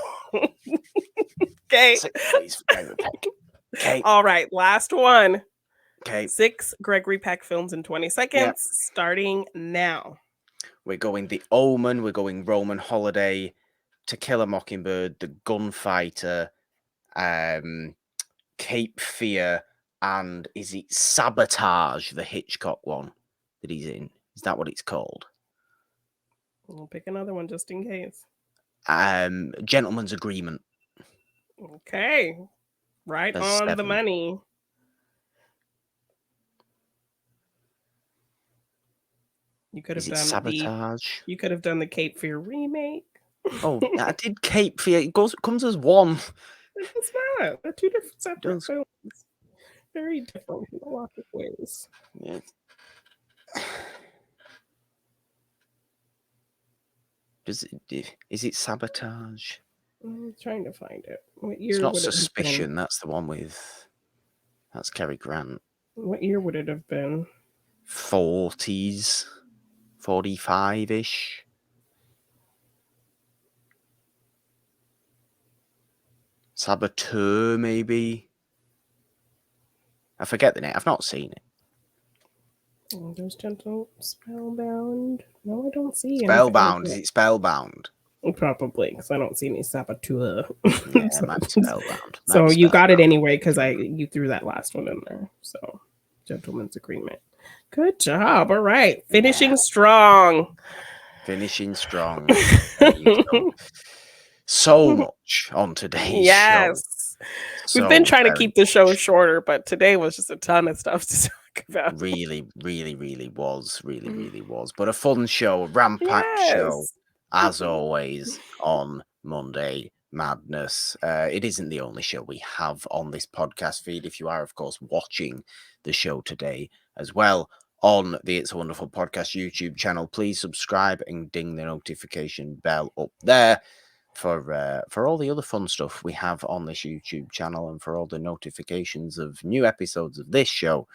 Okay. 6, please. Gregory Peck. Okay. All right. Last one. Okay. 6 Gregory Peck films in 20 seconds, starting now. We're going The Omen. We're going Roman Holiday, To Kill a Mockingbird, The Gunfighter, Cape Fear, and is it Sabotage, the Hitchcock one that he's in? Is that what it's called? We'll pick another one just in case. Gentleman's Agreement. Okay. Right That's on 7. the money. You could have done Sabotage. You could have done the Cape Fear remake. Oh, I did Cape Fear. It comes as one. It's not. They're 2 different separate films. Very different in a lot of ways. Yeah. Is it Sabotage? I'm trying to find it. What year? It's not would Suspicion. That's the one with. That's Cary Grant. What year would it have been? 40s, 45-ish. Saboteur, maybe. I forget the name. I've not seen it. There's Gentle Spellbound. No, I don't see Spellbound. Is it Spellbound? Probably, because I don't see any Saboteur. Yeah, it might be Spellbound. So you got it anyway, because you threw that last one in there. So, Gentleman's Agreement. Good job. All right. Finishing strong. Finishing strong. So much on today's show. We've been trying to keep the show shorter, but today was just a ton of stuff to talk about. Really was. But a fun show, a ram-packed show, as always, on Monday Madness. It isn't the only show we have on this podcast feed. If you are, of course, watching the show today as well on the It's a Wonderful Podcast YouTube channel, please subscribe and ding the notification bell up there for all the other fun stuff we have on this YouTube channel and for all the notifications of new episodes of this show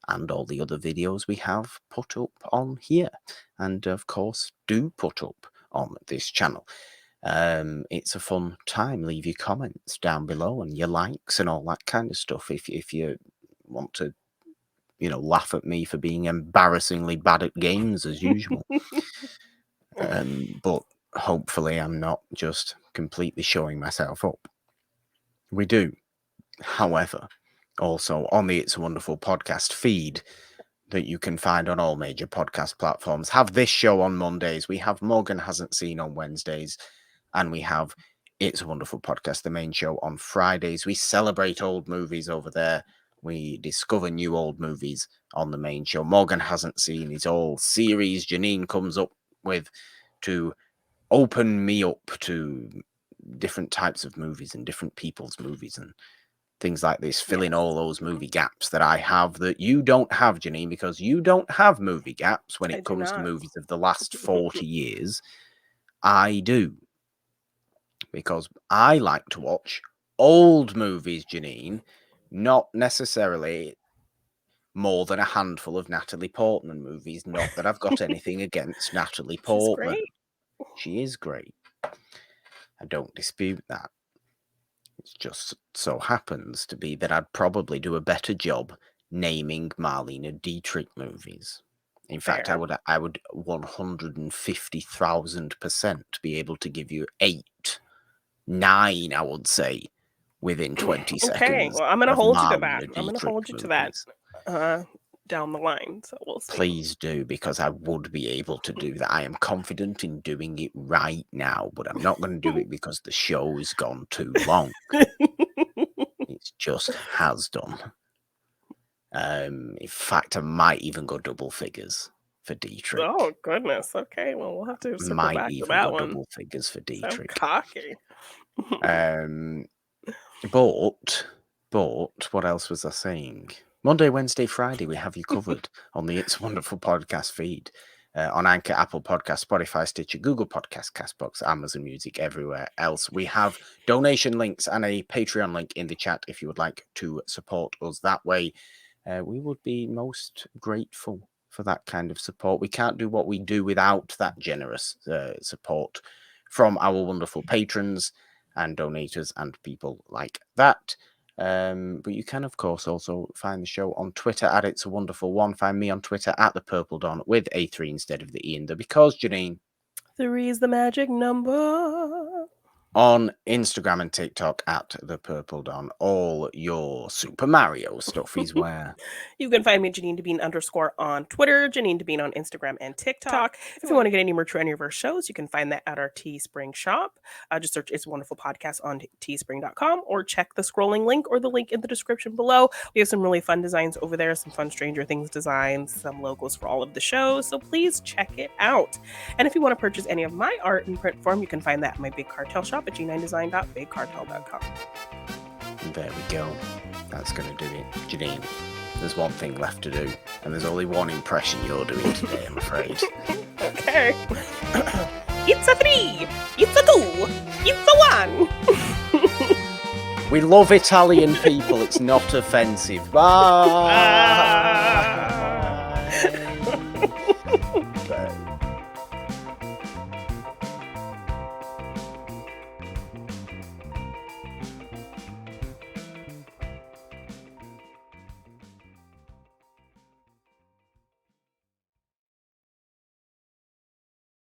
and all the other videos we have put up on here and of course do put up on this channel. It's a fun time. Leave your comments down below and your likes and all that kind of stuff if you want to laugh at me for being embarrassingly bad at games as usual. But hopefully I'm not just completely showing myself up. We do, however, also on the It's a Wonderful Podcast feed that you can find on all major podcast platforms, have this show on Mondays. We have Morgan Hasn't Seen on Wednesdays, and we have It's a Wonderful Podcast, the main show, on Fridays. We celebrate old movies over there. We discover new old movies on the main show. Morgan Hasn't Seen his all series. Jeannine comes up with to open me up to different types of movies and different people's movies and things like this, fill in all those movie gaps that I have that you don't have, Jeannine, because you don't have movie gaps when it comes to movies of the last 40 years. I do, because I like to watch old movies, Jeannine, not necessarily more than a handful of Natalie Portman movies. Not that I've got anything against Natalie She's Portman. great. She is great. I don't dispute that. It just so happens to be that I'd probably do a better job naming Marlene Dietrich movies. In fact, Fair. I would 150,000% be able to give you 8, 9, I would say, within 20 Okay, seconds well, I'm going to of hold you to that. Marlene I'm going to Dietrich hold you to movies. that down the line. So we'll see. Please do, because I would be able to do that. I am confident in doing it right now, but I'm not going to do it because the show has gone too long. It just has done. In fact, I might even go double figures for Dietrich. Oh, goodness. Okay, well, we'll have to circle Might back to even that go one. double figures for So Dietrich. cocky. But what else was I saying? Monday, Wednesday, Friday, we have you covered on the It's Wonderful podcast feed. On Anchor, Apple Podcasts, Spotify, Stitcher, Google Podcasts, Castbox, Amazon Music, everywhere else. We have donation links and a Patreon link in the chat if you would like to support us that way. We would be most grateful for that kind of support. We can't do what we do without that generous support from our wonderful patrons and donators and people like that. But you can, of course, also find the show on Twitter at It's a Wonderful One. Find me on Twitter at The Purple Dawn with a 3 instead of the E in there, because, Jeannine, 3 is the magic number. On Instagram and TikTok at The Purple Dawn. All your Super Mario stuff is where. You can find me, Jeannine Devine _ on Twitter, Jeannine Devine on Instagram and TikTok. If you want to get any merch for any of our shows, you can find that at our Teespring shop. Just search It's a Wonderful Podcast on teespring.com, or check the scrolling link or the link in the description below. We have some really fun designs over there, some fun Stranger Things designs, some logos for all of the shows, so please check it out. And if you want to purchase any of my art in print form, you can find that at my Big Cartel shop at g9design.bigcartel.com. There we go. That's going to do it. Jeannine, there's one thing left to do, and there's only one impression you're doing today, I'm afraid. Okay. It's a 3, it's a 2, it's a 1. We love Italian people. It's not offensive. Bye.